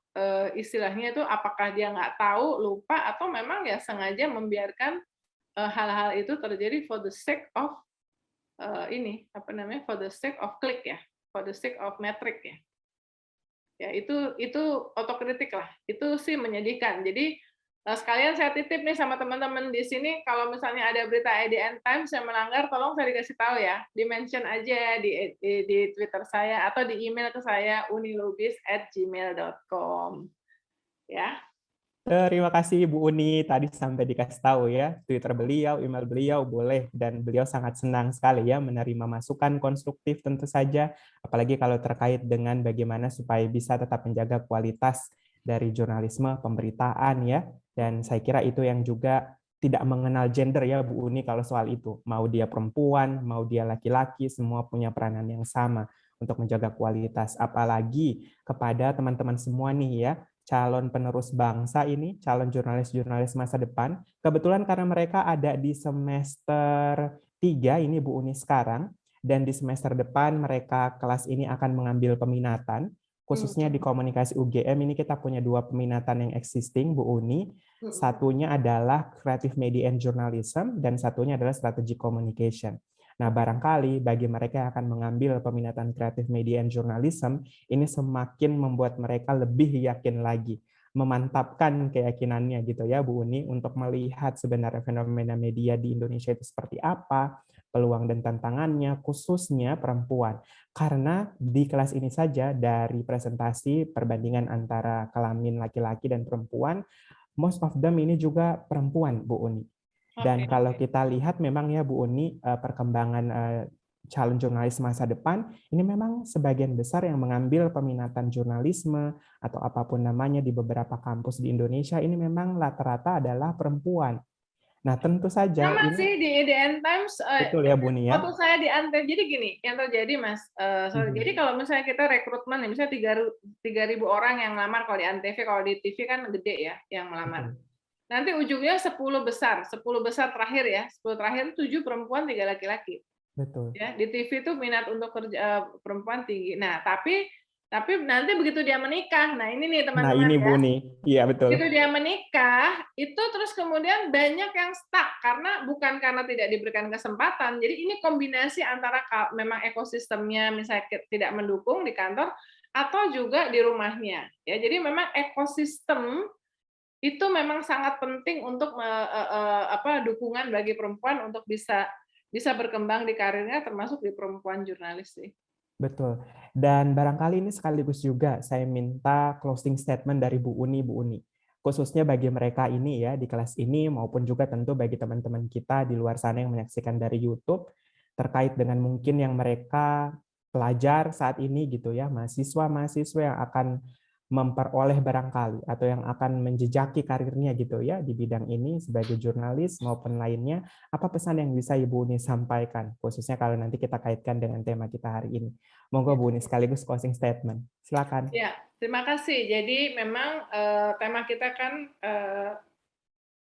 istilahnya itu apakah dia nggak tahu, lupa, atau memang ya sengaja membiarkan hal-hal itu terjadi for the sake of for the sake of click ya, for the sake of metric ya. Ya itu otokritik lah. Itu sih menyedihkan. Jadi sekalian saya titip nih sama teman-teman di sini, kalau misalnya ada berita IDN Times yang melanggar, tolong saya dikasih tahu ya, di-mention aja di Twitter saya atau di email ke saya unilubis@gmail.com ya. Terima kasih Bu Uni, tadi sampai dikasih tahu ya, Twitter beliau, email beliau boleh, dan beliau sangat senang sekali ya menerima masukan konstruktif tentu saja, apalagi kalau terkait dengan bagaimana supaya bisa tetap menjaga kualitas dari jurnalisme pemberitaan ya, dan saya kira itu yang juga tidak mengenal gender ya Bu Uni kalau soal itu, mau dia perempuan, mau dia laki-laki, semua punya peranan yang sama untuk menjaga kualitas, apalagi kepada teman-teman semua nih ya, calon penerus bangsa ini, calon jurnalis-jurnalis masa depan. Kebetulan karena mereka ada di semester 3 ini Bu Uni sekarang, dan di semester depan mereka kelas ini akan mengambil peminatan, khususnya di komunikasi UGM ini kita punya 2 peminatan yang existing Bu Uni. Satunya adalah Creative Media and Journalism, dan satunya adalah Strategic Communication. Nah, barangkali bagi mereka yang akan mengambil peminatan Creative Media and Journalism, ini semakin membuat mereka lebih yakin lagi, memantapkan keyakinannya gitu ya Bu Uni, untuk melihat sebenarnya fenomena media di Indonesia itu seperti apa, peluang dan tantangannya, khususnya perempuan. Karena di kelas ini saja, dari presentasi perbandingan antara kelamin laki-laki dan perempuan, most of them ini juga perempuan Bu Uni. Dan kalau kita lihat memang ya Bu Uni, perkembangan calon jurnalis masa depan, ini memang sebagian besar yang mengambil peminatan jurnalisme atau apapun namanya di beberapa kampus di Indonesia, ini memang rata-rata adalah perempuan. Nah tentu saja Sama ini sih di IDN Times, betul ya Bu Uni ya. waktu saya di Antv, jadi gini, yang terjadi Mas, jadi kalau misalnya kita rekrutmen, misalnya 3.000 orang yang melamar kalau di Antv, kalau di TV kan gede ya yang melamar. Nanti ujungnya 10 besar terakhir ya, 10 terakhir 7 perempuan, 3 laki-laki. Betul. Ya, di TV itu minat untuk kerja perempuan tinggi. Nah, tapi nanti begitu dia menikah, nah ini nih Nah teman-teman ini ya. Bu Uni, iya betul. Begitu dia menikah, itu terus kemudian banyak yang stuck karena bukan karena tidak diberikan kesempatan. Jadi ini kombinasi antara memang ekosistemnya misalnya tidak mendukung di kantor atau juga di rumahnya. Ya, jadi memang ekosistem itu memang sangat penting untuk dukungan bagi perempuan untuk bisa berkembang di karirnya, termasuk di perempuan jurnalis sih. Betul. Dan barangkali ini sekaligus juga saya minta closing statement dari Bu Uni, khususnya bagi mereka ini ya di kelas ini, maupun juga tentu bagi teman-teman kita di luar sana yang menyaksikan dari YouTube, terkait dengan mungkin yang mereka pelajar saat ini gitu ya, mahasiswa-mahasiswa yang akan memperoleh barangkali atau yang akan menjejaki karirnya gitu ya di bidang ini sebagai jurnalis maupun lainnya, apa pesan yang bisa Ibu Uni sampaikan, khususnya kalau nanti kita kaitkan dengan tema kita hari ini. Monggo Bu Uni sekaligus closing statement. Silakan. Ya, terima kasih. Jadi memang tema kita kan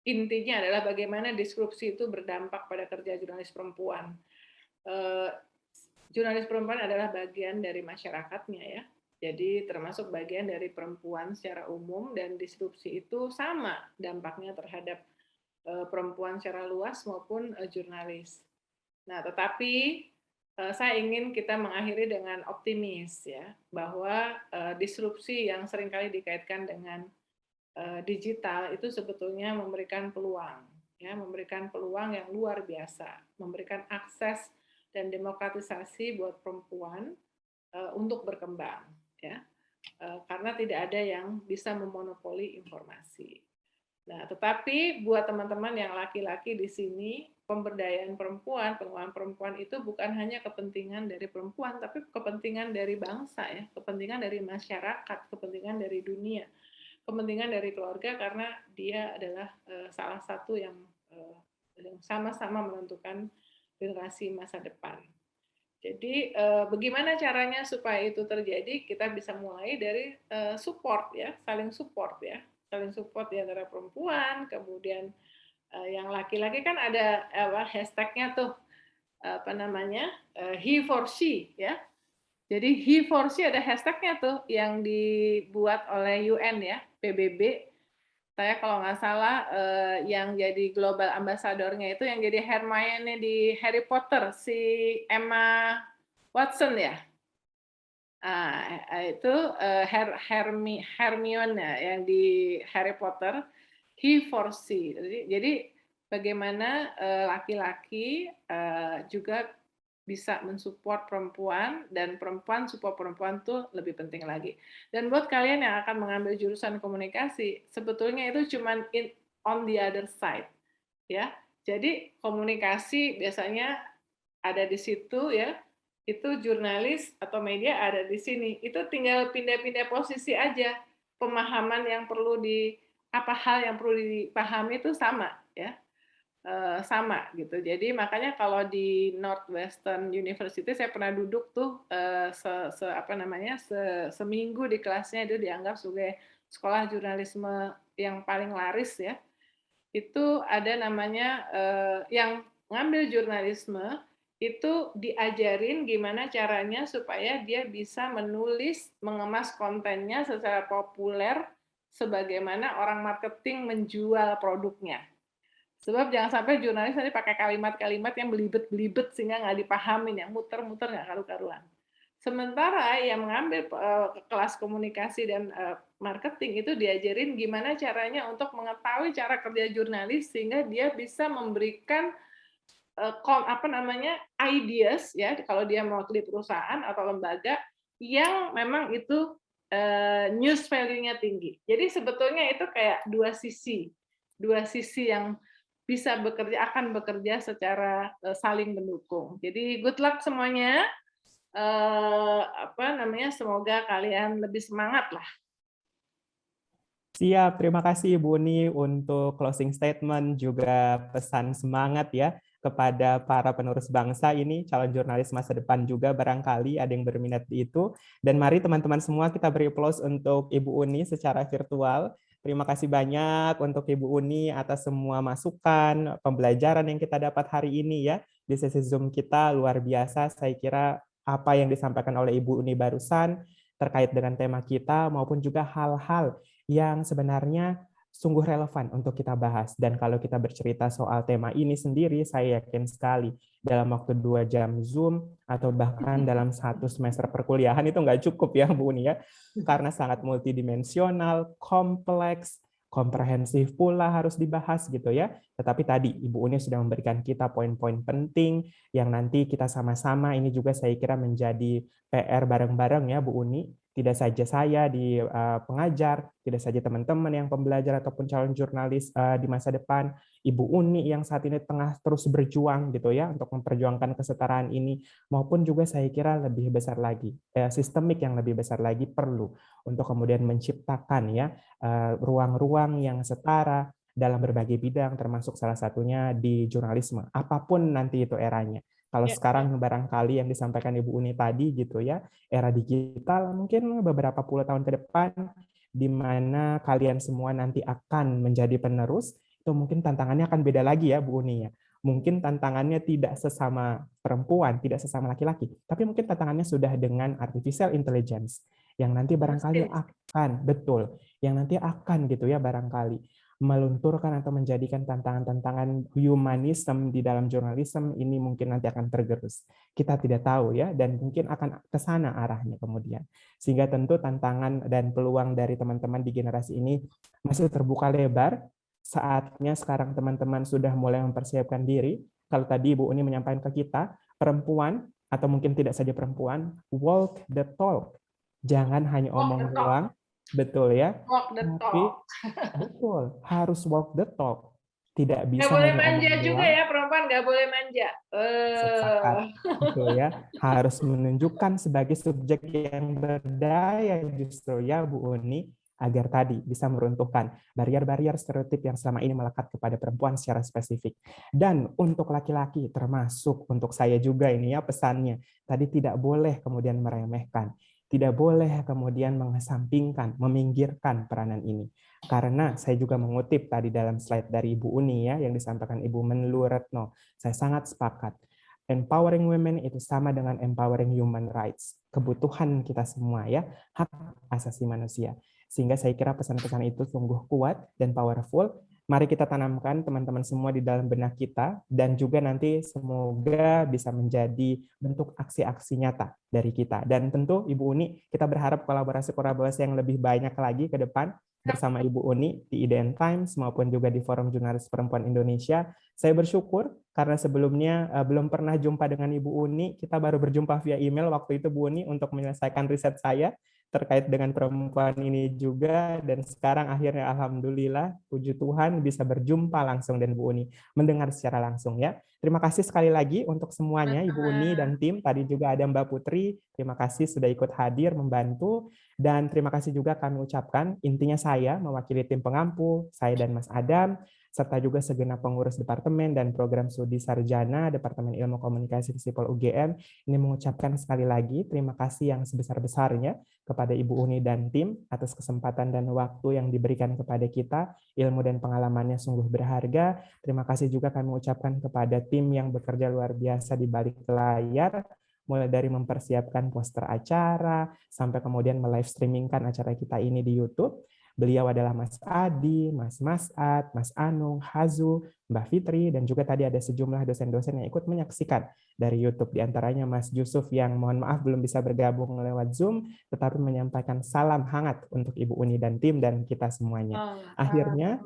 intinya adalah bagaimana disrupsi itu berdampak pada kerja jurnalis perempuan. Jurnalis perempuan adalah bagian dari masyarakatnya ya. Jadi termasuk bagian dari perempuan secara umum, dan disrupsi itu sama dampaknya terhadap perempuan secara luas maupun jurnalis. Nah, tetapi saya ingin kita mengakhiri dengan optimis ya, bahwa disrupsi yang seringkali dikaitkan dengan digital itu sebetulnya memberikan peluang ya, memberikan peluang yang luar biasa, memberikan akses dan demokratisasi buat perempuan untuk berkembang ya, karena tidak ada yang bisa memonopoli informasi. Nah, tetapi buat teman-teman yang laki-laki di sini, pemberdayaan perempuan, penguatan perempuan itu bukan hanya kepentingan dari perempuan, tapi kepentingan dari bangsa ya, kepentingan dari masyarakat, kepentingan dari dunia, kepentingan dari keluarga, karena dia adalah salah satu yang yang sama-sama menentukan generasi masa depan. Jadi bagaimana caranya supaya itu terjadi? Kita bisa mulai dari support ya, saling support ya, saling support di antara perempuan, kemudian yang laki-laki kan ada hashtagnya tuh apa namanya he for she ya. Jadi he for she ada hashtagnya tuh yang dibuat oleh UN ya, PBB. Saya kalau nggak salah yang jadi global ambassador-nya itu yang jadi Hermione di Harry Potter, si Emma Watson ya. Itu Hermione yang di Harry Potter, he for she. Jadi bagaimana laki-laki juga bisa mensupport perempuan, dan perempuan support perempuan tuh lebih penting lagi. Dan buat kalian yang akan mengambil jurusan komunikasi, sebetulnya itu cuman on the other side, ya. Jadi komunikasi biasanya ada di situ ya, itu jurnalis atau media ada di sini. Itu tinggal pindah-pindah posisi aja. Pemahaman yang perlu apa hal yang perlu dipahami itu sama ya. Sama gitu. Jadi makanya kalau di Northwestern University saya pernah duduk tuh seminggu di kelasnya, itu dianggap sebagai sekolah jurnalisme yang paling laris ya. Itu ada namanya yang ngambil jurnalisme itu diajarin gimana caranya supaya dia bisa menulis, mengemas kontennya secara populer sebagaimana orang marketing menjual produknya. Sebab jangan sampai jurnalis nanti pakai kalimat-kalimat yang belibet-belibet sehingga nggak dipahamin, yang muter-muter nggak karu-karuan. Sementara yang mengambil kelas komunikasi dan marketing itu diajarin gimana caranya untuk mengetahui cara kerja jurnalis sehingga dia bisa memberikan ideas ya, kalau dia mau di perusahaan atau lembaga yang memang itu news value-nya tinggi. Jadi sebetulnya itu kayak dua sisi yang bisa akan bekerja secara saling mendukung. Jadi good luck semuanya. Semoga kalian lebih semangat lah. Siap, terima kasih Ibu Uni untuk closing statement, juga pesan semangat ya kepada para penerus bangsa ini, calon jurnalis masa depan juga barangkali ada yang berminat di itu. Dan mari teman-teman semua kita beri aplaus untuk Ibu Uni secara virtual. Terima kasih banyak untuk Ibu Uni atas semua masukan, pembelajaran yang kita dapat hari ini ya di sesi Zoom kita, luar biasa. Saya kira apa yang disampaikan oleh Ibu Uni barusan terkait dengan tema kita maupun juga hal-hal yang sebenarnya sungguh relevan untuk kita bahas. Dan kalau kita bercerita soal tema ini sendiri, saya yakin sekali dalam waktu 2 jam Zoom atau bahkan dalam 1 semester perkuliahan itu nggak cukup ya Bu Uni ya, karena sangat multidimensional, kompleks, komprehensif pula harus dibahas gitu ya. Tetapi tadi Ibu Uni sudah memberikan kita poin-poin penting yang nanti kita sama-sama, ini juga saya kira menjadi PR bareng-bareng ya Bu Uni. Tidak saja saya di pengajar, tidak saja teman-teman yang pembelajar ataupun calon jurnalis di masa depan, Ibu Uni yang saat ini tengah terus berjuang gitu ya untuk memperjuangkan kesetaraan ini, maupun juga saya kira lebih besar lagi, sistemik yang lebih besar lagi perlu untuk kemudian menciptakan ya ruang-ruang yang setara dalam berbagai bidang, termasuk salah satunya di jurnalisme, apapun nanti itu eranya. Kalau sekarang barangkali yang disampaikan Ibu Uni tadi gitu ya, era digital mungkin beberapa puluh tahun ke depan, di mana kalian semua nanti akan menjadi penerus, itu mungkin tantangannya akan beda lagi ya Bu Uni ya. Mungkin tantangannya tidak sesama perempuan, tidak sesama laki-laki, tapi mungkin tantangannya sudah dengan artificial intelligence, yang nanti barangkali akan gitu ya barangkali melunturkan atau menjadikan tantangan-tantangan humanisme di dalam jurnalisme ini mungkin nanti akan tergerus. Kita tidak tahu ya, dan mungkin akan ke sana arahnya kemudian. Sehingga tentu tantangan dan peluang dari teman-teman di generasi ini masih terbuka lebar. Saatnya sekarang teman-teman sudah mulai mempersiapkan diri. Kalau tadi Ibu Uni menyampaikan ke kita, perempuan atau mungkin tidak saja perempuan, walk the talk. Jangan hanya omong doang. Betul ya. Walk the talk. Betul, harus walk the talk. Tidak bisa nggak boleh hanya manja omong juga doang. ya, perempuan nggak boleh manja. Sepakat, betul ya. Harus menunjukkan sebagai subjek yang berdaya justru ya Bu Uni. agar tadi bisa meruntuhkan barrier-barrier stereotip yang selama ini melekat kepada perempuan secara spesifik. Dan untuk laki-laki, termasuk untuk saya juga ini ya pesannya, tadi tidak boleh kemudian meremehkan, tidak boleh kemudian mengesampingkan, meminggirkan peranan ini. Karena saya juga mengutip tadi dalam slide dari Ibu Uni ya, yang disampaikan Ibu Menlu Retno, saya sangat sepakat. Empowering women itu sama dengan empowering human rights, kebutuhan kita semua ya, hak asasi manusia. Sehingga saya kira pesan-pesan itu sungguh kuat dan powerful. Mari kita tanamkan teman-teman semua di dalam benak kita, dan juga nanti semoga bisa menjadi bentuk aksi-aksi nyata dari kita. Dan tentu Ibu Uni, kita berharap kolaborasi-kolaborasi yang lebih banyak lagi ke depan bersama Ibu Uni di IDN Times maupun juga di Forum Jurnalis Perempuan Indonesia. Saya bersyukur karena sebelumnya belum pernah jumpa dengan Ibu Uni, kita baru berjumpa via email waktu itu Bu Uni untuk menyelesaikan riset saya terkait dengan perempuan ini juga, dan sekarang akhirnya alhamdulillah puji Tuhan bisa berjumpa langsung dengan Bu Uni, mendengar secara langsung ya. Terima kasih sekali lagi untuk semuanya Ibu Uni dan tim. Tadi juga ada Mbak Putri, terima kasih sudah ikut hadir membantu. Dan terima kasih juga kami ucapkan, intinya saya mewakili tim pengampu, saya dan Mas Adam, serta juga segenap pengurus Departemen dan Program Studi Sarjana Departemen Ilmu Komunikasi Visipol UGM, ini mengucapkan sekali lagi terima kasih yang sebesar-besarnya kepada Ibu Uni dan tim atas kesempatan dan waktu yang diberikan kepada kita, ilmu dan pengalamannya sungguh berharga. Terima kasih juga kami ucapkan kepada tim yang bekerja luar biasa di balik layar, mulai dari mempersiapkan poster acara, sampai kemudian me-live streamingkan acara kita ini di YouTube. Beliau adalah Mas Adi, Mas Masat, Mas Anung, Hazu, Mbak Fitri, dan juga tadi ada sejumlah dosen-dosen yang ikut menyaksikan dari YouTube. Di antaranya Mas Yusuf yang mohon maaf belum bisa bergabung lewat Zoom, tetapi menyampaikan salam hangat untuk Ibu Uni dan tim dan kita semuanya. Akhirnya,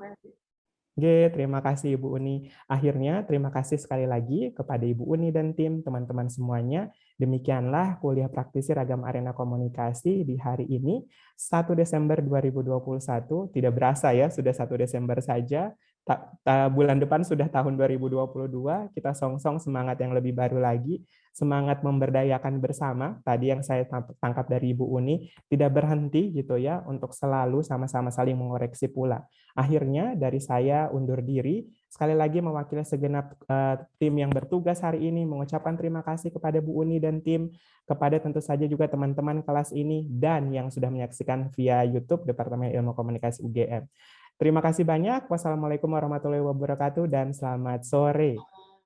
terima kasih Ibu Uni. Akhirnya, terima kasih sekali lagi kepada Ibu Uni dan tim, teman-teman semuanya. Demikianlah kuliah praktisi ragam arena komunikasi di hari ini, 1 Desember 2021. Tidak berasa ya, sudah 1 Desember saja. Bulan depan sudah tahun 2022, kita song-song semangat yang lebih baru lagi, semangat memberdayakan bersama. Tadi yang saya tangkap dari Ibu Uni, tidak berhenti gitu ya, untuk selalu sama-sama saling mengoreksi pula. Akhirnya dari saya undur diri, sekali lagi mewakili segenap tim yang bertugas hari ini, mengucapkan terima kasih kepada Bu Uni dan tim, kepada tentu saja juga teman-teman kelas ini, dan yang sudah menyaksikan via YouTube Departemen Ilmu Komunikasi UGM. Terima kasih banyak. Wassalamualaikum warahmatullahi wabarakatuh dan selamat sore.